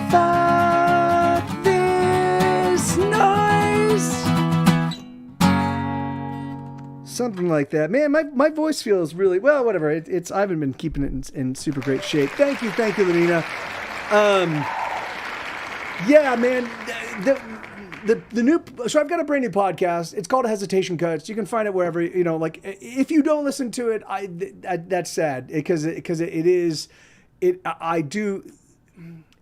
Fuck this noise. Something like that. Man, my voice feels really, well, whatever. It's I haven't been keeping it in super great shape. Thank you, Lenina. Yeah, man. The new, so I've got a brand new podcast. It's called Hesitation Cuts. You can find it wherever, like, if you don't listen to it, that's sad, because I do.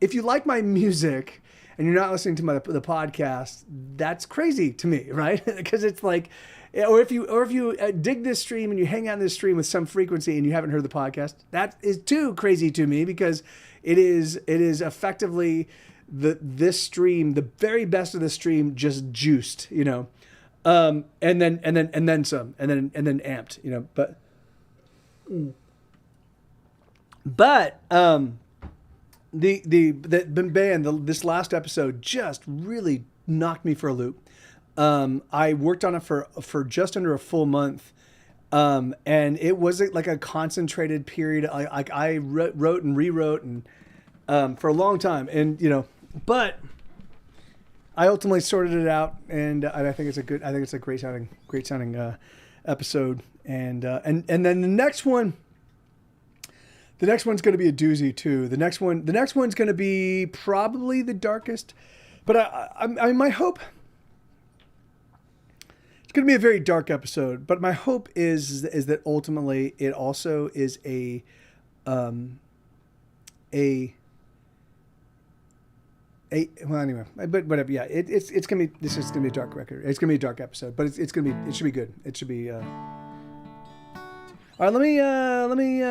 If you like my music and you're not listening to the podcast, that's crazy to me, right? Because it's like, or if you dig this stream and you hang out in this stream with some frequency and you haven't heard the podcast, that is too crazy to me, because it is effectively this stream, the very best of the stream, just juiced, and then some, and then amped, but the band, this last episode just really knocked me for a loop. I worked on it for just under a full month. And it was like a concentrated period. I wrote and rewrote and for a long time, and but I ultimately sorted it out, and I think it's a great sounding episode. And then the next one's going to be a doozy too. The next one's going to be probably the darkest, but I mean, my hope. It's going to be a very dark episode, but my hope is that ultimately it also is a well, anyway, but whatever. Yeah, it's gonna be, this is gonna be a dark record. It's gonna be a dark episode, but it should be good. It should be. All right, let me.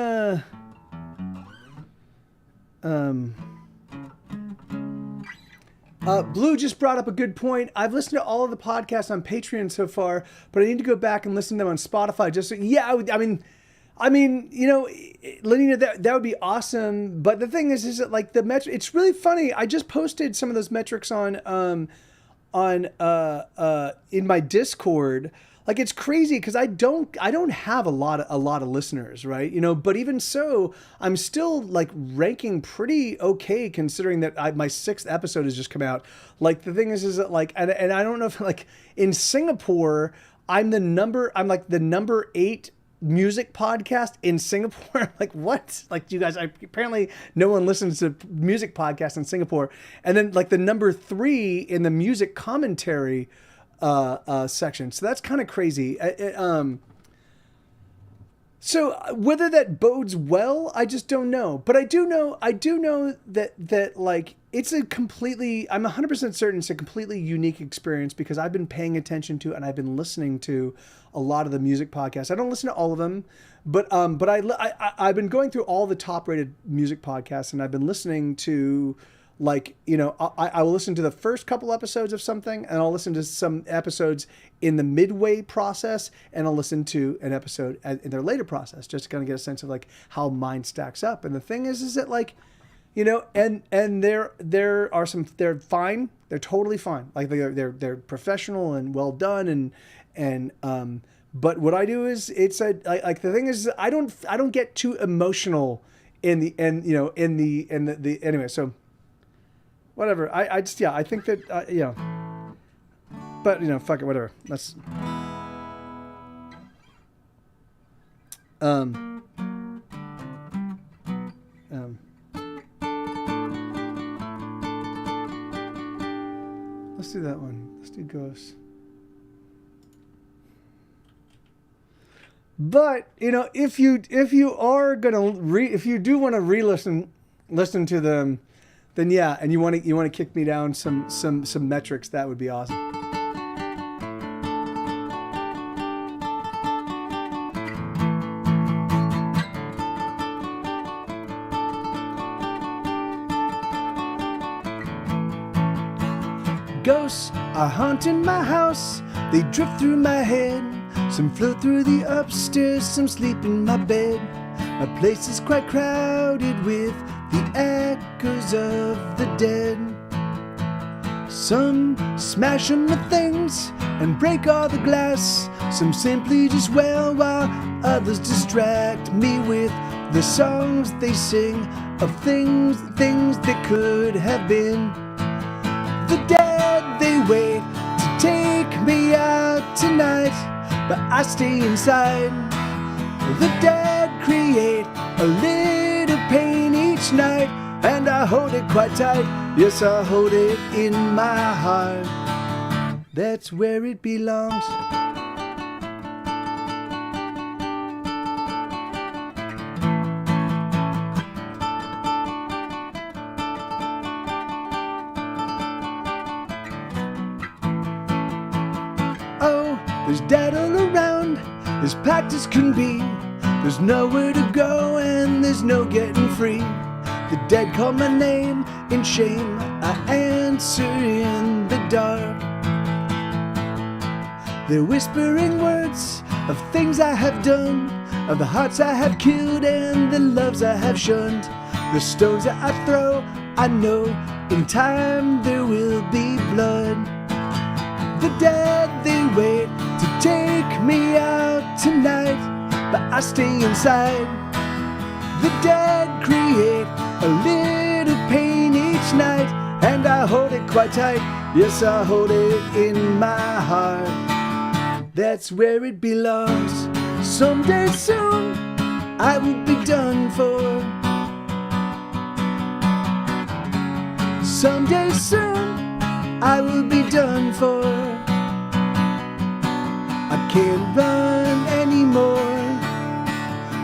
Blue just brought up a good point. I've listened to all of the podcasts on Patreon so far, but I need to go back and listen to them on Spotify. Just so, yeah, I mean, you know, linear, that would be awesome. But the thing is that like the metric, it's really funny. I just posted some of those metrics on in my Discord. Like, it's crazy because I don't have a lot of listeners, right? You know, but even so, I'm still like ranking pretty okay considering that my 6th episode has just come out. Like, the thing is that like, and I don't know if like in Singapore, I'm like the number 8 music podcast in Singapore. Like, what? Like, you guys, apparently no one listens to music podcasts in Singapore. And then like the number 3 in the music commentary section. So that's kind of crazy. So whether that bodes well, I just don't know. But I do know that like it's I'm 100% certain it's a completely unique experience because I've been paying attention to and I've been listening to a lot of the music podcasts. I don't listen to all of them, but I've been going through all the top rated music podcasts and I've been listening to, like, you know, I will listen to the first couple episodes of something and I'll listen to some episodes in the midway process and I'll listen to an episode in their later process just to kind of get a sense of like how mine stacks up. And the thing is that like, you know, and there are some, they're fine. They're totally fine. Like they're professional and well done. But what I do is like the thing is I don't get too emotional in the end, you know, in the anyway. So whatever. I just, yeah, I think that, you know, but you know, fuck it, whatever. Let's, let's do that one. Let's do Ghosts. But you know, if you are gonna if you do want to listen to them, then yeah, and you want to kick me down some metrics, that would be awesome. Ghosts are haunting my house, they drift through my head. Some float through the upstairs, some sleep in my bed. My place is quite crowded with the echoes of the dead. Some smash them with things and break all the glass. Some simply just wail while others distract me with the songs they sing of things that could have been. The dead, they wait to take me out tonight, but I stay inside. The dead create a little pain each night, and I hold it quite tight. Yes, I hold it in my heart. That's where it belongs. Oh, there's dead all around, as packed as can be. There's nowhere to go and there's no getting free. The dead call my name in shame, I answer in the dark. They're whispering words of things I have done, of the hearts I have killed and the loves I have shunned. The stones that I throw, I know in time there will be blood. The dead, they wait to take me out tonight, but I stay inside. The dead create a little pain each night, and I hold it quite tight. Yes, I hold it in my heart. That's where it belongs. Someday soon I will be done for. Someday soon I will be done for. can't run anymore.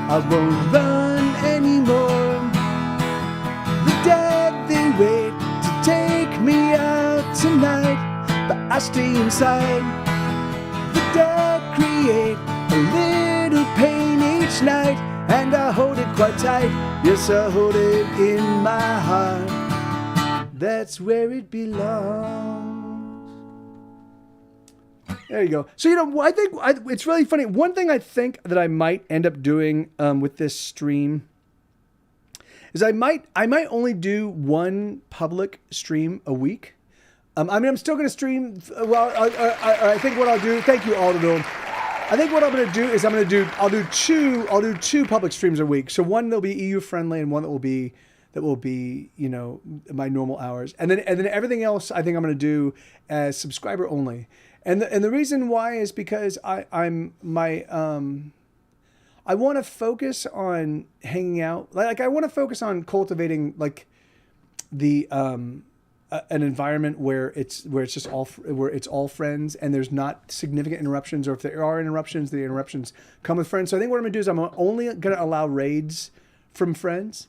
I won't run anymore. The dead, they wait to take me out tonight, but I stay inside. The dead create a little pain each night, and I hold it quite tight. Yes, I hold it in my heart. That's where it belongs. There you go. So, I think it's really funny. One thing I think that I might end up doing with this stream is I might only do one public stream a week. I'm still going to stream. Well, I think what I'll do. Thank you, Aldo. I think what I'm going to do is I'll do two public streams a week. So one that'll be EU friendly, and one that will be my normal hours, and then everything else I think I'm going to do as subscriber only. And the reason why is because I want to focus on hanging out. Like I want to focus on cultivating like the an environment where it's all friends and there's not significant interruptions, or if there are interruptions, the interruptions come with friends. So I think what I'm gonna do is I'm only gonna allow raids from friends.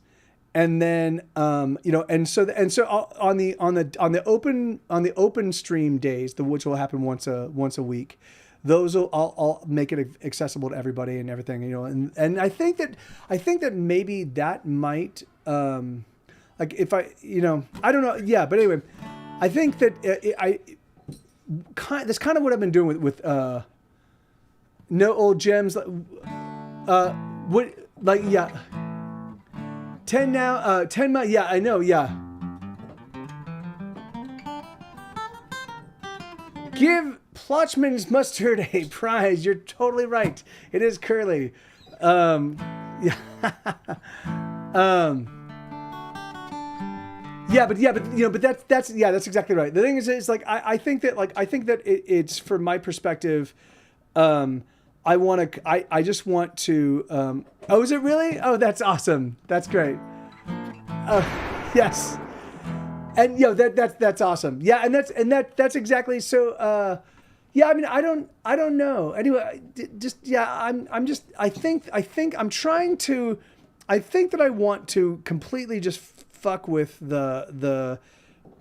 And then, on the open stream days, which will happen once a week, I'll make it accessible to everybody and everything, and I think that maybe that might, like if I don't know. Yeah. But anyway, I think that that's kind of what I've been doing with no old gems. 10 now, 10 months. Yeah, I know. Yeah. Give Plotchman's Mustard a prize. You're totally right. It is curly. Yeah. But that's exactly right. The thing is like, I think that it's from my perspective, I just want to, oh, is it really? Oh, that's awesome. That's great. Yes. And that's awesome. Yeah. And that's exactly. So, yeah, I mean, I don't know. Anyway, I think that I want to completely just fuck with the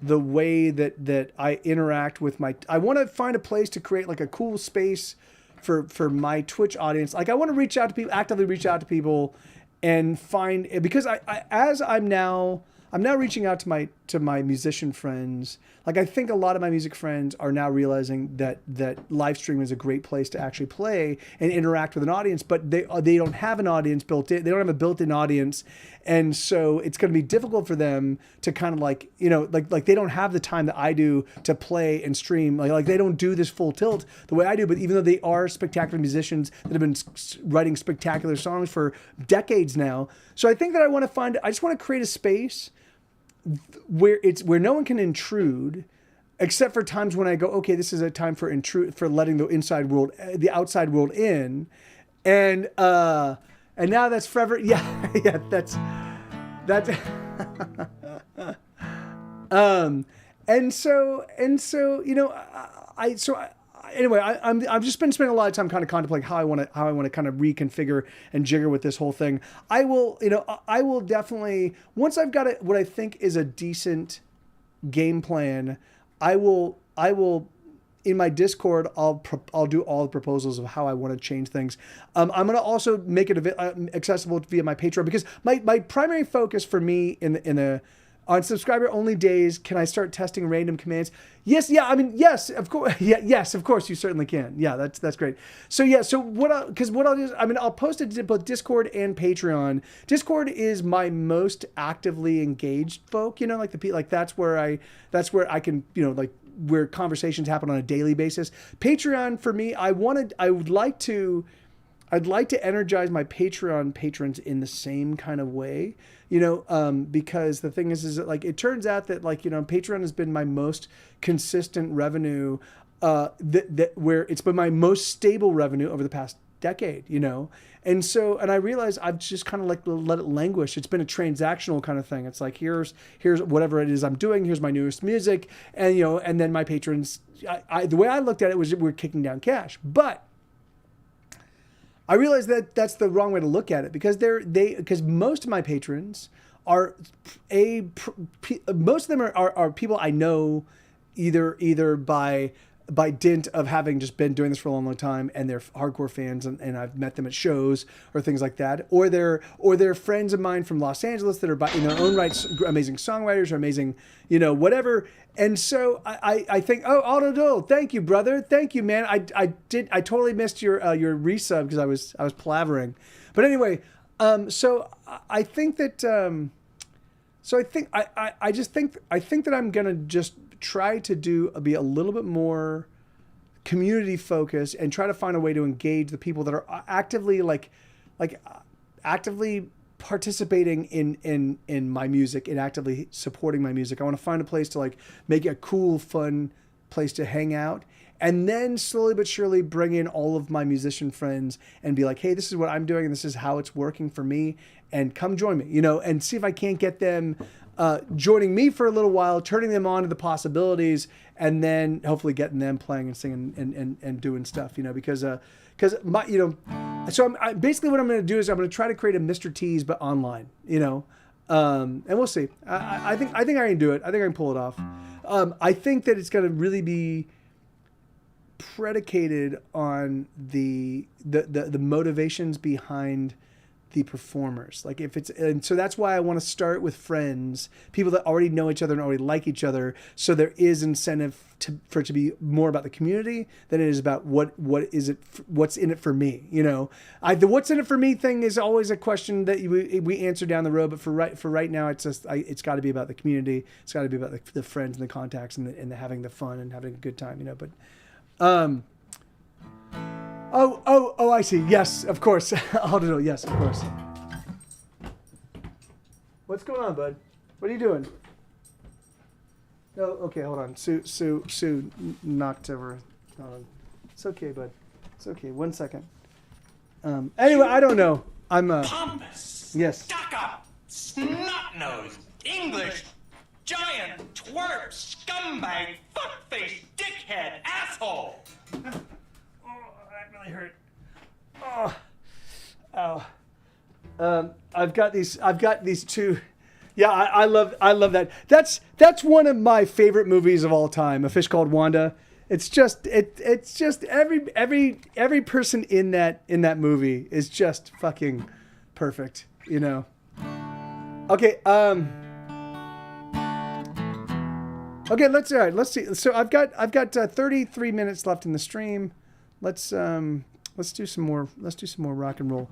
way that I interact with I want to find a place to create like a cool space for my Twitch audience. Like I want to actively reach out to people and find, because I'm now reaching out to my musician friends. Like I think a lot of my music friends are now realizing that live stream is a great place to actually play and interact with an audience, but they don't have an audience built in. They don't have a built-in audience. And so it's going to be difficult for them to kind of like they don't have the time that I do to play and stream. Like they don't do this full tilt the way I do, but even though they are spectacular musicians that have been writing spectacular songs for decades now. So I think that I just want to create a space where no one can intrude, except for times when I go, okay, this is a time for letting the outside world in, and now that's forever. Yeah, yeah, that's. Anyway, I've just been spending a lot of time kind of contemplating how I want to kind of reconfigure and jigger with this whole thing. I will definitely, once I've got what I think is a decent game plan, I will in my Discord, I'll do all the proposals of how I want to change things. I'm going to also make it accessible via my Patreon, because my primary focus for me on subscriber only days, can I start testing random commands? Yes. Yeah. I mean, yes, of course. Yeah. Yes, of course you certainly can. Yeah. That's great. So yeah. So what I'll do is, I mean, I'll post it to both Discord and Patreon. Discord is my most actively engaged folk, that's where I can, where conversations happen on a daily basis. Patreon for me, I'd like to energize my Patreon patrons in the same kind of way, because the thing is that like, it turns out that Patreon has been my most consistent revenue, where it's been my most stable revenue over the past decade, And so, and I realized I've just kind of like let it languish. It's been a transactional kind of thing. It's like, here's whatever it is I'm doing. Here's my newest music. And, and then my patrons, the way I looked at it was we're kicking down cash. But I realize that that's the wrong way to look at it, because because most of my patrons are most of them are people I know either by dint of having just been doing this for a long time, and they're hardcore fans, and I've met them at shows or things like that, or they're friends of mine from Los Angeles that are in their own right amazing songwriters or amazing, whatever. And so I think, oh, Aldo Dole, thank you, brother, thank you, man. I totally missed your resub because I was palavering, but anyway, so I think that I think that I'm gonna just try to be a little bit more community focused and try to find a way to engage the people that are actively actively participating in my music and actively supporting my music. I want to find a place to make a cool, fun place to hang out, and then slowly but surely bring in all of my musician friends and be like, hey, this is what I'm doing and this is how it's working for me, and come join me, and see if I can't get them joining me for a little while, turning them on to the possibilities, and then hopefully getting them playing and singing and doing stuff, because my, so I'm basically what I'm going to do is I'm going to try to create a Mr. T's, but online, and we'll see. I think I can do it. I think I can pull it off. I think that it's going to really be predicated on the motivations behind the performers. And so that's why I want to start with friends, people that already know each other and already like each other. So there is incentive for it to be more about the community than it is about what's in it for me. The what's in it for me thing is always a question that we answer down the road. But for right now, it's just it's got to be about the community. It's got to be about the friends and the contacts and the having the fun and having a good time. But Oh, I see. Yes, of course. Aldo, yes, of course. What's going on, bud? What are you doing? Oh, okay, hold on. Sue knocked over. Hold on. It's okay, bud. It's okay. 1 second. Anyway, I don't know. I'm pompous, yes. stuck-up, snot-nosed, English, giant, twerp, scumbag, fuckface, dickhead, asshole. Really hurt. Oh, ow. I've got these two. Yeah, I love that. That's one of my favorite movies of all time. A Fish Called Wanda. It's just every person in that movie is just fucking perfect. Okay. Okay. Let's see. So I've got 33 minutes left in the stream. Let's do some more rock and roll.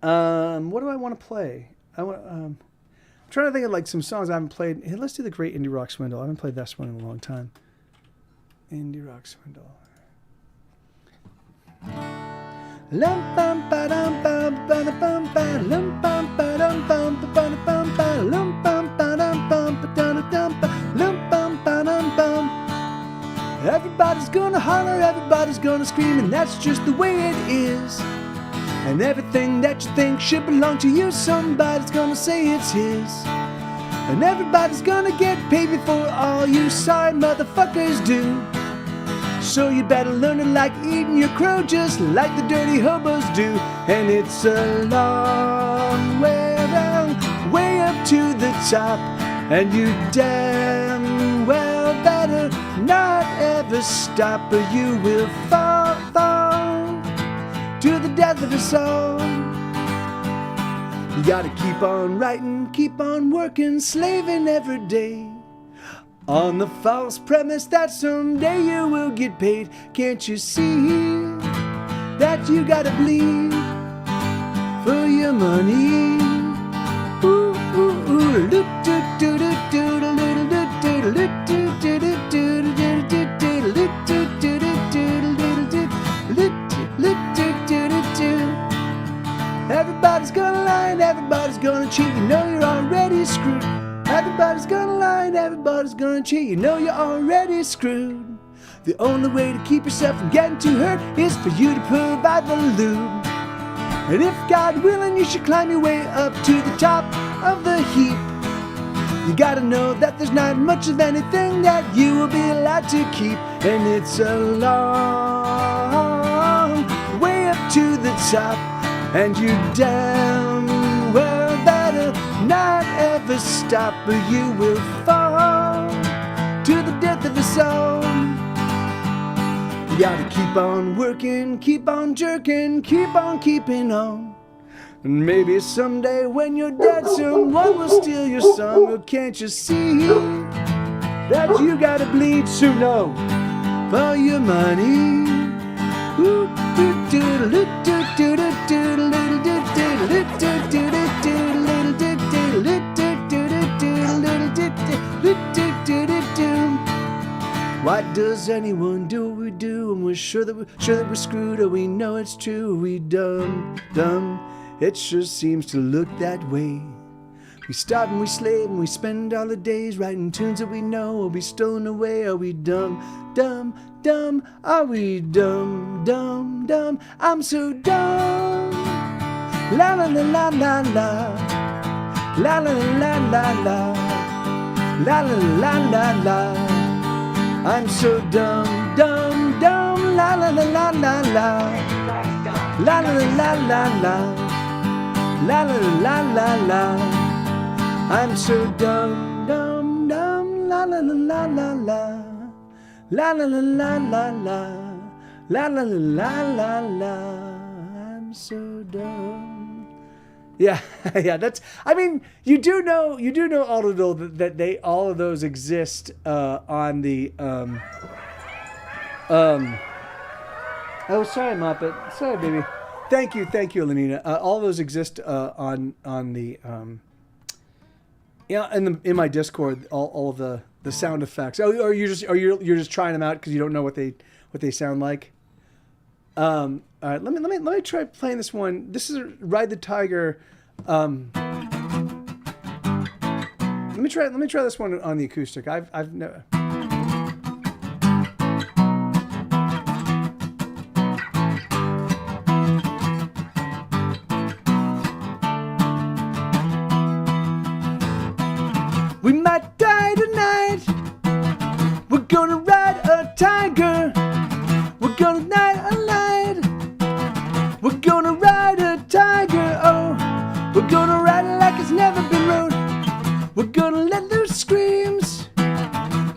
What do I want to play? I'm trying to think of some songs I haven't played. Hey, let's do the Great Indie Rock Swindle. I haven't played this one in a long time. Indie Rock Swindle. Lum bum ba dum bum ba da bum ba lum bum ba dum bum ba da bum ba lum bum ba dum bum ba da dum ba lum bum ba dum bum. Everybody's gonna holler, everybody's gonna scream, and that's just the way it is. And everything that you think should belong to you, somebody's gonna say it's his. And everybody's gonna get paid before all you sorry motherfuckers do. So you better learn to like eating your crow just like the dirty hobos do. And it's a long way around, way up to the top, and you damn well better not ever stop, or you will fall to the death of us all. You gotta keep on writing, keep on working, slaving every day, on the false premise that someday you will get paid. Can't you see that you gotta bleed for your money? Ooh, ooh, ooh, do do do do do do do do do do do do. Everybody's gonna lie and everybody's gonna cheat. You know you're already screwed. Everybody's gonna lie and everybody's gonna cheat. You know you're already screwed. The only way to keep yourself from getting too hurt is for you to provide the lube. And if God willing, you should climb your way up to the top of the heap. You gotta know that there's not much of anything that you will be allowed to keep. and it's a long way up to the top, and you damn well better not ever stop, or you will fall to the death of us all. You gotta keep on working, keep on jerking, keep on keeping on. And maybe someday when you're dead, someone will steal your song. Or can't you see that you gotta bleed soon for your money? What does anyone do what we do? And we're sure that we're screwed, or we know it's true. We dumb. It sure seems to look that way. We start and we slave and we spend all the days writing tunes that we know. Are we stolen away? Are we dumb? Are we dumb? I'm so dumb. La la la la la la. La la la la la. La la la la la. I'm so dumb. La la la la la la. La la la la la. La la la la la. I'm so dumb. La la la la la la. La la la la la la. La la la la la. I'm so dumb. Yeah, that's. I mean, you do know, Aldo, that all of those exist on the. Oh, sorry, Muppet. Sorry, baby. Thank you, Lenina. All those exist on the in my Discord. All of the sound effects. Oh, or you're just trying them out because you don't know what they sound like. All right, let me try playing this one. This is Ride the Tiger. Let me try this one on the acoustic. I've never. We might die tonight. We're gonna ride a tiger. We're gonna night a night. We're gonna ride a tiger. Oh, we're gonna ride it like it's never been rode. We're gonna let loose screams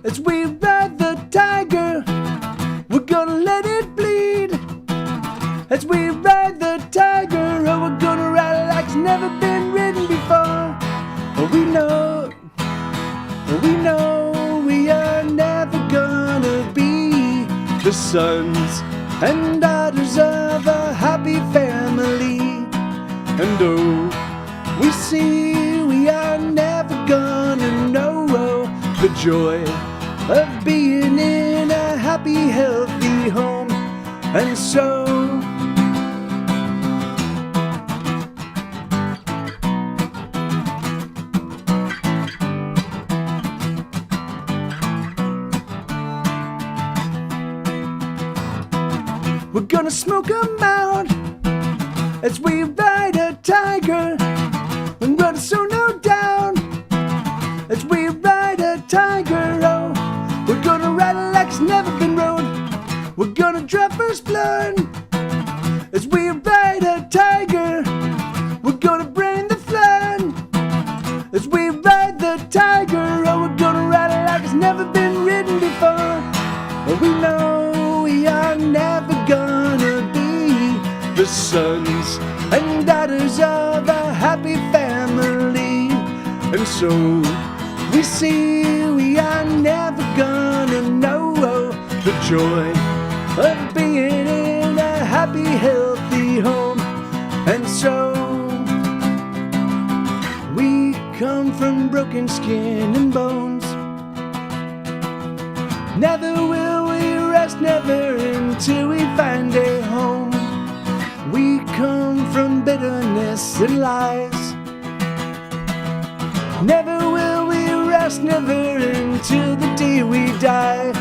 as we ride the tiger. We're gonna let it bleed as we ride the tiger. Oh, we're gonna ride it like it's never been ridden before. Oh, we know we are never gonna be the sons and daughters of a happy family. And oh, we see we are never gonna know the joy of being in a happy, healthy home. And so we're gonna smoke 'em out as we ride a tiger. We're gonna sow no down as we ride a tiger. Oh, we're gonna ride it like it's never been rode. We're gonna draw first blood as we ride a tiger. We're gonna bring the flood as we ride the tiger. Oh, we're gonna ride it like it's never been ridden before. Oh, we know we are never gonna be the sons and daughters of a happy family. And so we see we are never gonna know the joy of being in a happy, healthy home. And so we come from broken skin and bones. Never will we rest, never until we find a home. We come from bitterness and lies. Never will we rest, never until the day we die.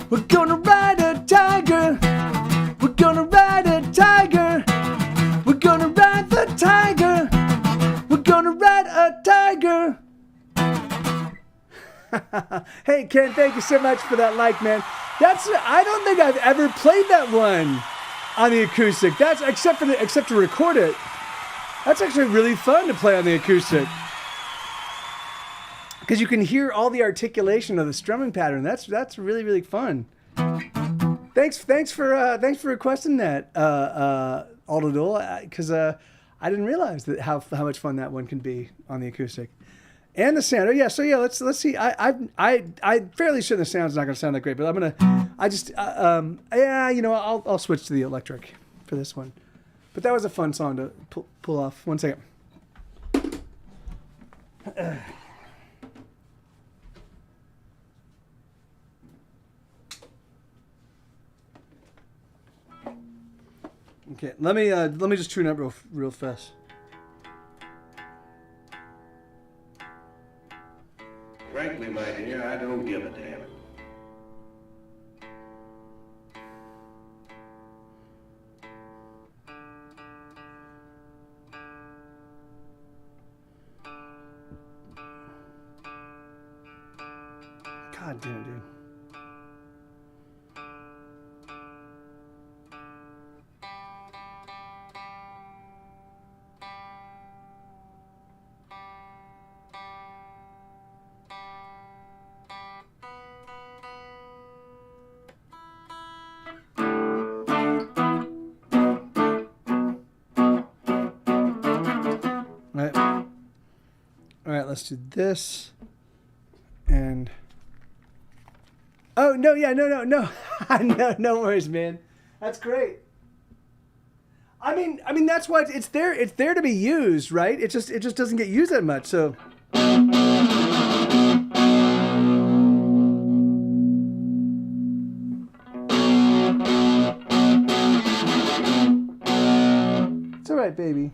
We're gonna ride a tiger. We're gonna ride a Hey, Ken, thank you so much for that like, man. I don't think I've ever played that one on the acoustic. That's except to record it. That's actually really fun to play on the acoustic. Because you can hear all the articulation of the strumming pattern. That's really, really fun. Thanks for requesting that, Aldadul, because I didn't realize that how much fun that one can be on the acoustic. And the sound. Let's see. I'm fairly sure the sound's not going to sound that great, but I'll switch to the electric for this one. But that was a fun song to pull off. 1 second. Okay, let me just tune up real fast. Frankly, my dear, I don't give a damn. God damn, dude. All right, let's do this. And oh no, yeah, no, no worries, man. That's great. I mean, that's why it's there. It's there to be used, right? It just doesn't get used that much. So. It's all right, baby.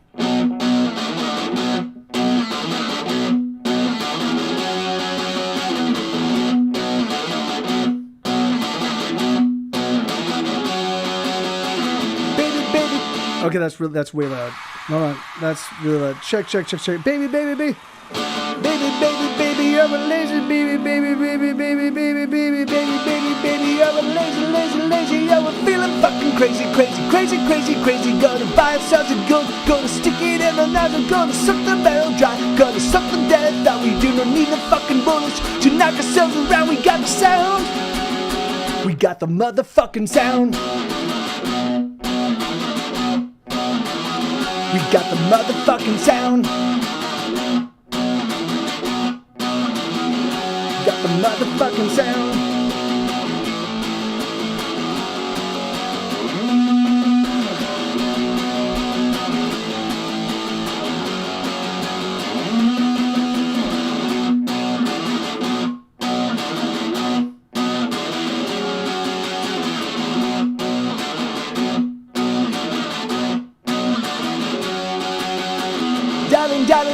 Okay, that's way loud. Hold on, that's really loud. Check. Baby, you're a lazy, baby, you're a lazy, you're feeling fucking crazy. Gonna buy ourselves a gun, gonna stick it in the nozzle, gonna suck the barrel dry, gonna suck the death that we do not need the fucking bullets to knock ourselves around. We got the sound, we got the motherfucking sound. We got the motherfucking sound. We got the motherfucking sound.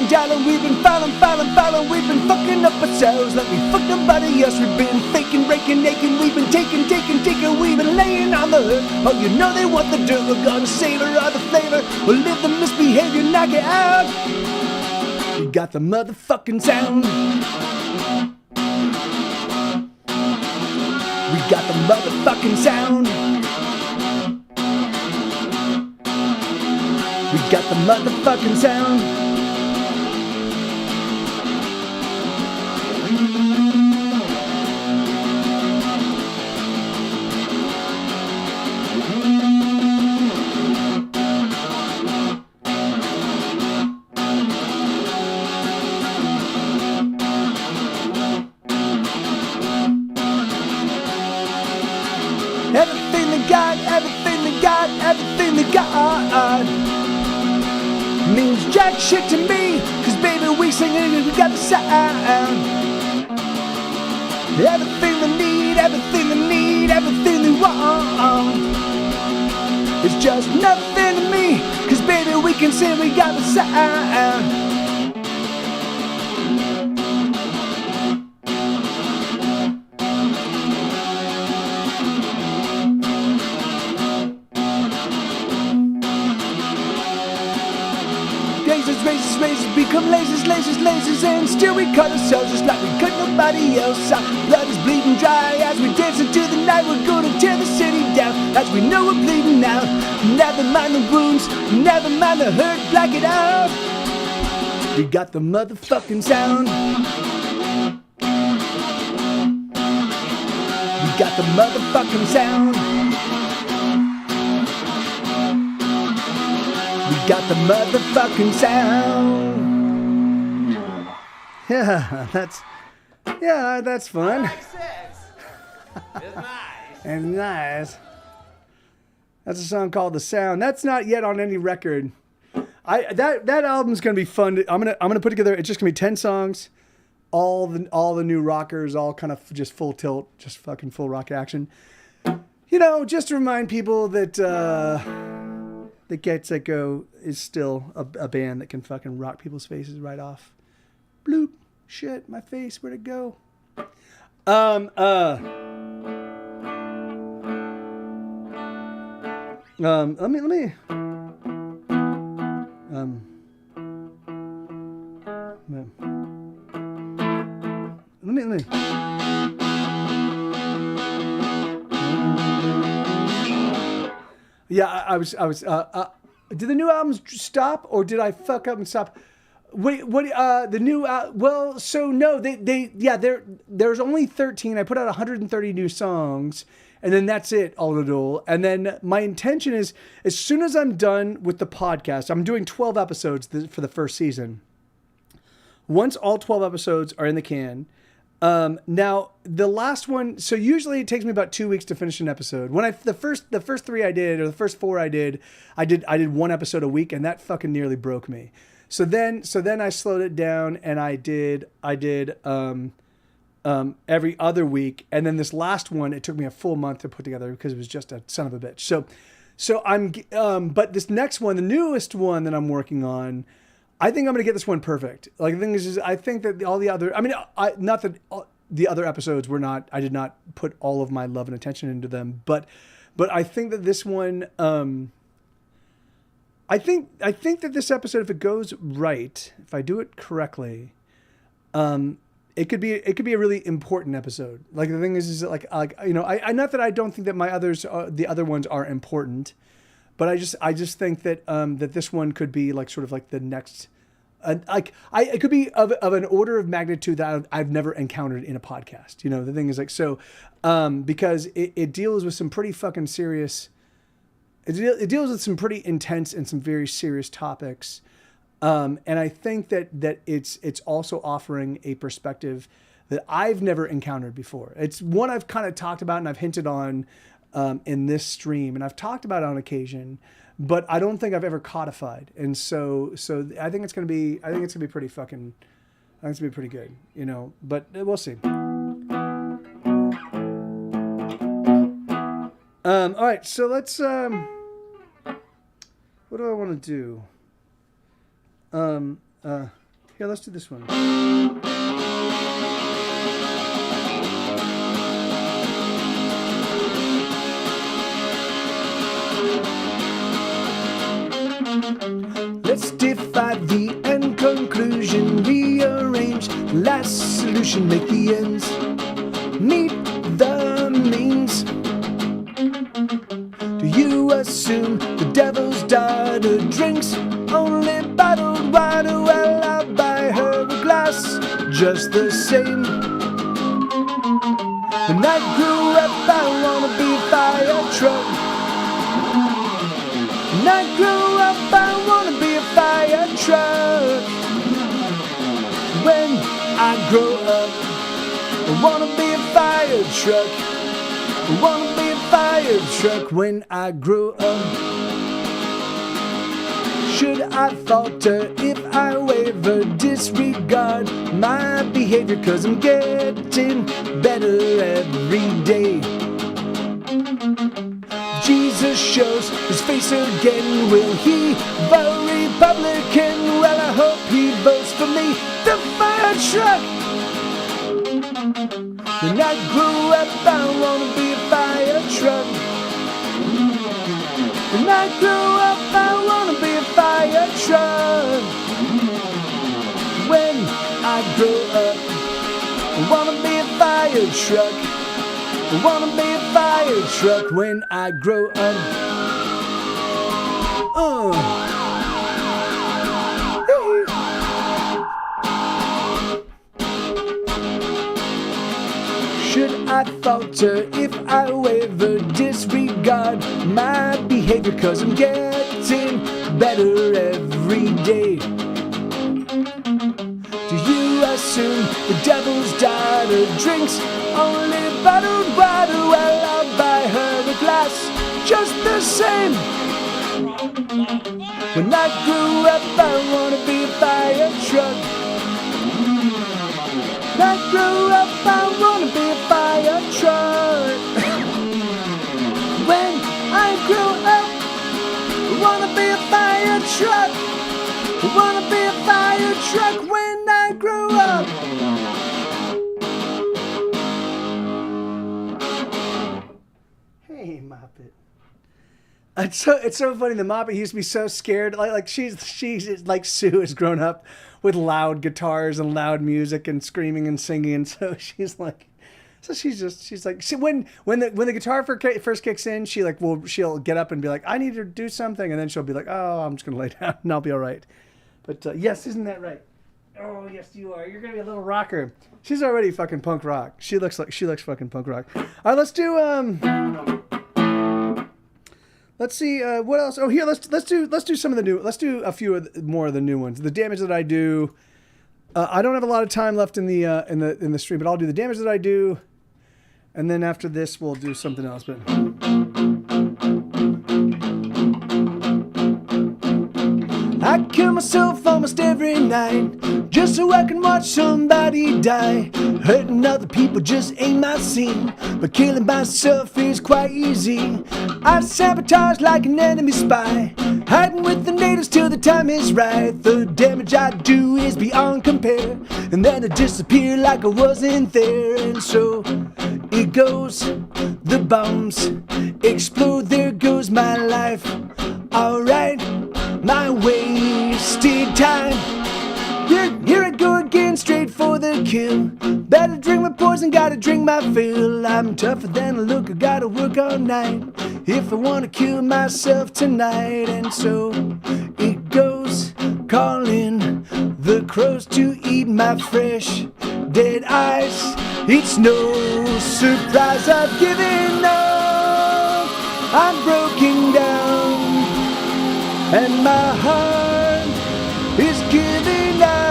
Darling, we've been falling, we've been fucking up ourselves like we fucked nobody else. We've been faking, raking, aching, we've been taking, we've been laying on the hood. Oh, you know they want the dirt, we're gonna savor all the flavor. We'll live the misbehavior, knock it out. We got the motherfucking sound. We got the motherfucking sound. We got the motherfucking sound. Everything they got means jack shit to me, cause baby we sing it, we got the sound. Everything they need, everything they want, it's just nothing to me, cause baby we can sing, we got the sound. Razors become lasers, lasers, and still we cut ourselves just like we could nobody else. Our blood is bleeding dry as we dance into the night. We're gonna tear the city down as we know we're bleeding out. Never mind the wounds, never mind the hurt, black it out. We got the motherfucking sound. We got the motherfucking sound. We got the motherfucking sound. Yeah, that's fun. It's nice. And nice. That's a song called "The Sound." That's not yet on any record. That album's gonna be fun. I'm gonna put together. It's just gonna be 10 songs, all the new rockers, all kind of just full tilt, just fucking full rock action. You know, just to remind people that that Get Set Go is still a band that can fucking rock people's faces right off. Bloop, shit, my face, where'd it go? Let me. Yeah, I was. Did the new albums stop, or did I fuck up and stop? Wait, what? The new? Well, so no, there's only 13. I put out 130 new songs, and then that's it, all in all. And then my intention is, as soon as I'm done with the podcast, I'm doing 12 episodes for the first season. Once all 12 episodes are in the can, now the last one. So usually it takes me about 2 weeks to finish an episode. When the first 3 I did, or the first 4 I did one episode a week, and that fucking nearly broke me. So then I slowed it down, and I did every other week, and then this last one it took me a full month to put together because it was just a son of a bitch. So I'm but this next one, the newest one that I'm working on, I think I'm gonna get this one perfect. Like the thing is I think that all the other, not that the other episodes were not, I did not put all of my love and attention into them, but I think that this one. I think that this episode, if it goes right, if I do it correctly, it could be a really important episode. Like the thing is like you know, I not that I don't think that the other ones are important, but I just think that that this one could be like sort of like the next, it could be of an order of magnitude that I've never encountered in a podcast. You know, the thing is like so, because it deals with some pretty fucking serious. It deals with some pretty intense and some very serious topics, and I think that it's also offering a perspective that I've never encountered before. It's one I've kind of talked about and I've hinted on in this stream, and I've talked about it on occasion, but I don't think I've ever codified. And so I think it's gonna be pretty fucking. I think it's gonna be pretty good, you know. But we'll see. All right, so let's. What do I want to do? Here, let's do this one. Let's defy the end conclusion, rearrange the last solution, make the ends meet the means. Do you assume the devil's daughter drinks only bottled water? Well, I'll buy her a glass just the same. When I grew up, I wanna be a fire truck. When I grew up, I wanna be a fire truck. When I grow up, I wanna be a fire truck. I wanna be a fire truck when I grow up. Should I falter if I waver, disregard my behavior? 'Cause I'm getting better every day. Jesus shows his face again. Will he vote Republican? Well, I hope he votes for me, the fire truck. When I grew up, I wanna be a fire truck. When I grew up, I wanna be a fire truck. When I wanna be a fire truck. I wanna be a fire truck when I grow up. Should I falter if I ever disregard my behavior? 'Cause I'm getting better every day. Do you assume the devil's daughter drinks only bottled water? Well, I'll buy her a glass just the same. When I grew up, I wanna be a fire truck. When I grew up, I wanna be a fire truck. When I grew up, I wanna be a fire truck. I wanna be a fire truck when I grew up. Hey, Moppet. It's so funny. The Moppet used to be so scared. Like she's like Sue has grown up with loud guitars and loud music and screaming and singing, and so she's like, when the guitar first kicks in, she'll get up and be like, I need to do something, and then she'll be like, oh, I'm just gonna lay down and I'll be all right. But yes, isn't that right? Oh yes, you are. You're gonna be a little rocker. She's already fucking punk rock. She looks fucking punk rock. All right, let's do Let's see what else. Oh, here let's do some of the new. Let's do a few more of the new ones. The Damage That I Do. I don't have a lot of time left in the stream, but I'll do The Damage That I Do, and then after this we'll do something else. But I kill myself almost every night just so I can watch somebody die. Hurting other people just ain't my scene, but killing myself is quite easy. I sabotage like an enemy spy, hiding with the natives till the time is right. The damage I do is beyond compare, and then I disappear like I wasn't there. And so it goes, the bombs explode, there goes my life. Alright, my wasted time. Here I go again, straight for the kill. Better drink my poison, gotta drink my fill. I'm tougher than I look, I gotta work all night if I wanna kill myself tonight. And so it goes, calling the crows to eat my fresh dead eyes. It's no surprise I've given up, I'm broken down, and my heart is giving up.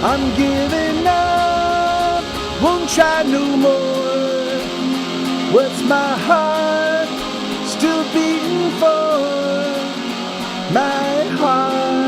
I'm giving up, won't try no more. What's my heart still beating for? My heart.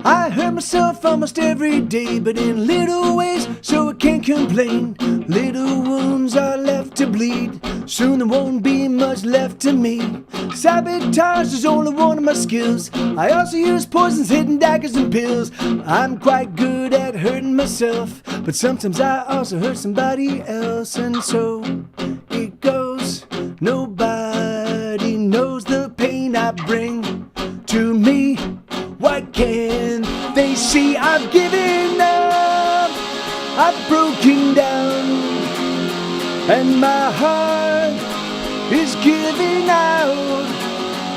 I hurt myself almost every day, but in little ways, so I can't complain. Little wounds are left to bleed, soon there won't be much left to me. Sabotage is only one of my skills. I also use poisons, hidden daggers and pills. I'm quite good at hurting myself, but sometimes I also hurt somebody else. And so it goes, nobody knows the pain I bring to me. Why can't they see I've given up? I've broken down, and my heart is giving out.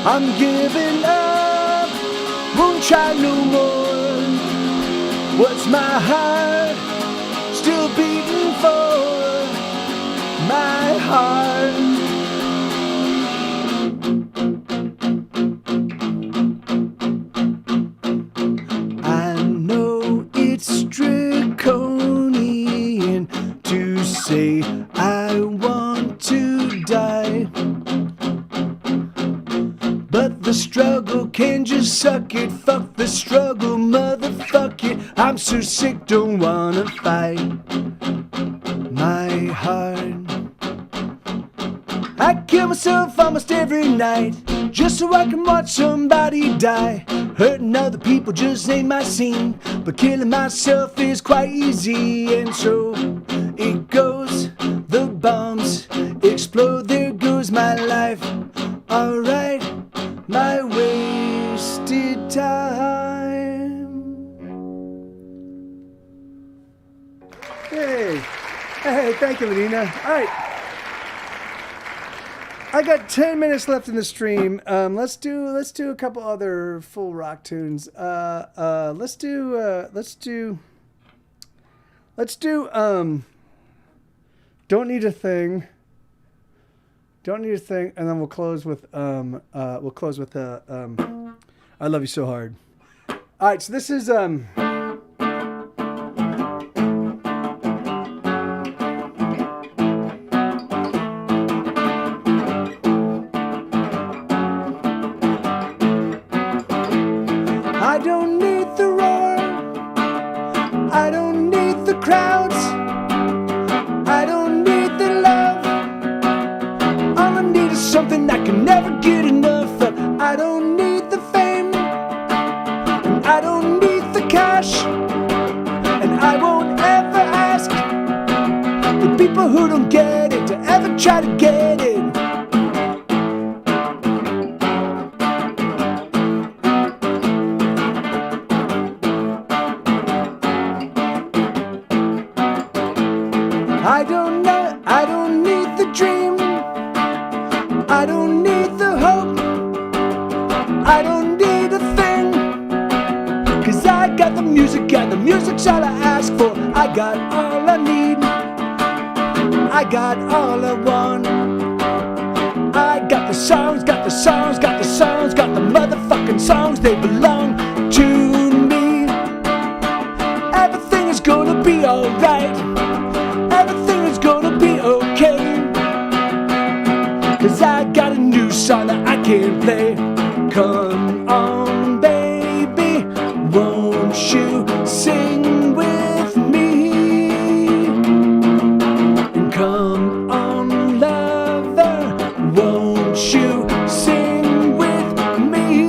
I'm giving up, won't try no more. What's my heart still beating for? My heart. Draconian to say I want to die, but the struggle can just suck it. Fuck the struggle, motherfuck it. I'm so sick, don't wanna fight. My heart, I kill myself almost every night just so I can watch somebody die. Hurting other people just ain't my scene, but killing myself is quite easy. And so it goes, the bombs explode, there goes my life. Alright, my waste time. Hey. Hey, thank you, Lenina. All right. I got 10 minutes left in the stream. Let's do a couple other full rock tunes. Let's do Don't Need a Thing. Don't Need a Thing, and then we'll close with I Love You So Hard. All right, so this is I don't need the roar, I don't need the crowds, I don't need the love. All I need is something I can never get enough of. I don't need the fame, and I don't need the cash, and I won't ever ask the people who don't get it to ever try to get it. I don't need the dream, I don't need the hope, I don't need a thing, 'cause I got the music and the music's all I ask for. I got all I need, I got all I want. I got the songs, got the songs, got the songs, got the motherfucking songs, they belong to me. Everything is gonna be alright, everything is gonna be okay, 'cause I got a new song that I can play. Come on, baby, won't you sing with me? And come on, lover, won't you sing with me?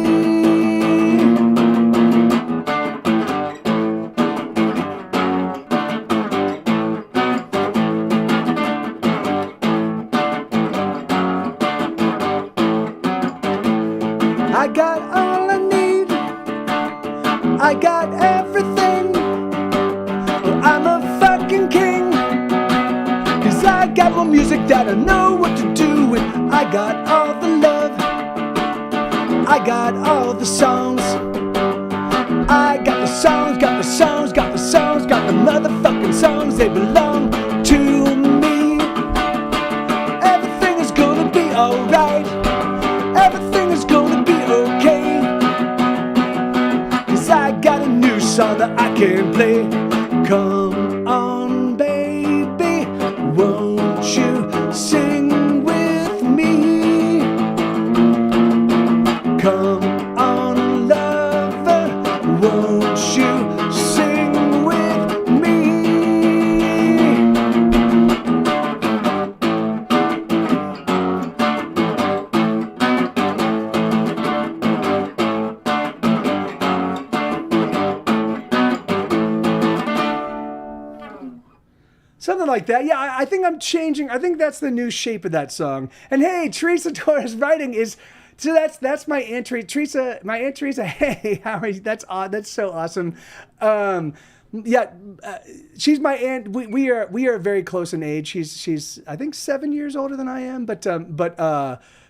I got all I need, I got everything, well, I'm a fucking king, 'cause I got more music that I know what to do with. I got all the love, I got all the songs, I got the songs, got the songs, got the songs, got the motherfucking songs, they belong to me. Everything is gonna be alright, everything is gonna be okay, 'cause I got a new song that I can play. Come on, baby, won't you sing with me? Come on, lover, won't you sing with me? Something like that. Yeah, I think I'm changing. I think that's the new shape of that song. And hey, Teresa Torres writing is, so that's my Aunt Teresa. My Aunt Teresa. Hey, how are you? That's odd. That's so awesome. Yeah, she's my aunt. We are very close in age. She's I think 7 years older than I am. But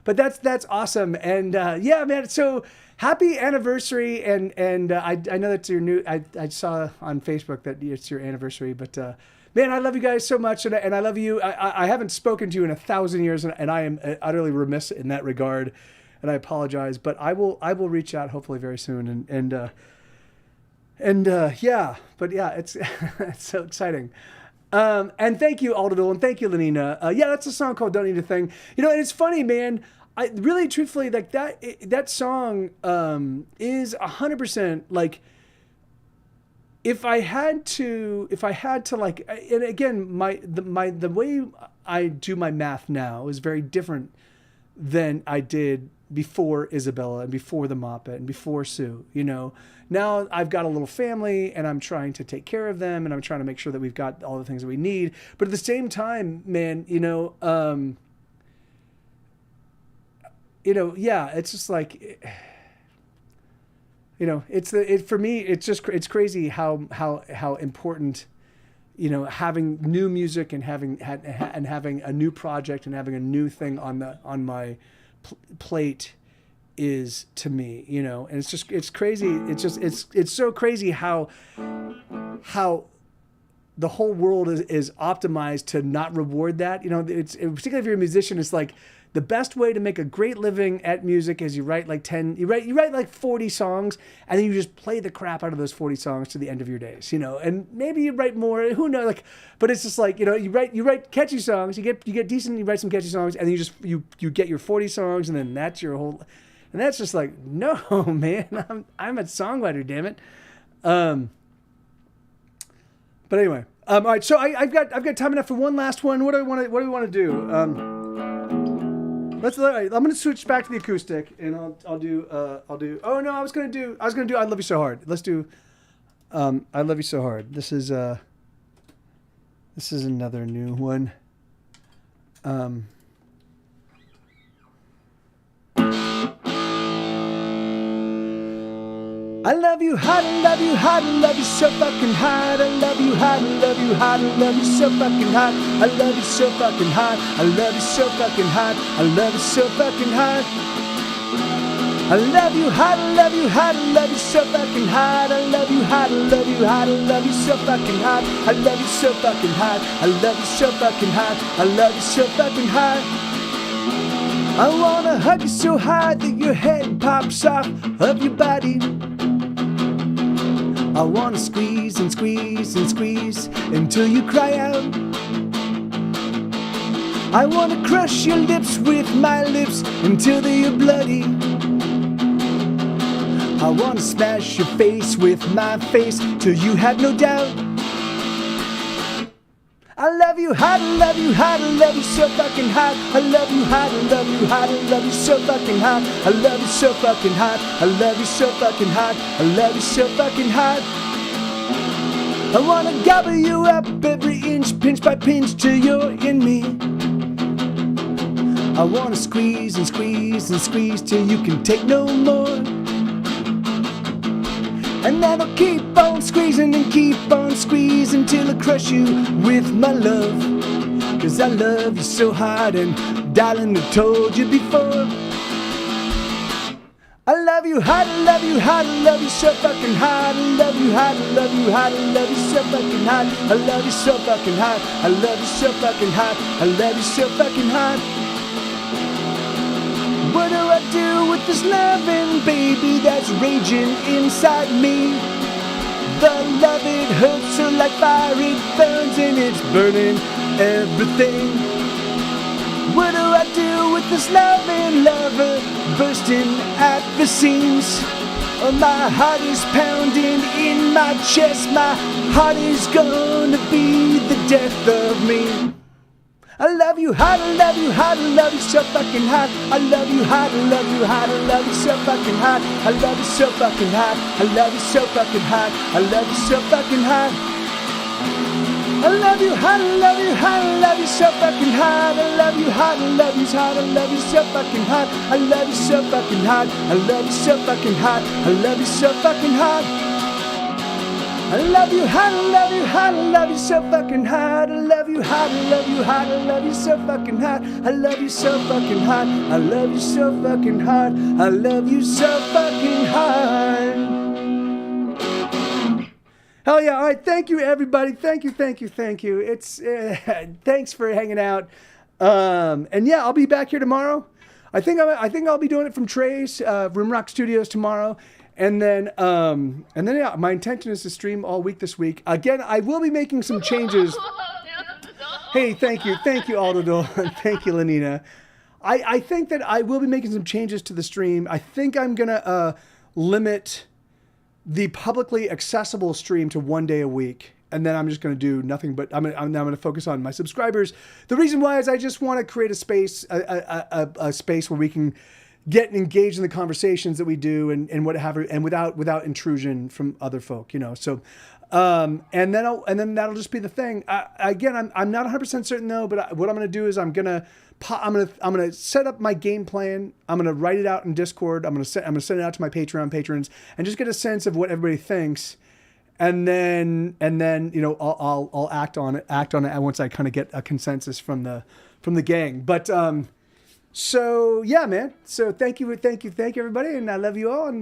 that's awesome. And yeah, man. So happy anniversary. And I know that's your new. I saw on Facebook that it's your anniversary. But man, I love you guys so much, and I love you. I haven't spoken to you in 1,000 years, and I am utterly remiss in that regard, and I apologize. But I will reach out hopefully very soon, and yeah. But yeah, it's it's so exciting. And thank you, Aldadul, and thank you, Lenina. Yeah, that's a song called "Don't Need a Thing." You know, and it's funny, man. I really, truthfully, like that song is 100% like. If I had to like, and again, the way I do my math now is very different than I did before Isabella and before the Moppet and before Sue. You know, now I've got a little family and I'm trying to take care of them and I'm trying to make sure that we've got all the things that we need. But at the same time, man, yeah, it's just like. you know, for me, it's crazy how important, you know, having new music and having a new project and having a new thing on my plate is to me, you know. And it's crazy. It's so crazy how the whole world is optimized to not reward that. You know, particularly if you're a musician, it's like the best way to make a great living at music is you write like 40 songs, and then you just play the crap out of those 40 songs to the end of your days, you know. And maybe you write more, who knows, like, but it's just like, you know, you write catchy songs, you get decent, you write some catchy songs, and then you get your 40 songs, and then that's your whole, and that's just like, no, man, I'm a songwriter, damn it. But anyway, all right, so I've got time enough for one last one. What do we want to do? I'm gonna switch back to the acoustic, and I'll do. Oh no, I was gonna do. I Love You So Hard. Let's do. I Love You So Hard. This is another new one. I love you hard, I love you hard, I love you so fucking hard. I love you hard, I love you hard, I love you so fucking hard. I love you so fucking hard, I love you so fucking hard. I love you so fucking hard. I love you hard, I love you hard, I love you so fucking hard. I love you hard, I love you hard, I love you so fucking hard. I love you so fucking hard, I love you so fucking hard. I love you so fucking hard. I wanna hug you so hard that your head pops off of your body. I wanna squeeze and squeeze and squeeze until you cry out. I wanna crush your lips with my lips until they are bloody. I wanna smash your face with my face till you have no doubt. I love you hard, I love you hard, I love you so fucking hard. I love you hard, I love you hard, I love you so fucking hard. I love you so fucking hard, I love you so fucking hard. I love you so fucking hard. I wanna gobble you up every inch, pinch by pinch till you're in me. I wanna squeeze and squeeze and squeeze till you can take no more. And then I'll keep on squeezing and keep on squeezing till I crush you with my love. 'Cause I love you so hard, and darling, I told you before. I love you hard, I love you hard, I love you so fucking hard. I love you hard, I love you hard, I love you so fucking hard. I love you so fucking hard, I love you so fucking hard. I love you so fucking hard. What do I do with this loving, baby, that's raging inside me? The love, it hurts so like fire, it burns and it's burning everything. What do I do with this loving lover bursting at the seams? Oh, my heart is pounding in my chest. My heart is gonna be the death of me. I love you hard, I love you hard, I love you so fucking hard. I love you hard, I love you hard, I love you so fucking hard. I love you so fucking hard, I love you so fucking hard. I love you so fucking hard. I love you hard, I love you hard, I love you so fucking hard. I love you hard, I love you hard, I love you so fucking hard. I love you so fucking hard, I love you so fucking hard. I love you so fucking hard. I love you hard, I love you hard, I love you so fucking hard. I love you hard, I love you hard, I love you so fucking hard. I love you so fucking hard. I love you so fucking hard. I love you so fucking hard. Hell yeah! All right, thank you everybody. Thank you. It's thanks for hanging out. And yeah, I'll be back here tomorrow. I think I'll be doing it from Trey's Room Rock Studios tomorrow. And then yeah, my intention is to stream all week this week. Again, I will be making some changes. Hey, thank you, Aldo. Thank you, Lenina. I think that I will be making some changes to the stream. I think I'm gonna limit the publicly accessible stream to 1 day a week. And then I'm just going to do nothing but I'm going to focus on my subscribers. The reason why is I just want to create a space, a space where we can get engaged in the conversations that we do and what have you, and without intrusion from other folk, you know. So, and then that'll just be the thing. I'm not 100% certain though, but what I'm going to do is I'm going to set up my game plan. I'm going to write it out in Discord. I'm going to send it out to my Patreon patrons and just get a sense of what everybody thinks. And then, you know, I'll act on it once I kind of get a consensus from the gang. But, so yeah, man. So thank you everybody. And I love you all. And